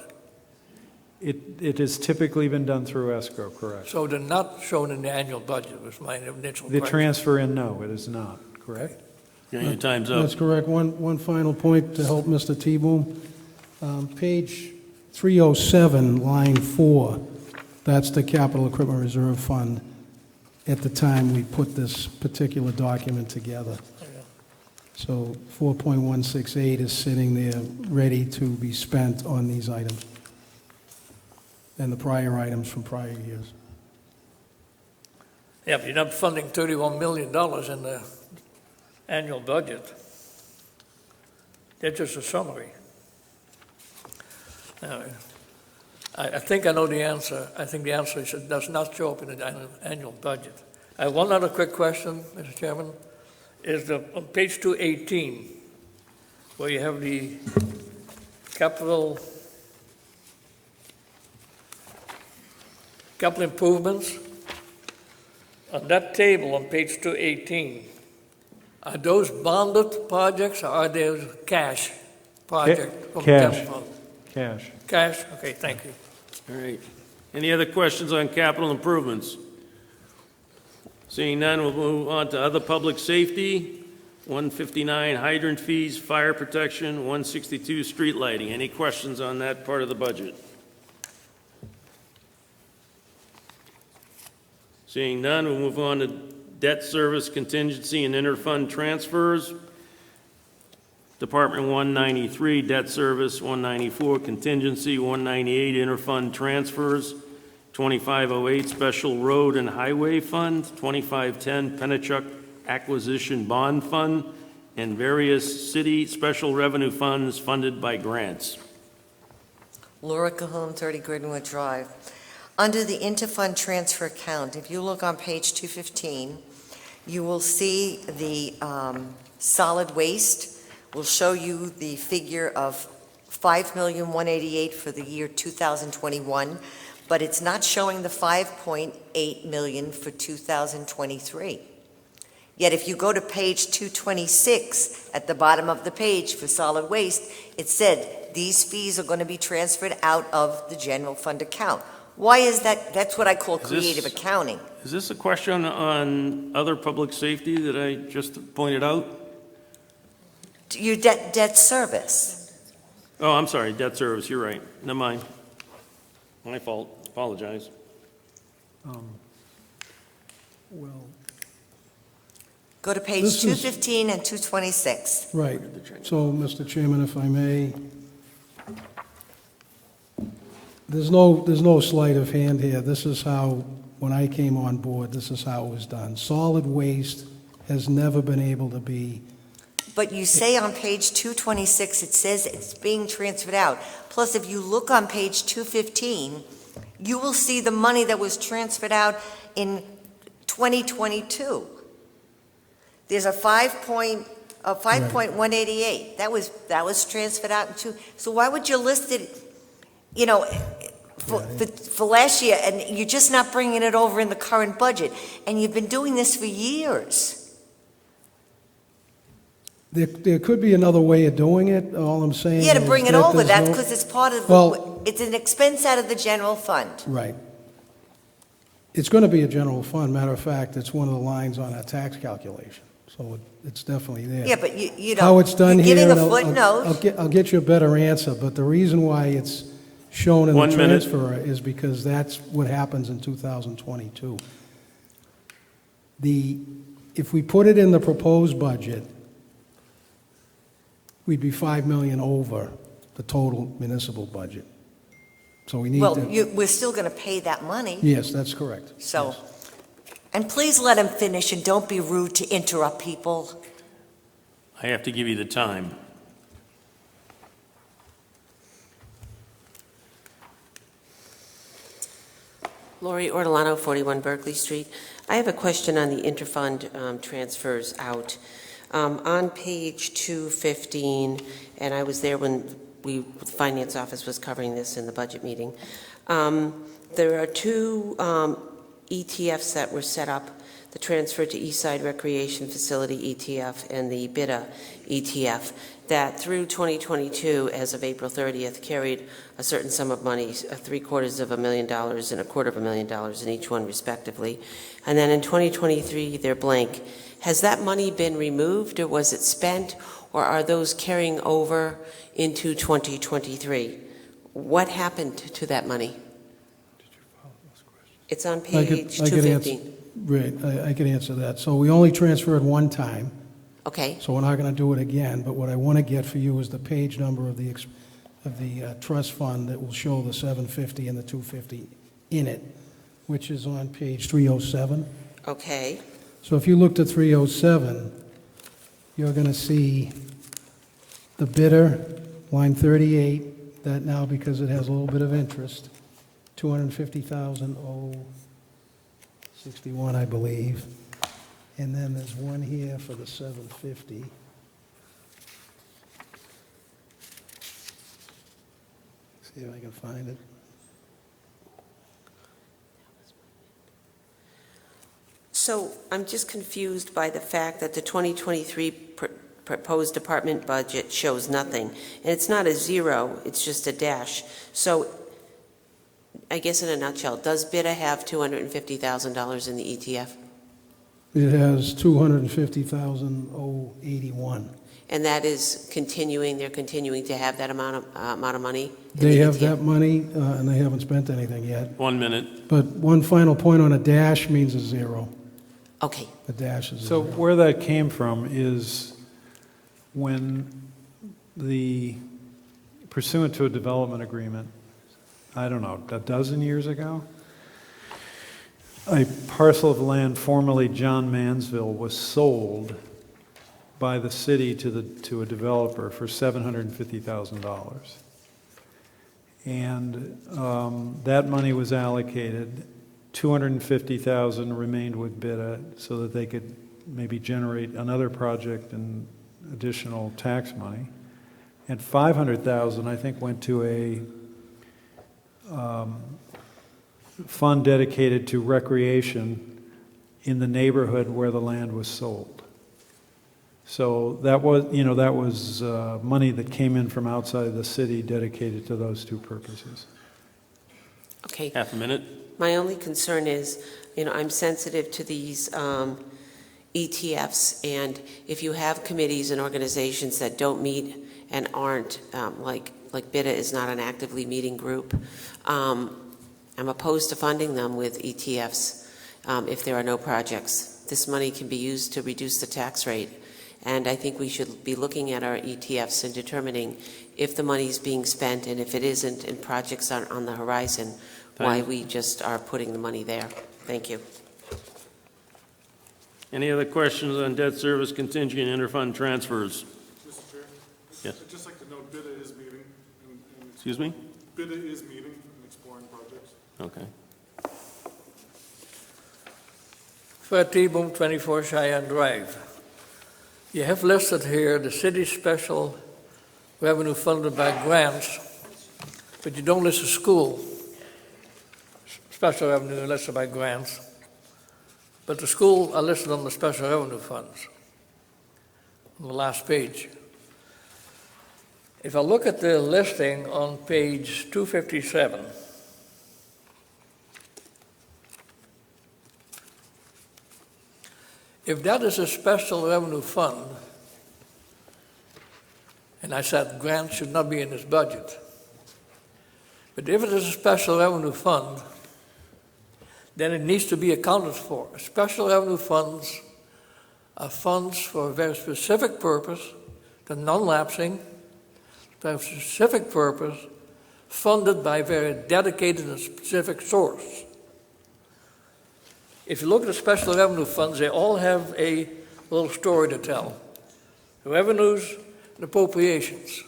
It has typically been done through escrow, correct? So they're not shown in the annual budget, was my initial The question. transfer in, no, it is not, correct? Yeah, your time's up. That's correct. One final point to help Mr. T-Boom. Page 307, line 4, that's the Capital Equipment Reserve Fund at the time we put this particular document together. So 4.168 is sitting there ready to be spent on these items and the prior items from prior years. Yeah, but you're not funding $31 million in the annual budget. That's just a summary. I think I know the answer. I think the answer is it does not show up in the annual budget. I have one other quick question, Mr. Chairman. Is on page 218, where you have the capital improvements, on that table on page 218, are those bonded projects or are they cash projects from the Cash. general fund? Cash. Cash? Okay, thank you. All right. Any other questions on capital improvements? Seeing none, we'll move on to other public safety. 159 hydrant fees, fire protection, 162 street lighting. Any questions on that part of the budget? Seeing none, we'll move on to debt service contingency and interfund transfers. Department 193, debt service, 194, contingency, 198, interfund transfers, 2508, special road and highway fund, 2510, Pennachuck acquisition bond fund, and various city special revenue funds funded by grants. Laura Cahoon, 30 Gridwood Drive. Under the interfund transfer account, if you look on page 215, You will see the solid waste. Will show you the figure of $5,188,000 for the year 2021, but it's not showing the $5.8 million for 2023. Yet if you go to page 226, at the bottom of the page for solid waste, it said these fees are going to be transferred out of the general fund account. Why is that? That's what I call creative accounting. Is this a question on other public safety that I just pointed out? Your debt service. Oh, I'm sorry, debt service, you're right. Never mind. My fault, apologize. Well, Go to page This is- 215 and 226. Right. So, Mr. Chairman, if I may, there's no sleight of hand here. This is how, when I came on board, this is how it was done. Solid waste has never been able to be, But you say on page 226, it says it's being transferred out. Plus, if you look on page 215, you will see the money that was transferred out in 2022. There's a 5.188. That was transferred out in so why would you list it, for last year, and you're just not bringing it over in the current budget? And you've been doing this for years. there could be another way of doing it. All I'm saying is Yeah, to bring it that over, there's that's no- because it's part of, Well- it's an expense out of the general fund. Right. It's going to be a general fund. Matter of fact, it's one of the lines on our tax calculation, so it's definitely there. Yeah, but you How it's done you're here, giving and a footnote. I'll get you a better answer, but the reason why it's shown in the 1 minute. transfer is because that's what happens in 2022. If we put it in the proposed budget, we'd be 5 million over the total municipal budget. So we need Well, to, we're still going to pay that money, yes, that's correct. so. And please let him finish, and don't be rude to interrupt people. I have to give you the time. Lori Ortolano, 41 Berkeley Street. I have a question on the interfund transfers out. On page 215, and I was there when the Finance Office was covering this in the budget meeting, there are two ETFs that were set up, the Transfer to Eastside Recreation Facility ETF and the BIDA ETF, that through 2022, as of April 30th, carried a certain sum of money, $750,000 and $250,000 in each one respectively. And then in 2023, they're blank. Has that money been removed, or was it spent, or are those carrying over into 2023? What happened to that money? It's on page 215. Right, I could answer that. So we only transferred one time, Okay, so we're not going to do it again, but what I want to get for you is the page number of the trust fund that will show the 750 and the 250 in it, which is on page 307. okay. So if you look to 307, you're going to see the bidder, line 38, that now, because it has a little bit of interest, 250,061, I believe. And then there's one here for the 750. See if I can find it. So I'm just confused by the fact that the 2023 proposed department budget shows nothing. And it's not a zero, it's just a dash. So I guess in a nutshell, does BIDA have $250,000 in the ETF? It has 250,081. And that is continuing, they're continuing to have that amount of money? in They the have ETF? that money, and they haven't spent anything yet. 1 minute. But one final point on a dash means a zero. Okay. A dash is a So zero. where that came from is when pursuant to a development agreement, I don't know, a dozen years ago, a parcel of land formerly John Mansville was sold by the city to a developer for $750,000. And that money was allocated. $250,000 remained with BIDA so that they could maybe generate another project and additional tax money. And 500,000, I think, went to a fund dedicated to recreation in the neighborhood where the land was sold. So that was, money that came in from outside of the city dedicated to those two purposes. Okay. Half a minute. My only concern is, I'm sensitive to these ETFs, and if you have committees and organizations that don't meet and aren't, like BIDA is not an actively meeting group, I'm opposed to funding them with ETFs if there are no projects. This money can be used to reduce the tax rate, and I think we should be looking at our ETFs and determining if the money is being spent, and if it isn't and projects aren't on the horizon, why we just are putting the money there. Thank you. Any other questions on debt service contingent and interfund transfers? Mr. Chair? Yes. I'd just like to note BIDA is meeting. Excuse me? BIDA is meeting and exploring projects. Okay. Fred T-Boom, 24 Cheyenne Drive. You have listed here the city special revenue funded by grants, but you don't list the school special revenue listed by grants, but the school are listed on the special revenue funds on the last page. If I look at the listing on page 257, if that is a special revenue fund, and I said grants should not be in this budget, but if it is a special revenue fund, then it needs to be accounted for. Special revenue funds are funds for a very specific purpose, the non-lapsing, for a specific purpose, funded by a very dedicated and specific source. If you look at the special revenue funds, they all have a little story to tell. The revenues and appropriations.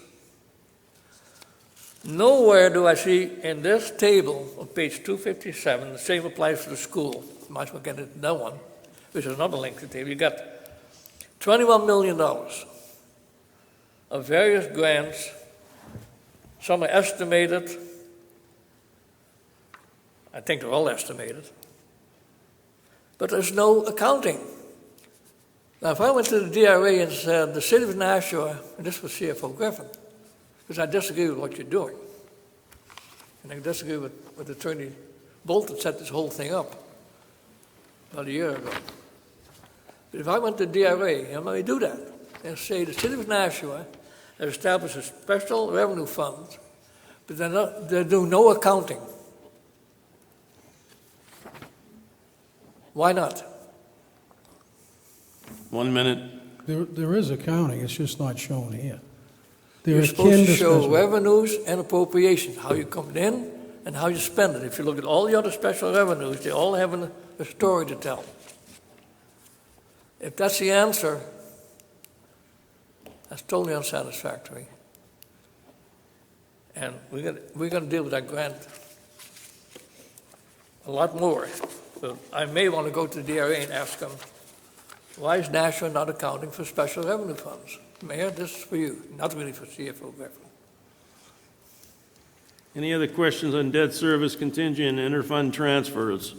Nowhere do I see in this table on page 257, the same applies to the school. You might as well get it that one, which is another lengthy table. You got $21 million of various grants. Some are estimated. I think they're all estimated. But there's no accounting. Now, if I went to the DRA and said, the city of Nashua, and this was CFO Griffin, because I disagree with what you're doing. And I disagree with Attorney Bolton set this whole thing up about a year ago. But if I went to DRA, and I do that, and say the city of Nashua has established a special revenue fund, but they do no accounting. Why not? 1 minute. There is accounting, it's just not shown here. You're supposed to show revenues and appropriations, how you come in and how you spend it. If you look at all the other special revenues, they all have a story to tell. If that's the answer, that's totally unsatisfactory. And we're going to deal with that grant a lot more. So I may want to go to the DRA and ask them, why is Nashua not accounting for special revenue funds? Mayor, this is for you, not really for CFO Griffin. Any other questions on debt service contingent and interfund transfers?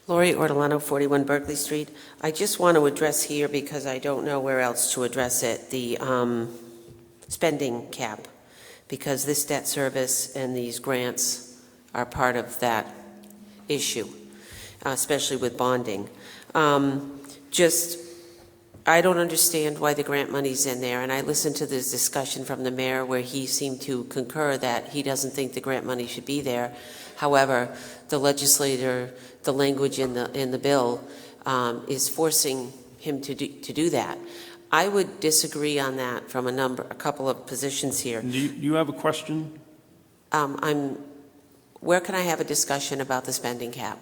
Lori Ortolano, 41 Berkeley Street. I just want to address here, because I don't know where else to address it, the spending cap, because this debt service and these grants are part of that issue, especially with bonding. I don't understand why the grant money's in there, and I listened to this discussion from the mayor where he seemed to concur that he doesn't think the grant money should be there. However, the legislator, the language in the bill is forcing him to do that. I would disagree on that from a couple of positions here. Do you have a question? Where can I have a discussion about the spending cap?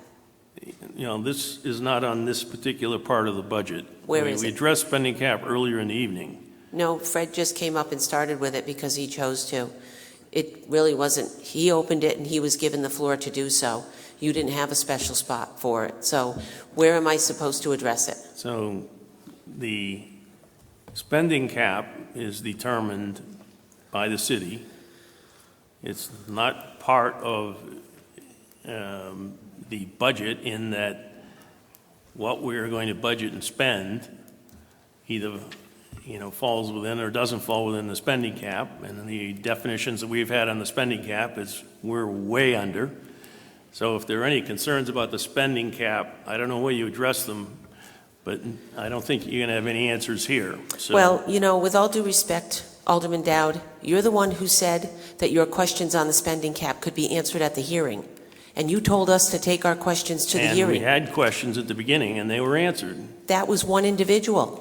This is not on this particular part of the budget. Where is it? We addressed spending cap earlier in the evening. No, Fred just came up and started with it because he chose to. It really wasn't, he opened it and he was given the floor to do so. You didn't have a special spot for it. So where am I supposed to address it? So the spending cap is determined by the city. It's not part of the budget in that what we're going to budget and spend either, falls within or doesn't fall within the spending cap. And the definitions that we've had on the spending cap is we're way under. So if there are any concerns about the spending cap, I don't know where you address them, but I don't think you're going to have any answers here. So. Well, with all due respect, Alderman Dowd, you're the one who said that your questions on the spending cap could be answered at the hearing. And you told us to take our questions to the hearing. And we had questions at the beginning, and they were answered. That was one individual.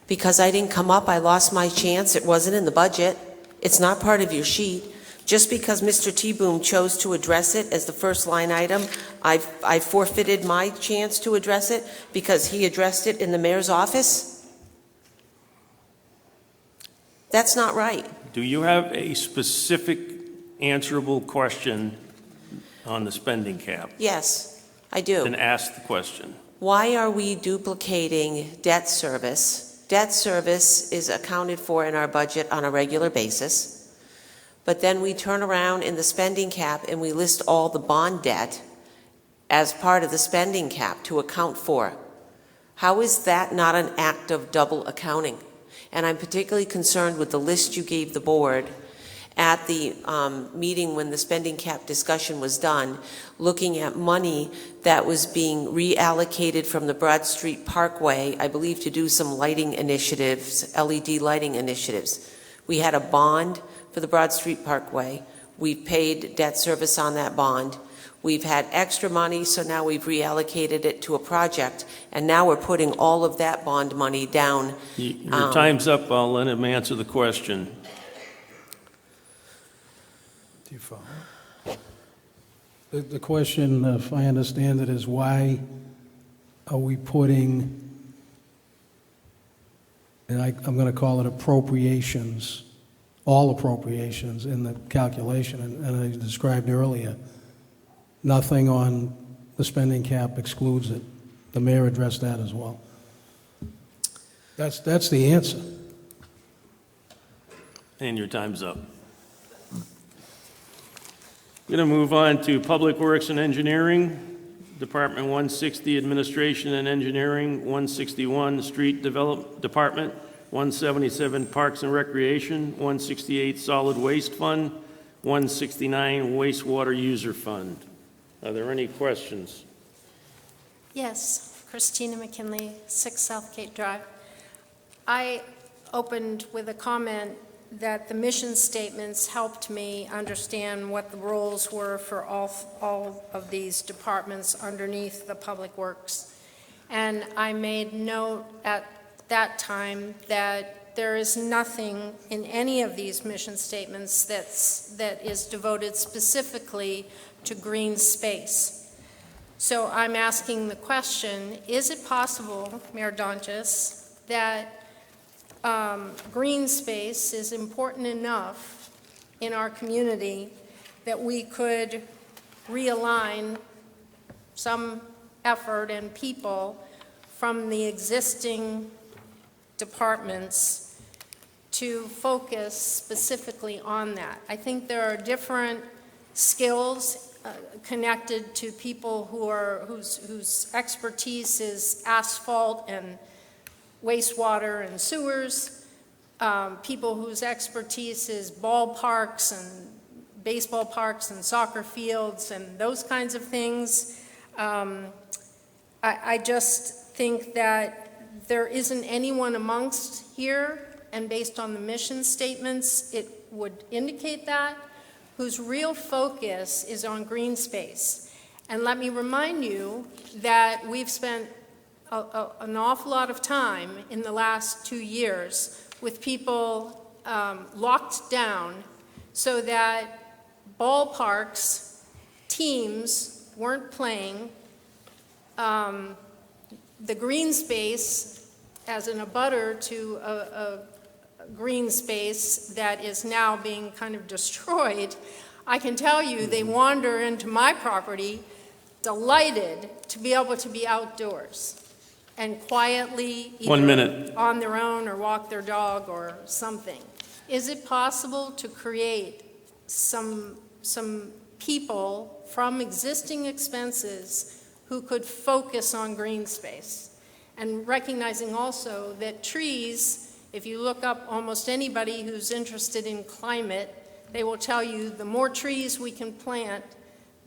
Because I didn't come up, I lost my chance. It wasn't in the budget. It's not part of your sheet. Just because Mr. T-Boom chose to address it as the first line item, I forfeited my chance to address it because he addressed it in the mayor's office? That's not right. Do you have a specific answerable question on the spending cap? Yes, I do. Then ask the question. Why are we duplicating debt service? Debt service is accounted for in our budget on a regular basis. But then we turn around in the spending cap and we list all the bond debt as part of the spending cap to account for. How is that not an act of double accounting? And I'm particularly concerned with the list you gave the board at the meeting when the spending cap discussion was done, looking at money that was being reallocated from the Broad Street Parkway, I believe to do some lighting initiatives, LED lighting initiatives. We had a bond for the Broad Street Parkway. We've paid debt service on that bond. We've had extra money, so now we've reallocated it to a project, and now we're putting all of that bond money down. Your time's up. I'll let him answer the question. Do you follow? The question, if I understand it, is why are we putting, and I'm going to call it appropriations, all appropriations in the calculation, and I described earlier, nothing on the spending cap excludes it. The mayor addressed that as well. That's the answer. And your time's up. We're going to move on to Public Works and Engineering, Department 160, Administration and Engineering, 161, Street Department, 177, Parks and Recreation, 168, Solid Waste Fund, 169, Wastewater User Fund. Are there any questions? Yes, Christina McKinley, 6 Southgate Drive. I opened with a comment that the mission statements helped me understand what the roles were for all of these departments underneath the Public Works. And I made note at that time that there is nothing in any of these mission statements that is devoted specifically to green space. So I'm asking the question, is it possible, Mayor Donchis, that green space is important enough in our community that we could realign some effort and people from the existing departments to focus specifically on that? I think there are different skills connected to people whose expertise is asphalt and wastewater and sewers, people whose expertise is ballparks and baseball parks and soccer fields and those kinds of things. I just think that there isn't anyone amongst here, and based on the mission statements, it would indicate that, whose real focus is on green space. And let me remind you that we've spent an awful lot of time in the last 2 years with people locked down so that ballparks, teams weren't playing. The green space, as an abutter to a green space that is now being kind of destroyed, I can tell you they wander into my property delighted to be able to be outdoors and quietly 1 either minute. on their own or walk their dog or something. Is it possible to create some people from existing expenses who could focus on green space? And recognizing also that trees, if you look up almost anybody who's interested in climate, they will tell you the more trees we can plant,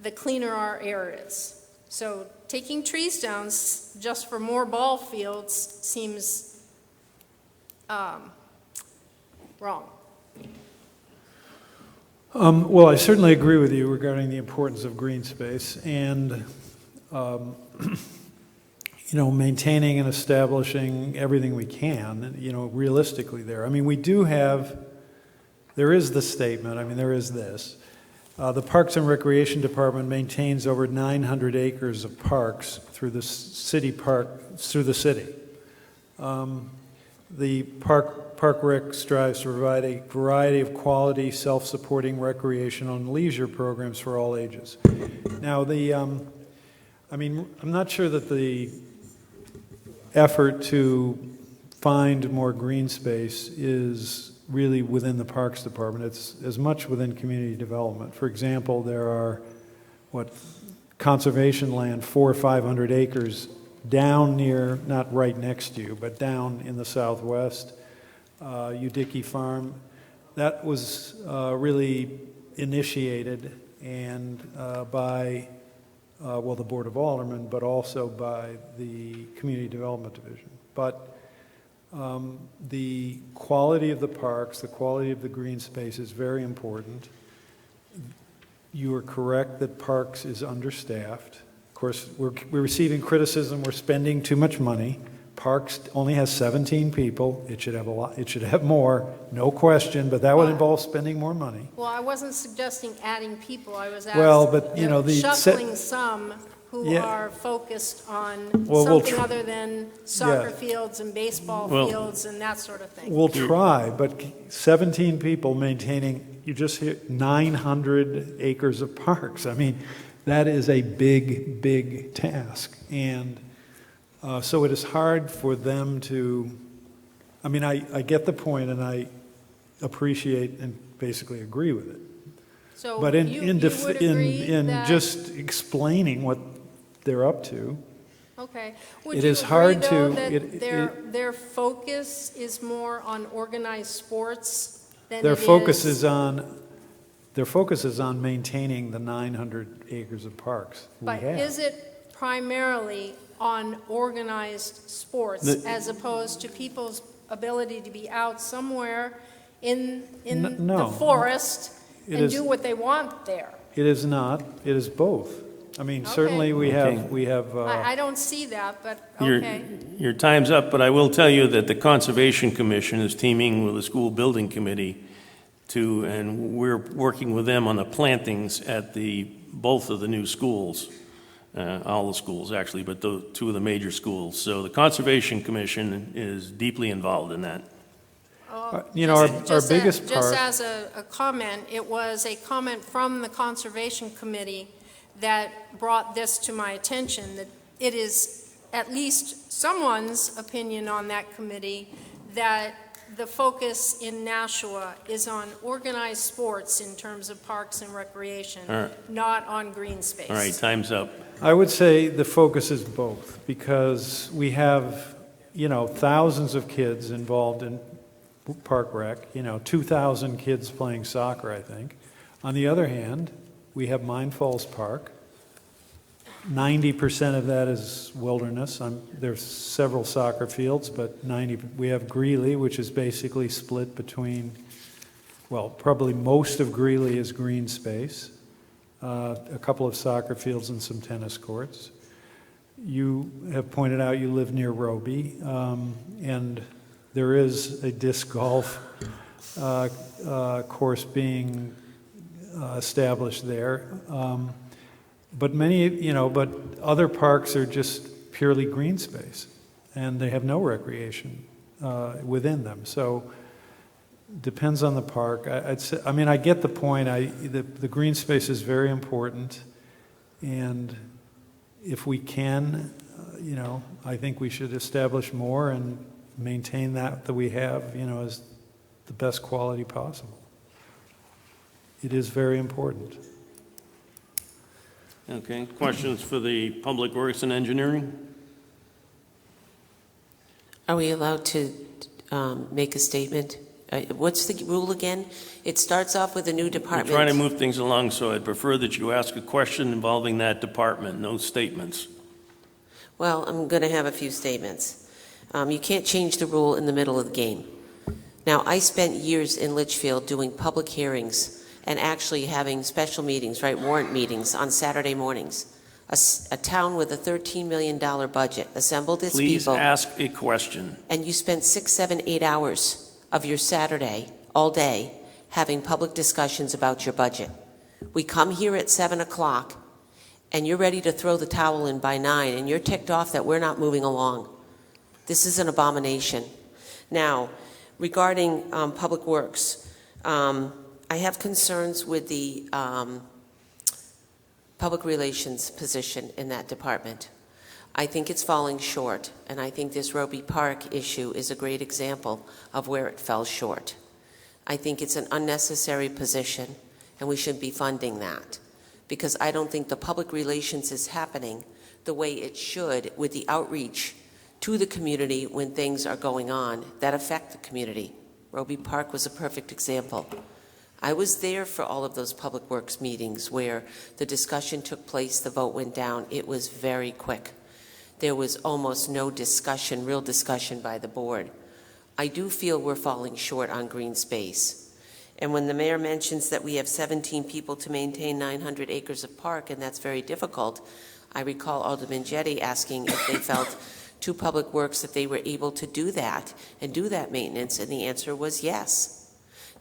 the cleaner our air is. So taking trees down just for more ball fields seems wrong. Well, I certainly agree with you regarding the importance of green space and, maintaining and establishing everything we can, realistically there. I mean, there is the statement, there is this. The Parks and Recreation Department maintains over 900 acres of parks through the city. The Park Rec strives to provide a variety of quality, self-supporting recreational and leisure programs for all ages. Now, I'm not sure that the effort to find more green space is really within the Parks Department. It's as much within community development. For example, there are, conservation land, 400 or 500 acres down near, not right next to you, but down in the southwest, Udicki Farm. That was really initiated and by, the Board of Aldermen, but also by the Community Development Division. But the quality of the parks, the quality of the green space is very important. You are correct that parks is understaffed. Of course, we're receiving criticism, we're spending too much money. Parks only has 17 people. It should have it should have more, no question, but that would involve spending more money. Well, I wasn't suggesting adding people. I was shuffling some who are focused on something other than soccer fields and baseball fields and that sort of thing. We'll try, but 17 people maintaining, you just hit 900 acres of parks. That is a big, big task. And so it is hard for them to, I get the point and I appreciate and basically agree with it. So but you would agree that, just explaining what they're up to. Okay. Would it you is agree, hard though, to. that their focus is more on organized sports than their focus is on maintaining the 900 acres of parks. But is it primarily on organized sports as opposed to people's ability to be out somewhere in the forest and do what they want there? It is not. It is both. Certainly we have. I don't see that, but okay. Your time's up, but I will tell you that the Conservation Commission is teaming with the School Building Committee and we're working with them on the plantings at both of the new schools, all the schools actually, but two of the major schools. So the Conservation Commission is deeply involved in that. Our biggest part. Just as a comment, it was a comment from the Conservation Committee that brought this to my attention, that it is at least someone's opinion on that committee that the focus in Nashua is on organized sports in terms of parks and recreation, not on green space. All right, time's up. I would say the focus is both because we have, thousands of kids involved in Park Rec, 2,000 kids playing soccer, I think. On the other hand, we have Mine Falls Park. 90% of that is wilderness. There's several soccer fields, but we have Greeley, which is basically split between, probably most of Greeley is green space, a couple of soccer fields and some tennis courts. You have pointed out you live near Roby, and there is a disc golf course being established there. But but other parks are just purely green space, and they have no recreation within them. So depends on the park. I'd say, I get the point. The green space is very important, and if we can, I think we should establish more and maintain that we have, as the best quality possible. It is very important. Okay, questions for the Public Works and Engineering? Are we allowed to make a statement? What's the rule again? It starts off with a new department. We're trying to move things along, so I'd prefer that you ask a question involving that department, no statements. Well, I'm going to have a few statements. You can't change the rule in the middle of the game. Now, I spent years in Litchfield doing public hearings and actually having special meetings, right, warrant meetings on Saturday mornings. A town with a $13 million budget assembled its people. Please ask a question. And you spent 6, 7, 8 hours of your Saturday, all day, having public discussions about your budget. We come here at 7 o'clock, and you're ready to throw the towel in by 9, and you're ticked off that we're not moving along. This is an abomination. Now, regarding Public Works, I have concerns with the public relations position in that department. I think it's falling short, and I think this Roby Park issue is a great example of where it fell short. I think it's an unnecessary position, and we should be funding that, because I don't think the public relations is happening the way it should with the outreach to the community when things are going on that affect the community. Roby Park was a perfect example. I was there for all of those public works meetings where the discussion took place, the vote went down. It was very quick. There was almost no discussion, real discussion by the board. I do feel we're falling short on green space. And when the mayor mentions that we have 17 people to maintain 900 acres of park, and that's very difficult, I recall Alderman Jetty asking if they felt to Public Works that they were able to do that and do that maintenance, and the answer was yes.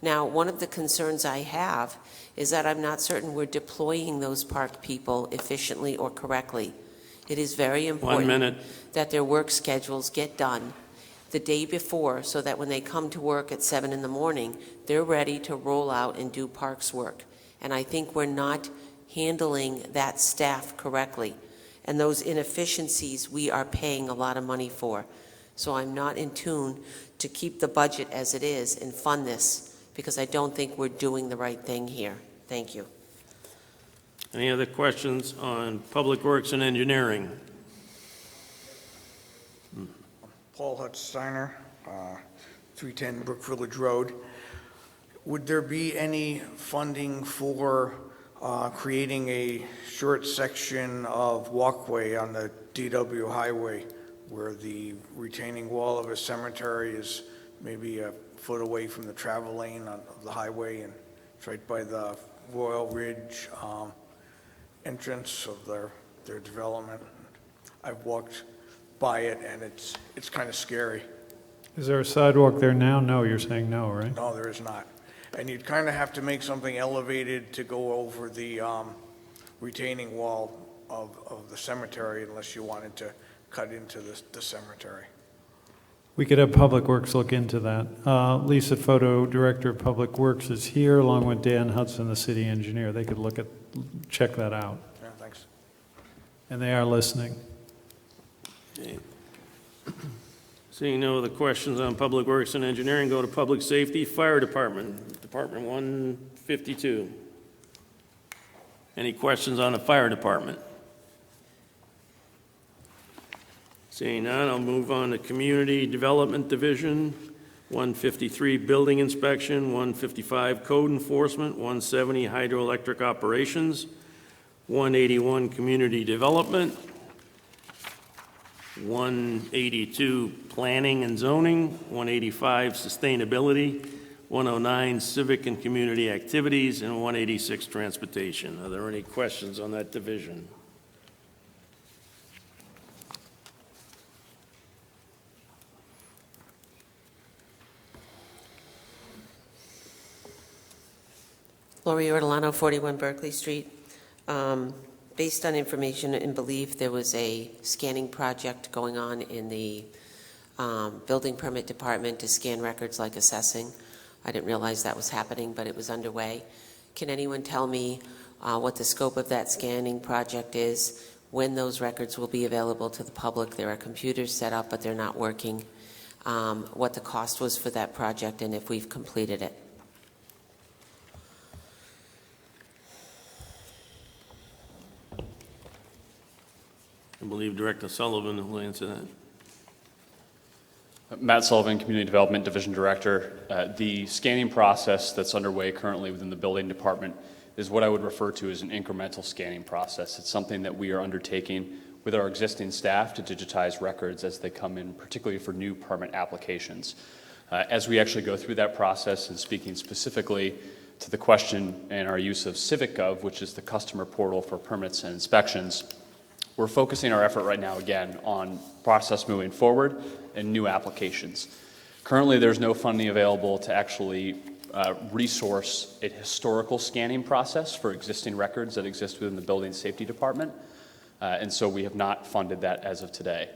Now, one of the concerns I have is that I'm not certain we're deploying those park people efficiently or correctly. It is very important that their work schedules get done the day before so that when they come to work at 7 in the morning, they're ready to roll out and do parks work. And I think we're not handling that staff correctly. And those inefficiencies we are paying a lot of money for. So I'm not in tune to keep the budget as it is and fund this, because I don't think we're doing the right thing here. Thank you. Any other questions on Public Works and Engineering? Paul Hutzsteiner, 310 Brook Village Road. Would there be any funding for creating a short section of walkway on the DW highway where the retaining wall of a cemetery is maybe a foot away from the travel lane of the highway, and it's right by the Royal Ridge entrance of their development? I've walked by it, and it's kind of scary. Is there a sidewalk there now? No, you're saying no, right? No, there is not. And you'd kind of have to make something elevated to go over the retaining wall of the cemetery unless you wanted to cut into the cemetery. We could have Public Works look into that. Lisa Photo, Director of Public Works, is here, along with Dan Hudson, the city engineer. They could check that out. Yeah, thanks. And they are listening. Okay. Seeing no other questions on Public Works and Engineering, go to Public Safety, Fire Department, Department 152. Any questions on the Fire Department? Seeing none, I'll move on to Community Development Division, 153 Building Inspection, 155 Code Enforcement, 170 Hydroelectric Operations, 181 Community Development, 182 Planning and Zoning, 185 Sustainability, 109 Civic and Community Activities, and 186 Transportation. Are there any questions on that division? Lori Ortolano, 41 Berkeley Street. Based on information and belief, there was a scanning project going on in the building permit department to scan records like assessing. I didn't realize that was happening, but it was underway. Can anyone tell me what the scope of that scanning project is, when those records will be available to the public. There are computers set up, but they're not working. What the cost was for that project and if we've completed it. I believe Director Sullivan will answer that. Matt Sullivan, Community Development Division Director. The scanning process that's underway currently within the building department is what I would refer to as an incremental scanning process. It's something that we are undertaking with our existing staff to digitize records as they come in, particularly for new permit applications. As we actually go through that process, and speaking specifically to the question and our use of CivicGov, which is the customer portal for permits and inspections, we're focusing our effort right now, again, on process moving forward and new applications. Currently, there's no funding available to actually resource a historical scanning process for existing records that exist within the building safety department, and so we have not funded that as of today.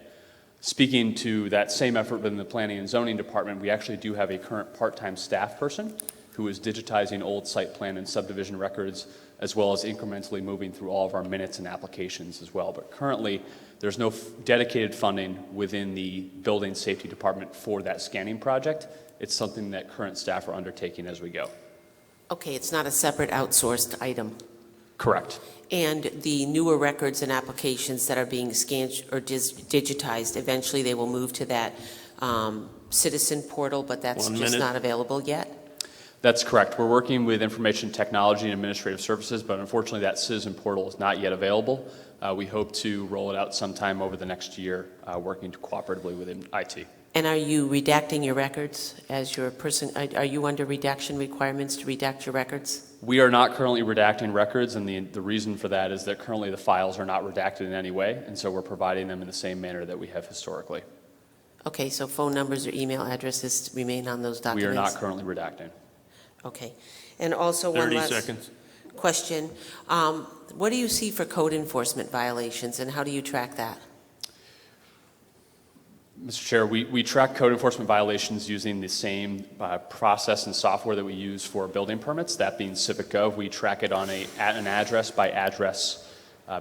Speaking to that same effort within the planning and zoning department, we actually do have a current part-time staff person who is digitizing old site plan and subdivision records, as well as incrementally moving through all of our minutes and applications as well. But currently, there's no dedicated funding within the building safety department for that scanning project. It's something that current staff are undertaking as we go. Okay, it's not a separate outsourced item. Correct. And the newer records and applications that are being scanned or digitized, eventually they will move to that citizen portal, but that's just not available yet? That's correct. We're working with Information Technology and Administrative Services, but unfortunately that citizen portal is not yet available. We hope to roll it out sometime over the next year, working cooperatively with IT. And are you redacting your records as your person? Are you under redaction requirements to redact your records? We are not currently redacting records, and the reason for that is that currently the files are not redacted in any way, and so we're providing them in the same manner that we have historically. Okay, so phone numbers or email addresses remain on those documents? We are not currently redacting. Okay. And also one last 30 seconds. Question. What do you see for code enforcement violations, and how do you track that? Mr. Chair, we track code enforcement violations using the same process and software that we use for building permits, that being CivicGov. We track it on an address-by-address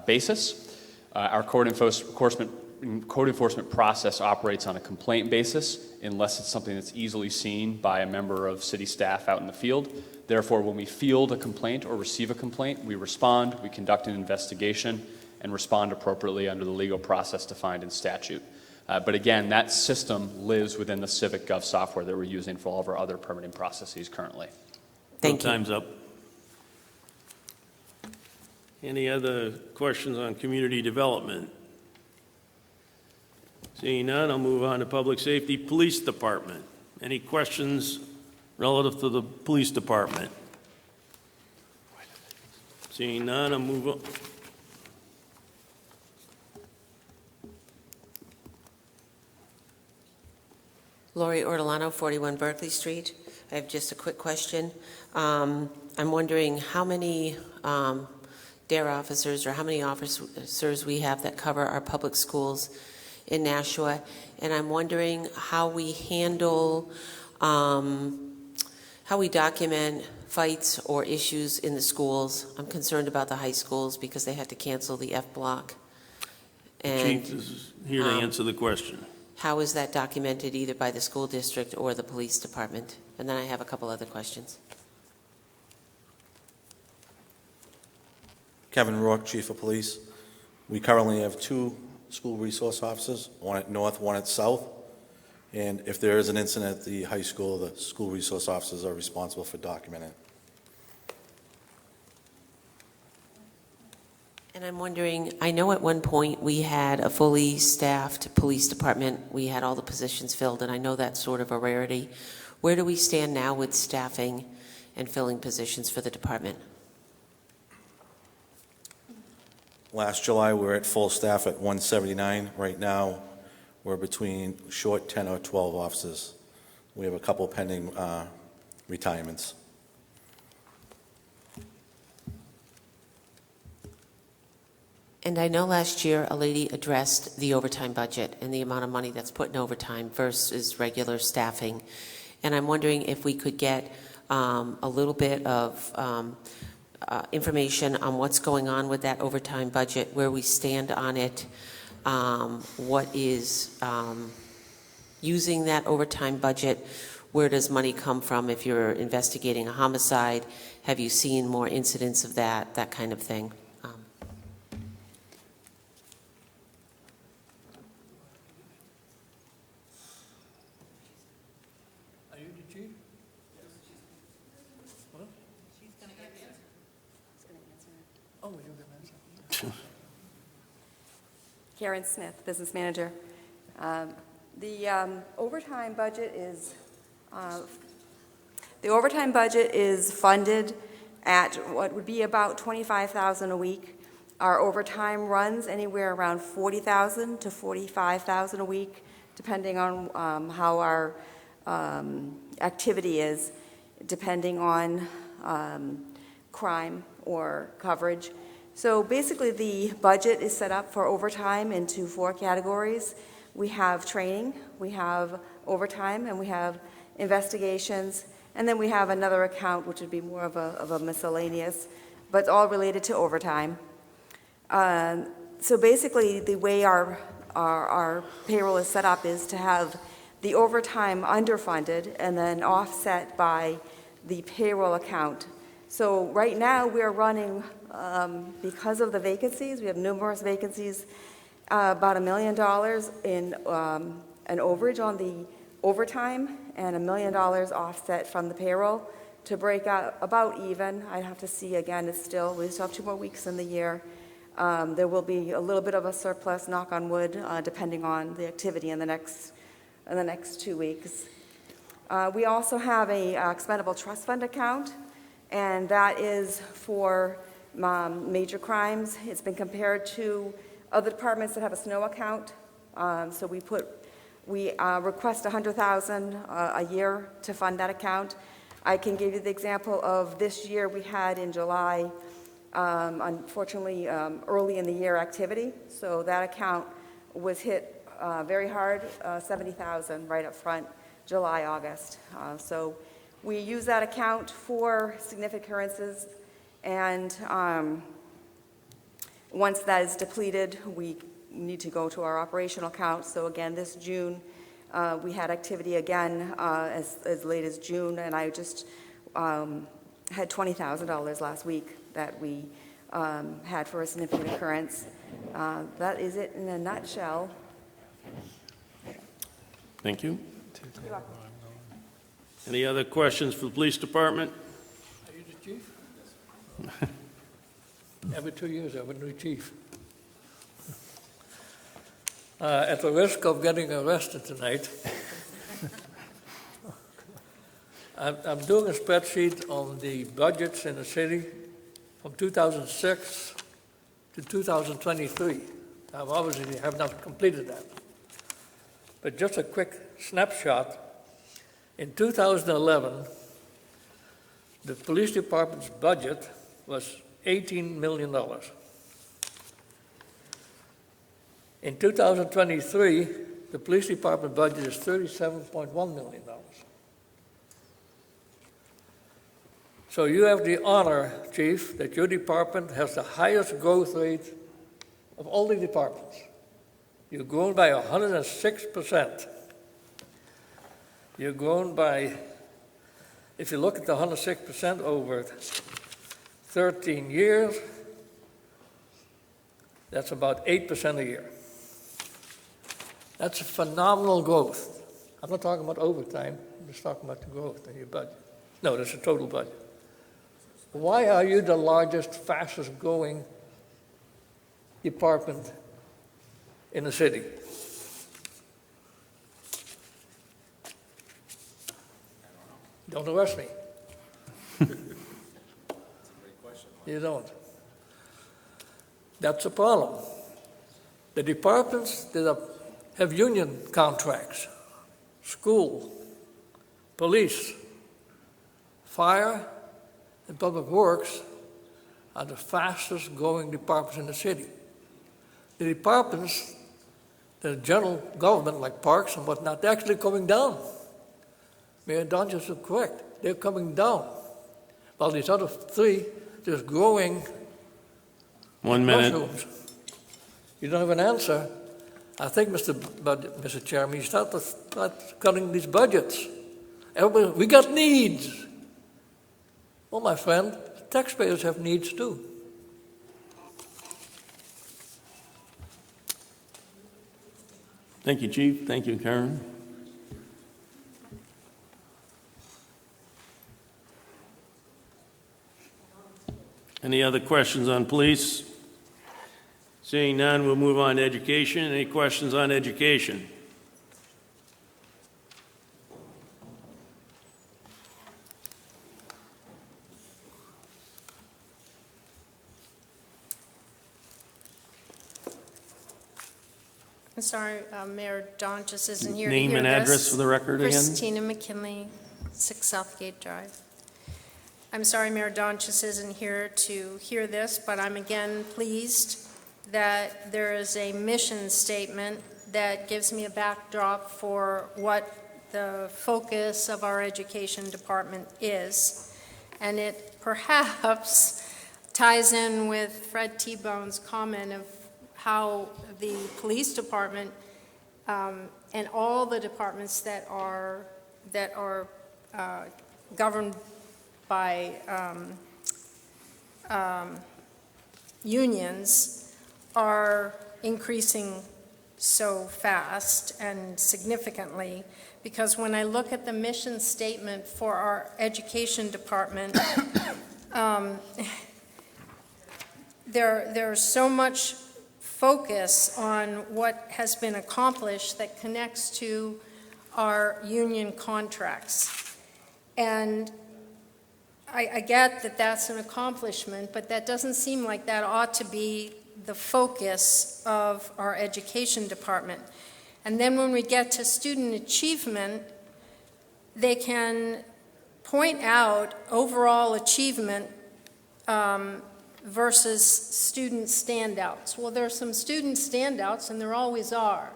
basis. Our code enforcement process operates on a complaint basis unless it's something that's easily seen by a member of city staff out in the field. Therefore, when we field a complaint or receive a complaint, we respond, we conduct an investigation, and respond appropriately under the legal process defined in statute. But again, that system lives within the CivicGov software that we're using for all of our other permitting processes currently. Thank you. Time's up. Any other questions on community development? Seeing none, I'll move on to Public Safety Police Department. Any questions relative to the Police Department? Seeing none, I'll move on. Lori Ortolano, 41 Berkeley Street. I have just a quick question. I'm wondering how many DARE officers or how many officers we have that cover our public schools in Nashua, and I'm wondering how we handle, how we document fights or issues in the schools. I'm concerned about the high schools because they had to cancel the F block. And, Chief is here to answer the question. How is that documented either by the school district or the police department? And then I have a couple other questions. Kevin Rourke, Chief of Police. We currently have 2 school resource officers, one at North, one at South. And if there is an incident at the high school, the school resource officers are responsible for documenting it. And I'm wondering, I know at one point we had a fully staffed police department. We had all the positions filled, and I know that's sort of a rarity. Where do we stand now with staffing and filling positions for the department? Last July, we were at full staff at 179. Right now, we're between short 10 or 12 officers. We have a couple pending retirements. And I know last year a lady addressed the overtime budget and the amount of money that's put in overtime versus regular staffing. And I'm wondering if we could get a little bit of information on what's going on with that overtime budget, where we stand on it, what is using that overtime budget, where does money come from if you're investigating a homicide, have you seen more incidents of that kind of thing. Are you the chief? What? Oh, you're going to answer. Karen Smith, business manager. The overtime budget is funded at what would be about $25,000 a week. Our overtime runs anywhere around $40,000 to $45,000 a week, depending on how our activity is, depending on crime or coverage. So basically, the budget is set up for overtime into 4 categories. We have training, we have overtime, and we have investigations, and then we have another account which would be more of a miscellaneous, but all related to overtime. So basically, the way our payroll is set up is to have the overtime underfunded and then offset by the payroll account. So right now, we are running, because of the vacancies, we have numerous vacancies, about $1 million in an overage on the overtime and $1 million offset from the payroll to break out about even. I have to see again, we still have 2 more weeks in the year. There will be a little bit of a surplus, knock on wood, depending on the activity in the next 2 weeks. We also have a expendable trust fund account, and that is for major crimes. It's been compared to other departments that have a snow account. So we request $100,000 a year to fund that account. I can give you the example of this year we had in July, unfortunately, early in the year activity. So that account was hit very hard, $70,000 right up front, July, August. So we use that account for significant occurrences, and once that is depleted, we need to go to our operational account. So again, this June, we had activity again as late as June, and I just had $20,000 last week that we had for a significant occurrence. That is it in a nutshell. Thank you. You're welcome. Any other questions for the police department? Are you the chief? Every 2 years, I have a new chief. At the risk of getting arrested tonight, I'm doing a spreadsheet on the budgets in the city from 2006 to 2023. I obviously have not completed that. But just a quick snapshot. In 2011, the police department's budget was $18 million. In 2023, the police department budget is $37.1 million. So you have the honor, Chief, that your department has the highest growth rate of all the departments. You've grown by 106%. You've grown by, if you look at the 106% over 13 years, that's about 8% a year. That's a phenomenal growth. I'm not talking about overtime, I'm just talking about the growth in your budget. No, that's a total budget. Why are you the largest, fastest growing department in the city? Don't arrest me. You don't. That's a problem. The departments that have union contracts, school, police, fire, and public works are the fastest growing departments in the city. The departments, the general government, like parks and whatnot, they're actually coming down. Mayor Donches is correct. They're coming down. While these other three, just growing 1 minute. mushrooms. You don't have an answer. I think, Mr. Chairman, you start cutting these budgets. Everybody, we got needs. Well, my friend, taxpayers have needs too. Thank you, Chief. Thank you, Karen. Any other questions on police? Seeing none, we'll move on to education. Any questions on education? I'm sorry, Mayor Don just isn't here Name to hear and address this. for the record again? Christina McKinley, 6 Southgate Drive. I'm sorry, Mayor Don just isn't here to hear this, but I'm again pleased that there is a mission statement that gives me a backdrop for what the focus of our education department is. And it perhaps ties in with Fred T-Bone's comment of how the police department and all the departments that are governed by unions are increasing so fast and significantly, because when I look at the mission statement for our education department, there's so much focus on what has been accomplished that connects to our union contracts. And I get that that's an accomplishment, but that doesn't seem like that ought to be the focus of our education department. And then when we get to student achievement, they can point out overall achievement versus student standouts. Well, there are some student standouts, and there always are.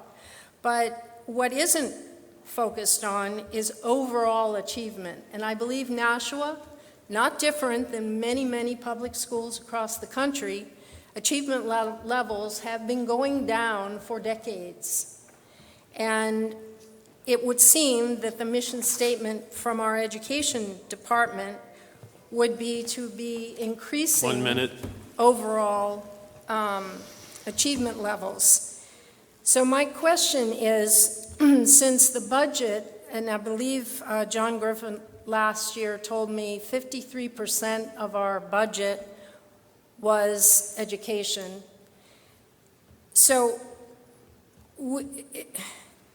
But what isn't focused on is overall achievement. And I believe Nashua, not different than many, many public schools across the country, achievement levels have been going down for decades. And it would seem that the mission statement from our education department would be to be increasing 1 minute. overall achievement levels. So my question is, since the budget, and I believe John Griffin last year told me 53% of our budget was education. So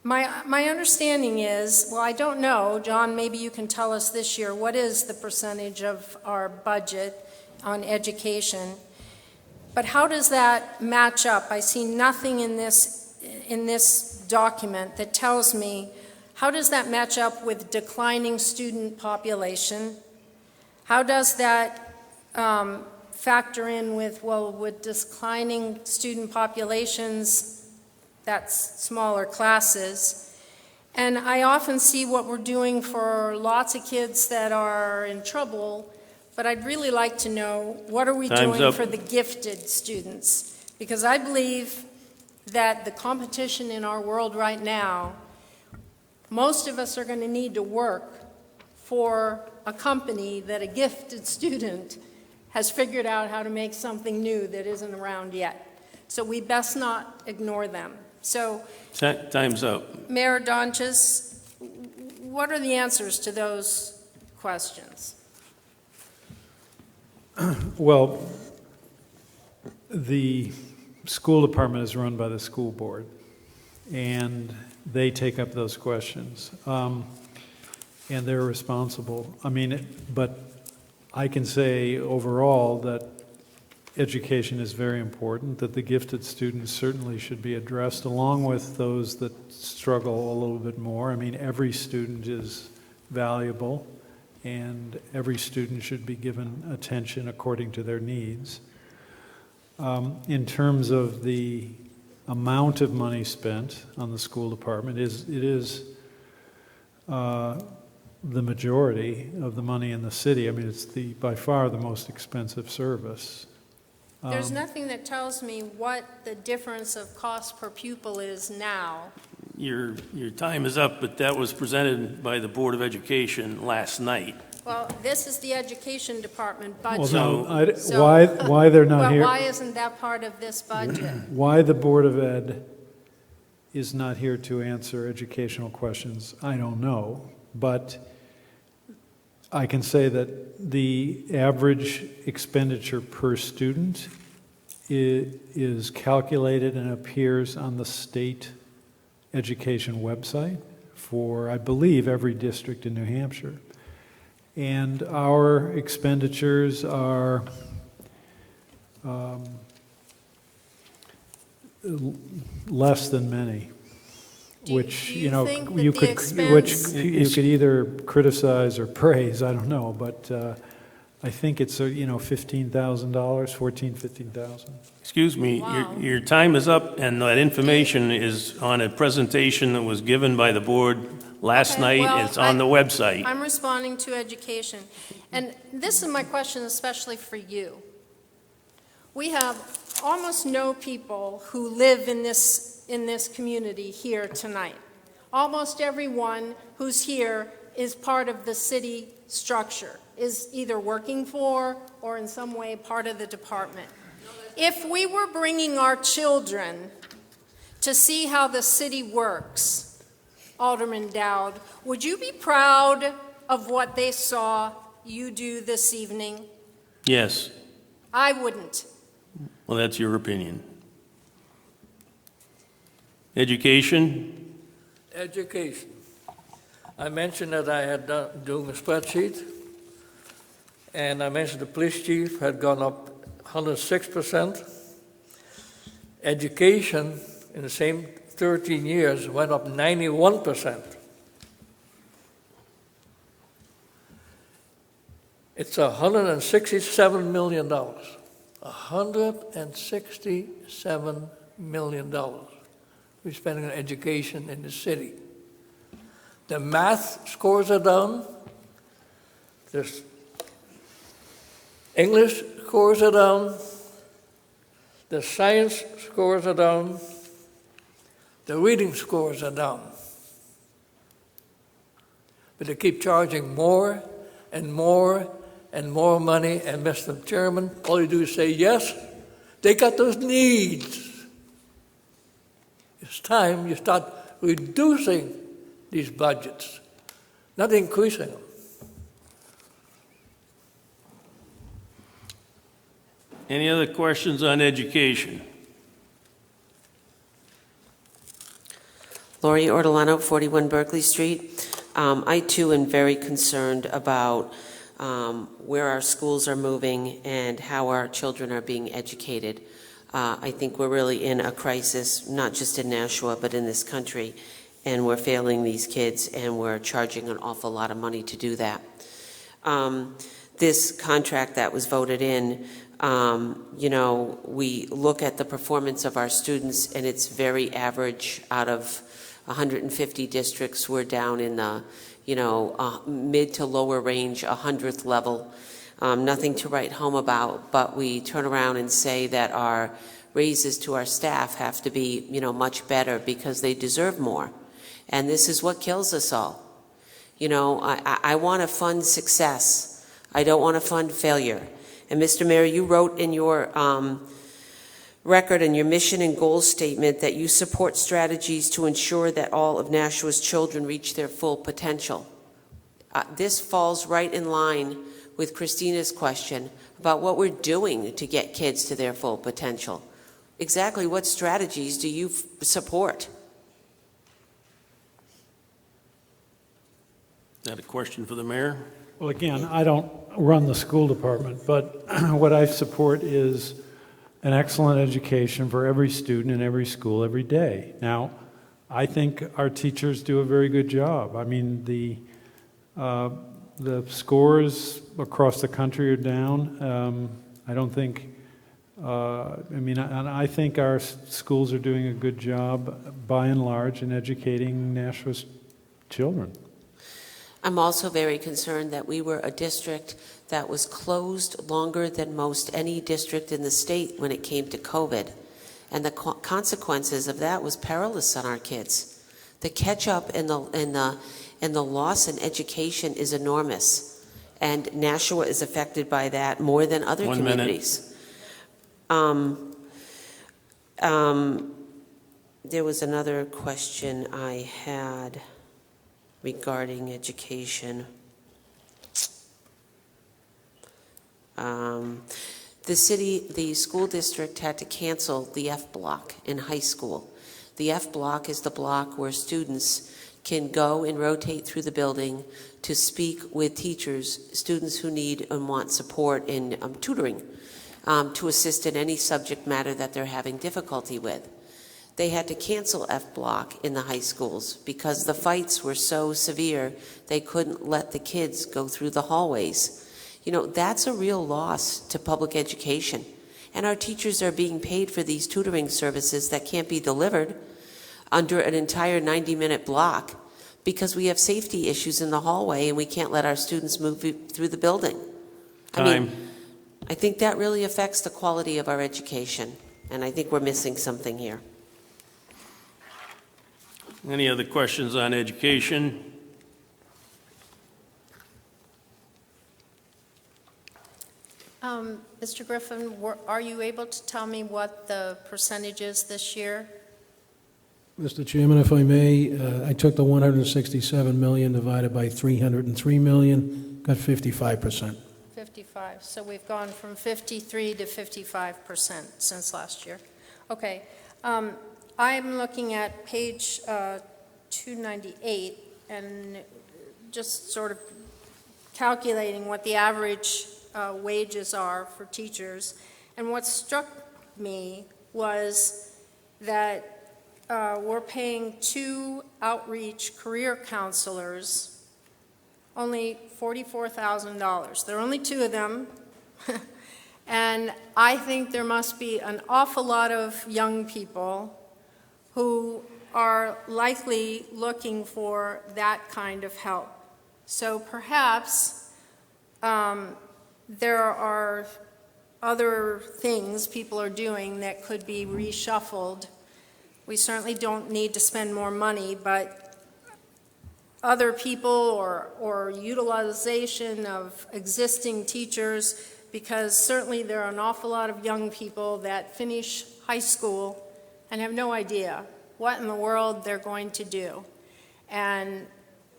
my understanding is, well, I don't know, John, maybe you can tell us this year, what is the percentage of our budget on education? But how does that match up? I see nothing in this document that tells me, how does that match up with declining student population? How does that factor in with, well, with declining student populations, that's smaller classes? And I often see what we're doing for lots of kids that are in trouble, but I'd really like to know, what are we doing for the gifted students? Because I believe that the competition in our world right now, most of us are going to need to work for a company that a gifted student has figured out how to make something new that isn't around yet. So we best not ignore them. So, Time's up. Mayor Donches, what are the answers to those questions? Well, the school department is run by the school board, and they take up those questions, and they're responsible. I mean, but I can say overall that education is very important, that the gifted students certainly should be addressed, along with those that struggle a little bit more. I mean, every student is valuable, and every student should be given attention according to their needs. In terms of the amount of money spent on the school department, it is the majority of the money in the city. I mean, it's by far the most expensive service. There's nothing that tells me what the difference of cost per pupil is now. Your time is up, but that was presented by the Board of Education last night. Well, this is the education department budget. Well, no, why they're not here? Why isn't that part of this budget? Why the Board of Ed is not here to answer educational questions, I don't know. But I can say that the average expenditure per student is calculated and appears on the state education website for, I believe, every district in New Hampshire. And our expenditures are less than many, which you could either criticize or praise. I don't know, but I think it's $15,000, $15,000. Excuse me, Wow. your time is up, and that information is on a presentation that was given by the board last night. Well, It's on the website. I'm responding to education. And this is my question especially for you. We have almost no people who live in this community here tonight. Almost everyone who's here is part of the city structure, is either working for or in some way part of the department. If we were bringing our children to see how the city works, Alderman Dowd, would you be proud of what they saw you do this evening? Yes. I wouldn't. Well, that's your opinion. Education? Education. I mentioned that I had doing a spreadsheet, and I mentioned the police chief had gone up 106%. Education in the same 13 years went up 91%. It's $167 million. $167 million we're spending on education in the city. The math scores are down. The English scores are down. The science scores are down. The reading scores are down. But they keep charging more and more and more money, and Mr. Chairman, all you do is say, yes, they got those needs. It's time you start reducing these budgets, not increasing them. Any other questions on education? Lori Ortolano, 41 Berkeley Street. I too am very concerned about where our schools are moving and how our children are being educated. I think we're really in a crisis, not just in Nashua, but in this country, and we're failing these kids, and we're charging an awful lot of money to do that. This contract that was voted in, we look at the performance of our students, and it's very average. Out of 150 districts, we're down in the mid to lower range, 100th level. Nothing to write home about, but we turn around and say that our raises to our staff have to be, much better because they deserve more. And this is what kills us all. I want to fund success. I don't want to fund failure. And Mr. Mayor, you wrote in your record and your mission and goals statement that you support strategies to ensure that all of Nashua's children reach their full potential. This falls right in line with Christina's question about what we're doing to get kids to their full potential. Exactly what strategies do you support? Is that a question for the mayor? Well, again, I don't run the school department, but what I support is an excellent education for every student in every school every day. Now, I think our teachers do a very good job. I mean, the scores across the country are down. I don't think, I think our schools are doing a good job by and large in educating Nashua's children. I'm also very concerned that we were a district that was closed longer than most any district in the state when it came to COVID. And the consequences of that was perilous on our kids. The catch up and the loss in education is enormous. And Nashua is affected by that more than other communities. There was another question I had regarding education. The school district had to cancel the F block in high school. The F block is the block where students can go and rotate through the building to speak with teachers, students who need and want support in tutoring, to assist in any subject matter that they're having difficulty with. They had to cancel F block in the high schools because the fights were so severe they couldn't let the kids go through the hallways. You know, that's a real loss to public education. And our teachers are being paid for these tutoring services that can't be delivered under an entire 90-minute block because we have safety issues in the hallway and we can't let our students move through the building. Time. I think that really affects the quality of our education, and I think we're missing something here. Any other questions on education? Mr. Griffin, are you able to tell me what the percentage is this year? Mr. Chairman, if I may, I took the 167 million divided by 303 million, got 55%. 55. So we've gone from 53 to 55% since last year. Okay. I'm looking at page 298 and just sort of calculating what the average wages are for teachers. And what struck me was that we're paying 2 outreach career counselors only $44,000. There are only 2 of them. And I think there must be an awful lot of young people who are likely looking for that kind of help. So perhaps there are other things people are doing that could be reshuffled. We certainly don't need to spend more money, but other people or utilization of existing teachers, because certainly there are an awful lot of young people that finish high school and have no idea what in the world they're going to do. And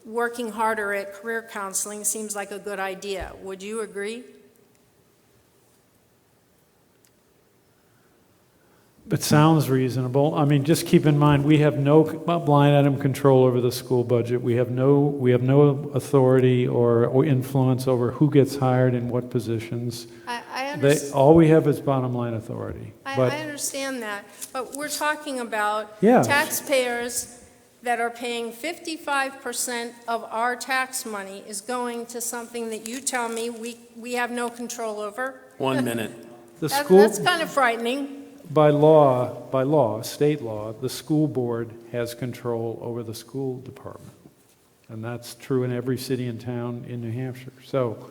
working harder at career counseling seems like a good idea. Would you agree? It sounds reasonable. I mean, just keep in mind, we have no line item control over the school budget. We have no authority or influence over who gets hired in what positions. I understand. All we have is bottom line authority. I understand that, but we're talking about Yeah. taxpayers that are paying 55% of our tax money is going to something that you tell me we have no control over. 1 minute. That's kind of frightening. By law, state law, the school board has control over the school department. And that's true in every city and town in New Hampshire. So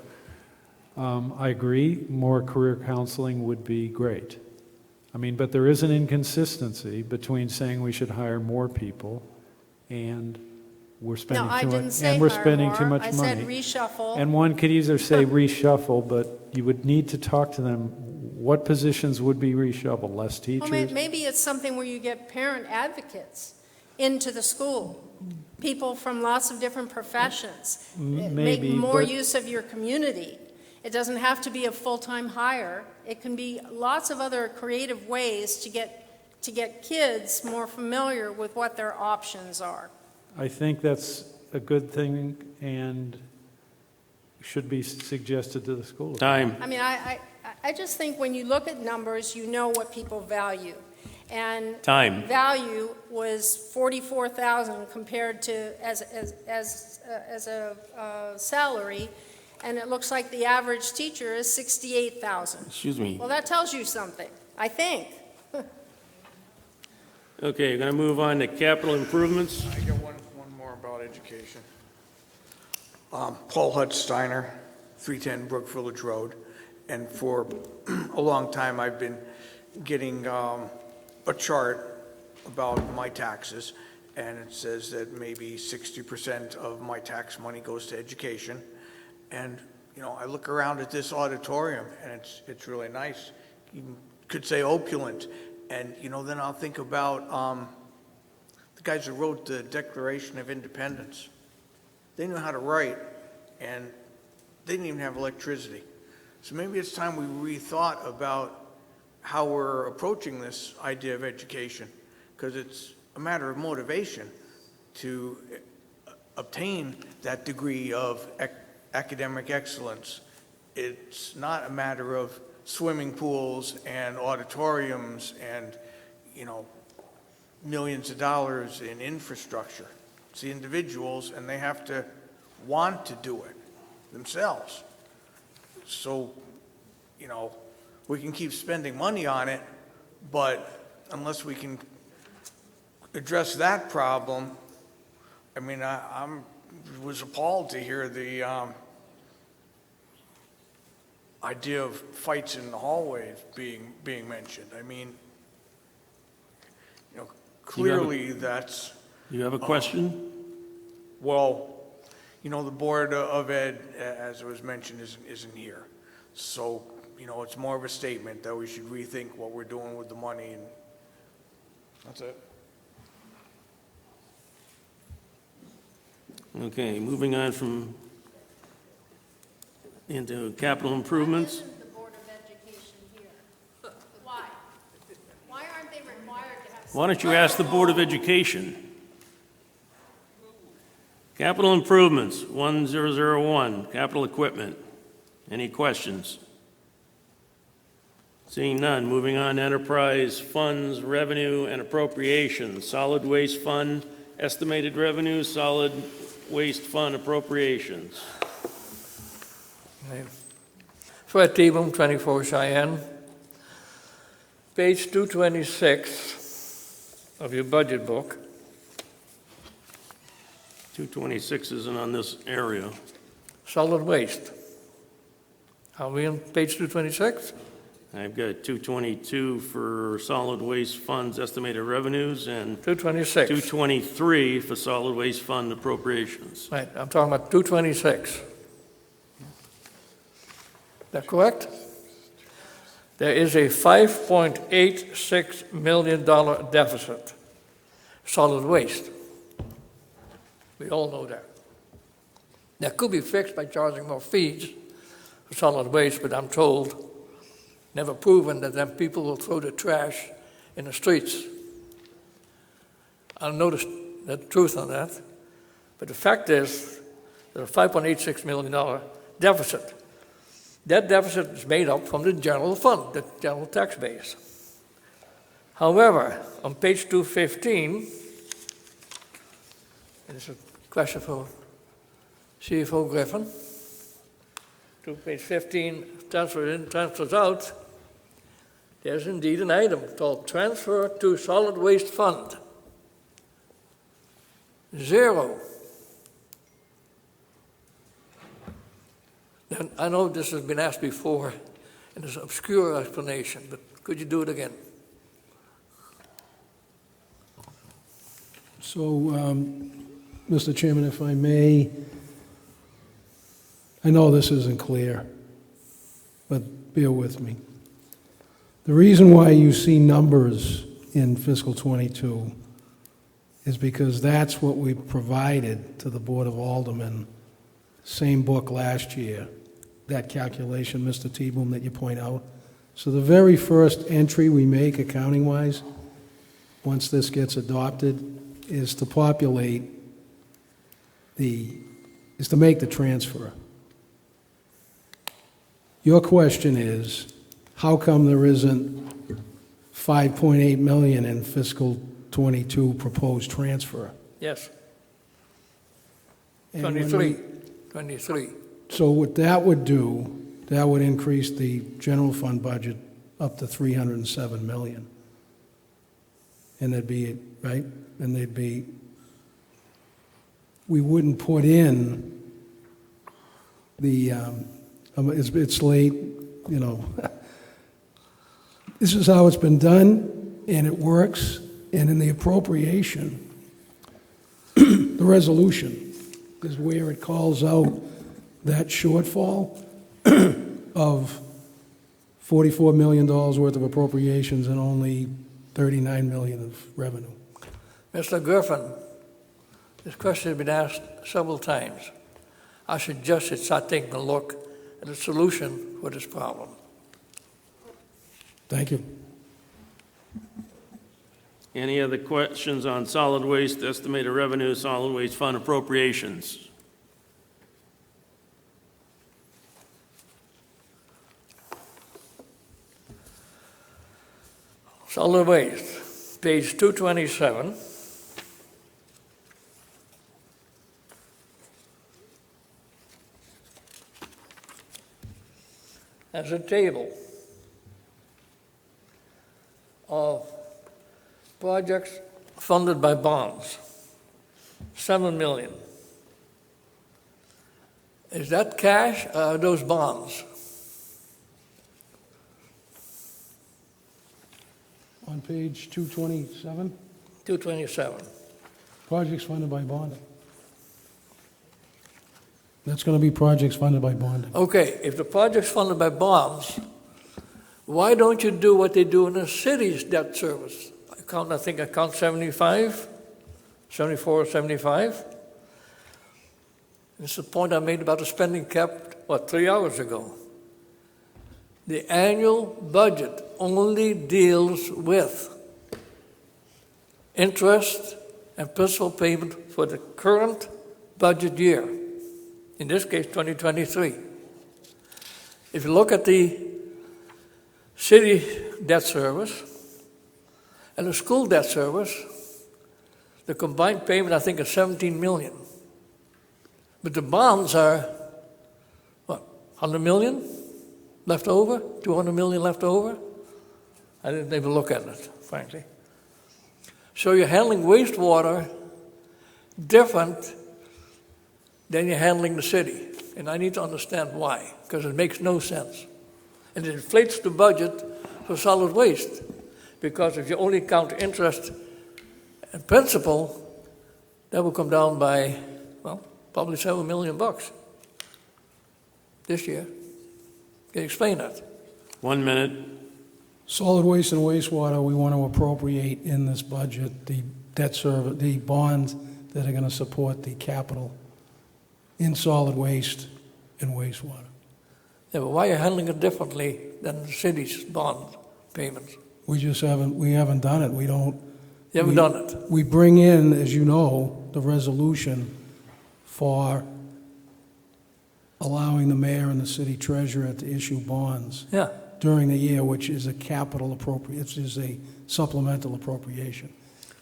I agree, more career counseling would be great. I mean, but there is an inconsistency between saying we should hire more people and we're spending No, I too didn't much, say and we're hire spending more. too much I money. said reshuffle. And one could either say reshuffle, but you would need to talk to them. What positions would be reshuffled? Less teachers? Well, maybe it's something where you get parent advocates into the school, people from lots of different professions. Maybe, Make more but- use of your community. It doesn't have to be a full-time hire. It can be lots of other creative ways to get kids more familiar with what their options are. I think that's a good thing and should be suggested to the school. Time. I mean, I just think when you look at numbers, you know what people value. And Time. value was 44,000 compared to as a salary, and it looks like the average teacher is 68,000. Excuse me. Well, that tells you something, I think. Okay, you're going to move on to capital improvements. I got one more about education. Paul Hudsteiner, 310 Brook Village Road. And for a long time, I've been getting a chart about my taxes, and it says that maybe 60% of my tax money goes to education. And, you know, I look around at this auditorium, and it's really nice. You could say opulent. And, you know, then I'll think about the guys who wrote the Declaration of Independence. They knew how to write, and they didn't even have electricity. So maybe it's time we rethought about how we're approaching this idea of education, because it's a matter of motivation to obtain that degree of academic excellence. It's not a matter of swimming pools and auditoriums and, you know, millions of dollars in infrastructure. It's the individuals, and they have to want to do it themselves. So, you know, we can keep spending money on it, but unless we can address that problem, I mean, I was appalled to hear the idea of fights in the hallways being mentioned. I mean, you know, clearly that's... You have a question? Well, you know, the Board of Ed, as it was mentioned, isn't here. So, you know, it's more of a statement that we should rethink what we're doing with the money, and that's it. Okay, moving on into capital improvements. Why isn't the Board of Education here? Why? Why aren't they required to have... Why don't you ask the Board of Education? Capital improvements, 1001, capital equipment. Any questions? Seeing none, moving on to enterprise funds, revenue, and appropriations. Solid waste fund, estimated revenue, solid waste fund appropriations. Fred Teboom, 24 Cheyenne. Page 226 of your budget book. 226 isn't on this area. Solid waste. Are we on page 226? I've got 222 for solid waste funds estimated revenues and 226. 223 for solid waste fund appropriations. Right, I'm talking about 226. Is that correct? There is a $5.86 million deficit, solid waste. We all know that. That could be fixed by charging more fees for solid waste, but I'm told, never proven, that then people will throw the trash in the streets. I don't know the truth on that, but the fact is there's a $5.86 million deficit. That deficit is made up from the general fund, the general tax base. However, on page 215, and it's a question for CFO Griffin, to page 15, transfers in, transfers out, there's indeed an item called Transfer to Solid Waste Fund. 0. And I know this has been asked before, and there's an obscure explanation, but could you do it again? So, Mr. Chairman, if I may, I know this isn't clear, but bear with me. The reason why you see numbers in fiscal 22 is because that's what we provided to the Board of Aldermen, same book last year, that calculation, Mr. Teboom, that you point out. So the very first entry we make accounting-wise, once this gets adopted, is to populate is to make the transfer. Your question is, how come there isn't $5.8 million in fiscal 22 proposed transfer? Yes. And when 23. So what that would do, that would increase the general fund budget up to $307 million. And there'd be, right? And there'd be, we wouldn't put in It's late, you know. This is how it's been done, and it works. And in the appropriation, the resolution is where it calls out that shortfall of $44 million worth of appropriations and only $39 million of revenue. Mr. Griffin, this question has been asked several times. I suggest you start taking a look at a solution for this problem. Thank you. Any other questions on solid waste, estimated revenue, solid waste fund appropriations? Solid waste, page 227. There's a table of projects funded by bonds, 7 million. Is that cash or are those bonds? On page 227, 227. projects funded by bonding. That's going to be projects funded by bonding. Okay, if the project's funded by bonds, why don't you do what they do in the city's debt service? I think account 75, 74 or 75. This is the point I made about the spending cap, 3 hours ago. The annual budget only deals with interest and principal payment for the current budget year, in this case 2023. If you look at the city debt service and the school debt service, the combined payment I think is 17 million. But the bonds are, 100 million? Left over? 200 million left over? I didn't even look at it, frankly. So you're handling wastewater different than you're handling the city. And I need to understand why, because it makes no sense. And it inflates the budget for solid waste, because if you only count interest and principal, that will come down by, probably $7 million this year. Can you explain that? 1 minute. Solid waste and wastewater, we want to appropriate in this budget the debt service, the bonds that are going to support the capital in solid waste and wastewater. Yeah, but why are you handling it differently than the city's bond payments? We haven't done it. We don't. You haven't done it? We bring in, as you know, the resolution for allowing the mayor and the city treasurer to issue bonds during the year, which is a capital appropriation, is a supplemental appropriation.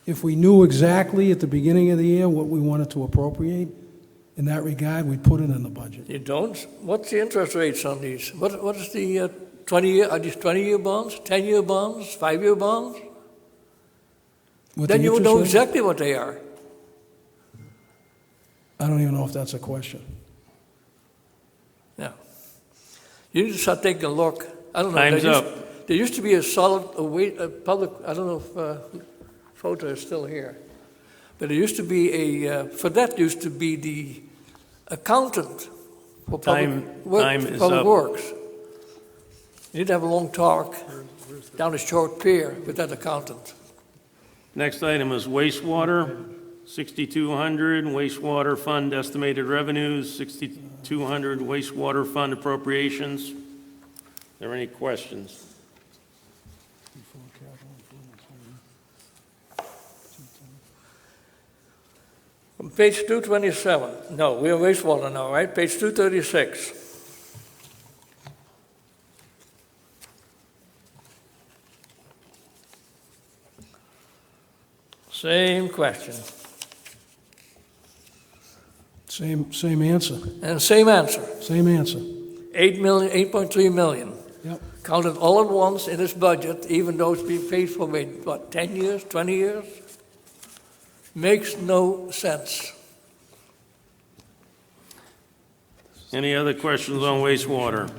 If we knew exactly at the beginning of the year what we wanted to appropriate in that regard, we'd put it in the budget. You don't? What's the interest rates on these? What is the 20-year, are these 20-year bonds, 10-year bonds, 5-year bonds? Then you would know exactly what they are. I don't even know if that's a question. Yeah. You need to start taking a look. I don't know. Time's up. There used to be a public, I don't know if photo is still here, but there used to be for that used to be the accountant for public works. You need to have a long talk down a short pier with that accountant. Next item is wastewater, 6,200, wastewater fund estimated revenues, 6,200, wastewater fund appropriations. Are there any questions? On page 227, no, we're wastewater now, right? Page 236. Same question. Same answer. And same answer. Same answer. 8.3 million. Yep. Counted all at once in this budget, even though it's being paid for, 10 years, 20 years? Makes no sense. Any other questions on wastewater?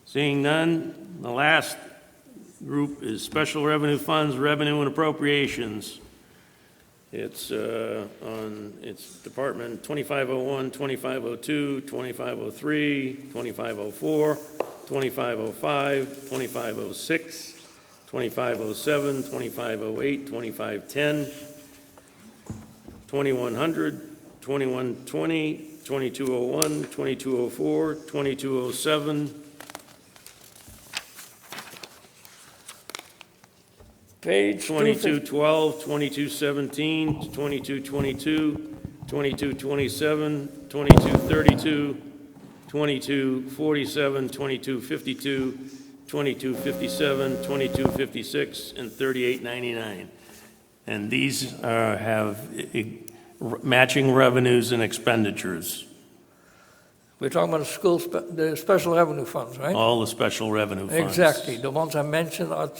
Seeing none, the last group is special revenue funds, revenue and appropriations. It's it's Department 2501, 2502, 2503, 2504, 2505, 2506, 2507, 2508, 2510, 2100, 2120, 2201, 2204, 2207. Page 2212, 2217, 2222, 2227, 2232, 2247, 2252, 2257, 2256, and 3899. And these have matching revenues and expenditures. We're talking about the special revenue funds, right? All the special revenue funds. Exactly. The ones I mentioned are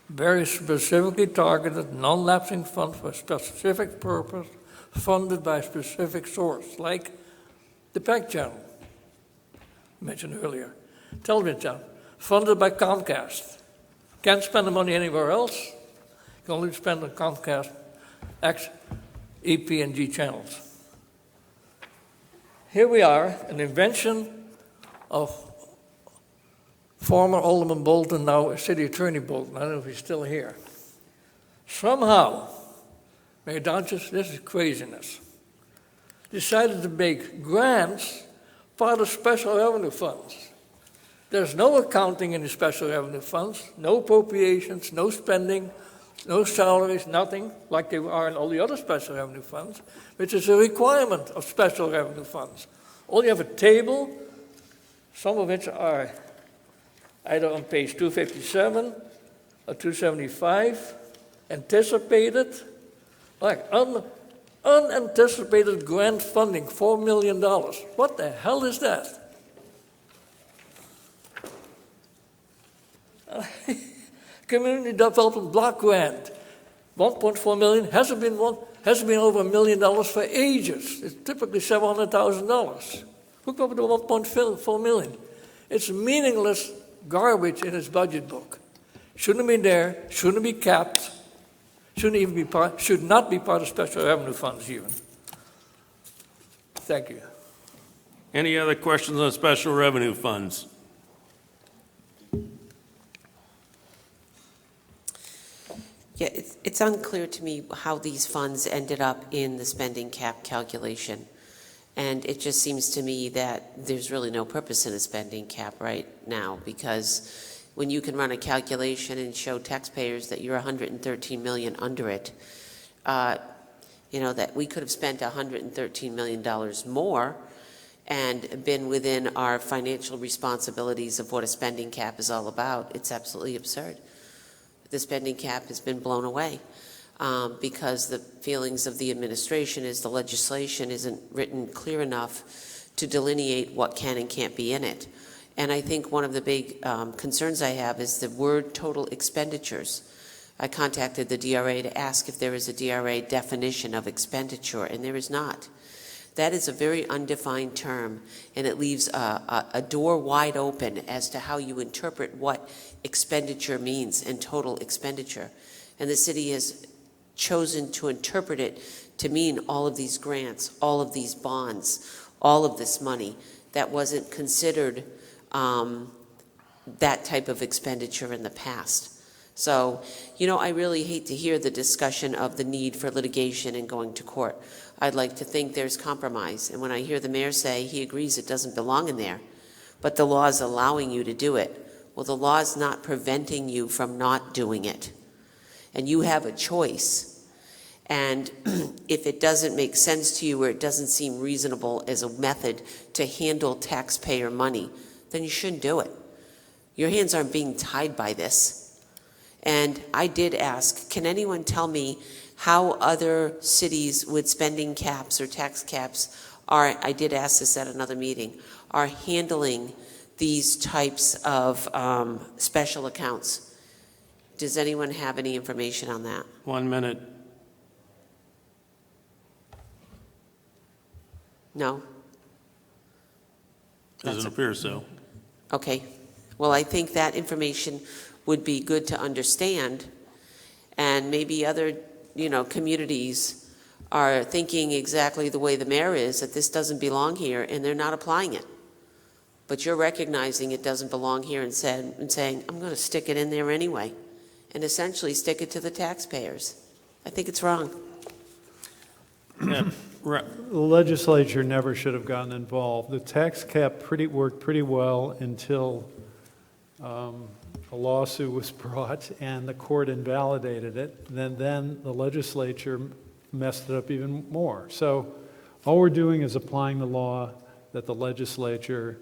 very specifically targeted, non-lapsing funds for a specific purpose, funded by a specific source, like the PAC channel, mentioned earlier. Television channel, funded by Comcast. Can't spend the money anywhere else. You can only spend on Comcast, X, EP, and G channels. Here we are, an invention of former Alderman Bolton, now City Attorney Bolton. I don't know if he's still here. Somehow, Mayor Donches, this is craziness, decided to make grants part of special revenue funds. There's no accounting in the special revenue funds, no appropriations, no spending, no salaries, nothing, like they are in all the other special revenue funds, which is a requirement of special revenue funds. Only have a table, some of which are either on page 257 or 275, anticipated, like unanticipated grant funding, $4 million. What the hell is that? Community Development Block Grant, 1.4 million, hasn't been over $1 million for ages. It's typically $700,000. Who come up with the 1.4 million? It's meaningless garbage in its budget book. Shouldn't have been there, shouldn't be capped, should not be part of special revenue funds even. Thank you. Any other questions on special revenue funds? Yeah, it's unclear to me how these funds ended up in the spending cap calculation. And it just seems to me that there's really no purpose in a spending cap right now, because when you can run a calculation and show taxpayers that you're 113 million under it, that we could have spent $113 million more and been within our financial responsibilities of what a spending cap is all about. It's absolutely absurd. The spending cap has been blown away because the feelings of the administration is the legislation isn't written clear enough to delineate what can and can't be in it. And I think one of the big concerns I have is the word total expenditures. I contacted the DRA to ask if there is a DRA definition of expenditure, and there is not. That is a very undefined term, and it leaves a door wide open as to how you interpret what expenditure means and total expenditure. And the city has chosen to interpret it to mean all of these grants, all of these bonds, all of this money. That wasn't considered that type of expenditure in the past. So, I really hate to hear the discussion of the need for litigation and going to court. I'd like to think there's compromise. And when I hear the mayor say he agrees it doesn't belong in there, but the law is allowing you to do it, well, the law is not preventing you from not doing it. And you have a choice. And if it doesn't make sense to you or it doesn't seem reasonable as a method to handle taxpayer money, then you shouldn't do it. Your hands aren't being tied by this. And I did ask, can anyone tell me how other cities with spending caps or tax caps are, I did ask this at another meeting, are handling these types of special accounts? Does anyone have any information on that? 1 minute. No? Doesn't appear so. Okay. Well, I think that information would be good to understand, and maybe other, communities are thinking exactly the way the mayor is, that this doesn't belong here, and they're not applying it. But you're recognizing it doesn't belong here and saying, I'm going to stick it in there anyway, and essentially stick it to the taxpayers. I think it's wrong. Yeah, The legislature never should have gotten involved. The tax cap worked pretty well until a lawsuit was brought and the court invalidated it. Then the legislature messed it up even more. So all we're doing is applying the law that the legislature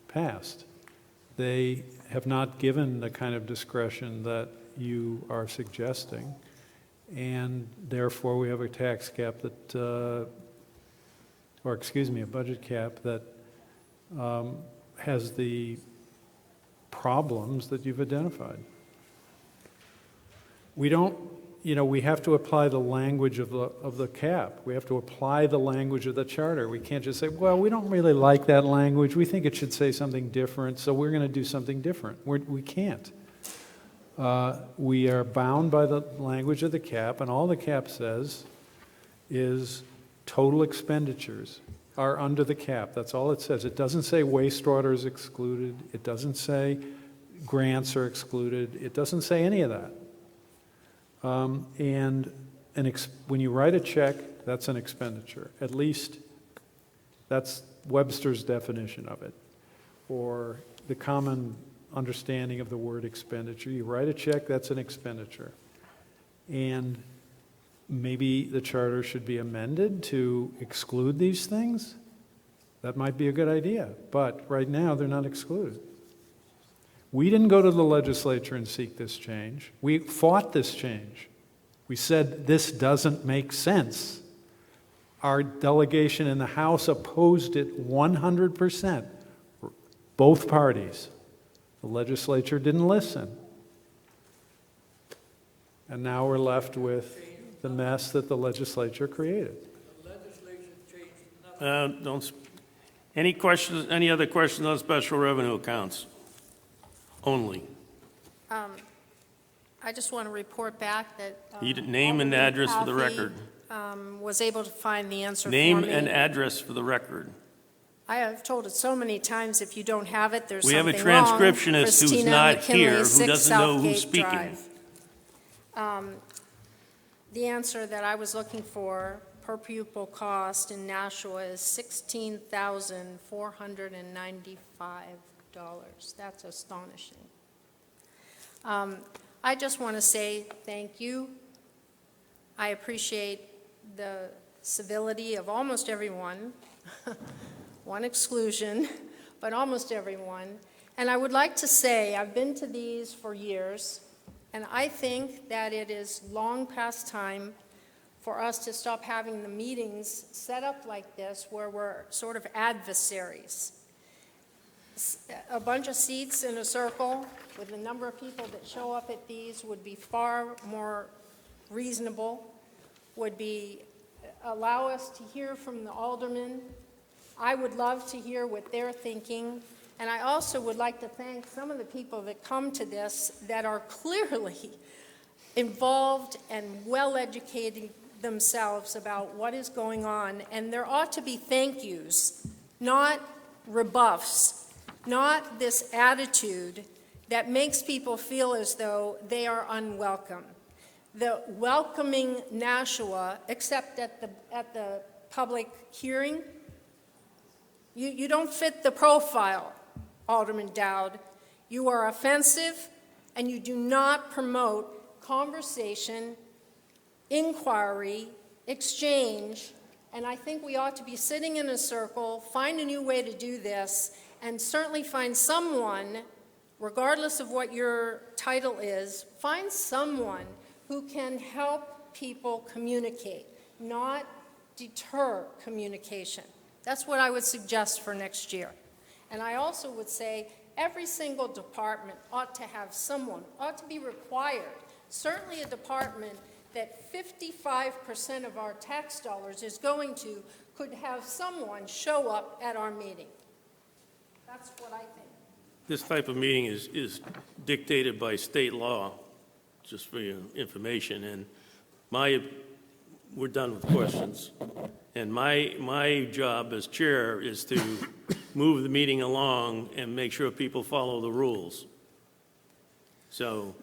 passed. They have not given the kind of discretion that you are suggesting, and therefore we have a tax cap that, a budget cap that has the problems that you've identified. We don't, we have to apply the language of the cap. We have to apply the language of the charter. We can't just say, well, we don't really like that language. We think it should say something different, so we're going to do something different. We can't. We are bound by the language of the cap, and all the cap says is total expenditures are under the cap. That's all it says. It doesn't say wastewater is excluded. It doesn't say grants are excluded. It doesn't say any of that. When you write a check, that's an expenditure. At least that's Webster's definition of it, or the common understanding of the word expenditure. You write a check, that's an expenditure. And maybe the charter should be amended to exclude these things. That might be a good idea, but right now they're not excluded. We didn't go to the legislature and seek this change. We fought this change. We said this doesn't make sense. Our delegation in the House opposed it 100%, both parties. The legislature didn't listen. And now we're left with the mess that the legislature created. Any questions? Any other questions on special revenue accounts? Only. I just want to report back that Name and address for the record. Was able to find the answer for Name me. and address for the record. I have told it so many times, if you don't have it, there's We have something a wrong. transcriptionist who's Christina not McKinley, here, who 6 doesn't know who's Southgate speaking. Drive. The answer that I was looking for per pupil cost in Nashua is $16,495. That's astonishing. I just want to say thank you. I appreciate the civility of almost everyone, one exclusion, but almost everyone. And I would like to say, I've been to these for years, and I think that it is long past time for us to stop having the meetings set up like this, where we're sort of adversaries. A bunch of seats in a circle with the number of people that show up at these would be far more reasonable, would be allow us to hear from the aldermen. I would love to hear what they're thinking. And I also would like to thank some of the people that come to this that are clearly involved and well-educated themselves about what is going on. And there ought to be thank yous, not rebuffs, not this attitude that makes people feel as though they are unwelcome. The welcoming Nashua, except at the public hearing, you don't fit the profile, Alderman Dowd. You are offensive, and you do not promote conversation, inquiry, exchange, and I think we ought to be sitting in a circle, find a new way to do this, and certainly find someone, regardless of what your title is, find someone who can help people communicate, not deter communication. That's what I would suggest for next year. And I also would say every single department ought to have someone, ought to be required, certainly a department that 55% of our tax dollars is going to, could have someone show up at our meeting. That's what I think. This type of meeting is dictated by state law, just for your information, and we're done with questions. And my job as chair is to move the meeting along and make sure people follow the rules. So,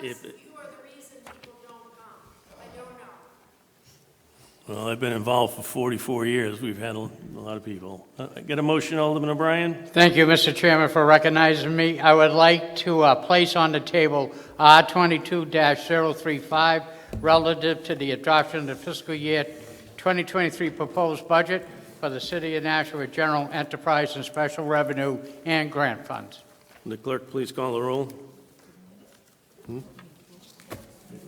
if... Well, I've been involved for 44 years. We've had a lot of people. Get a motion, Alderman O'Brien? Thank you, Mr. Chairman, for recognizing me. I would like to place on the table R22-035 relative to the adoption of the fiscal year 2023 proposed budget for the City of Nashua General Enterprise and Special Revenue and Grant Funds. The clerk, please call the roll.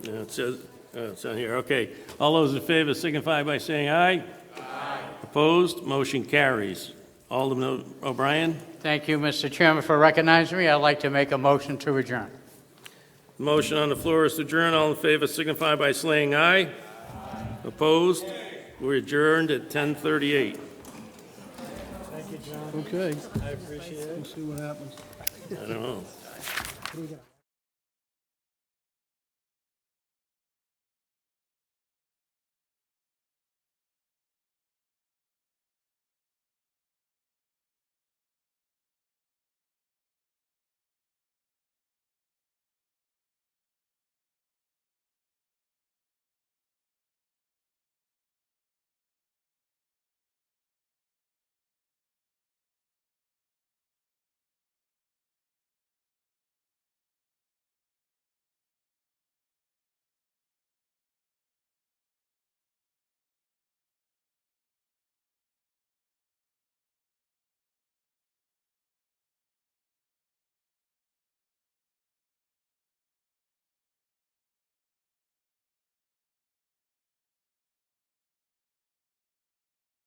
It says... it's on here. Okay. All those in favor signify by saying aye. Aye. Opposed? Motion carries. Alderman O'Brien? Thank you, Mr. Chairman, for recognizing me. I'd like to make a motion to adjourn. The motion on the floor is to adjourn. All in favor signify by saying aye. Aye. Opposed? We're adjourned at 10:38. Thank you, John. Okay. I appreciate it. We'll see what happens. I don't know. What do we got?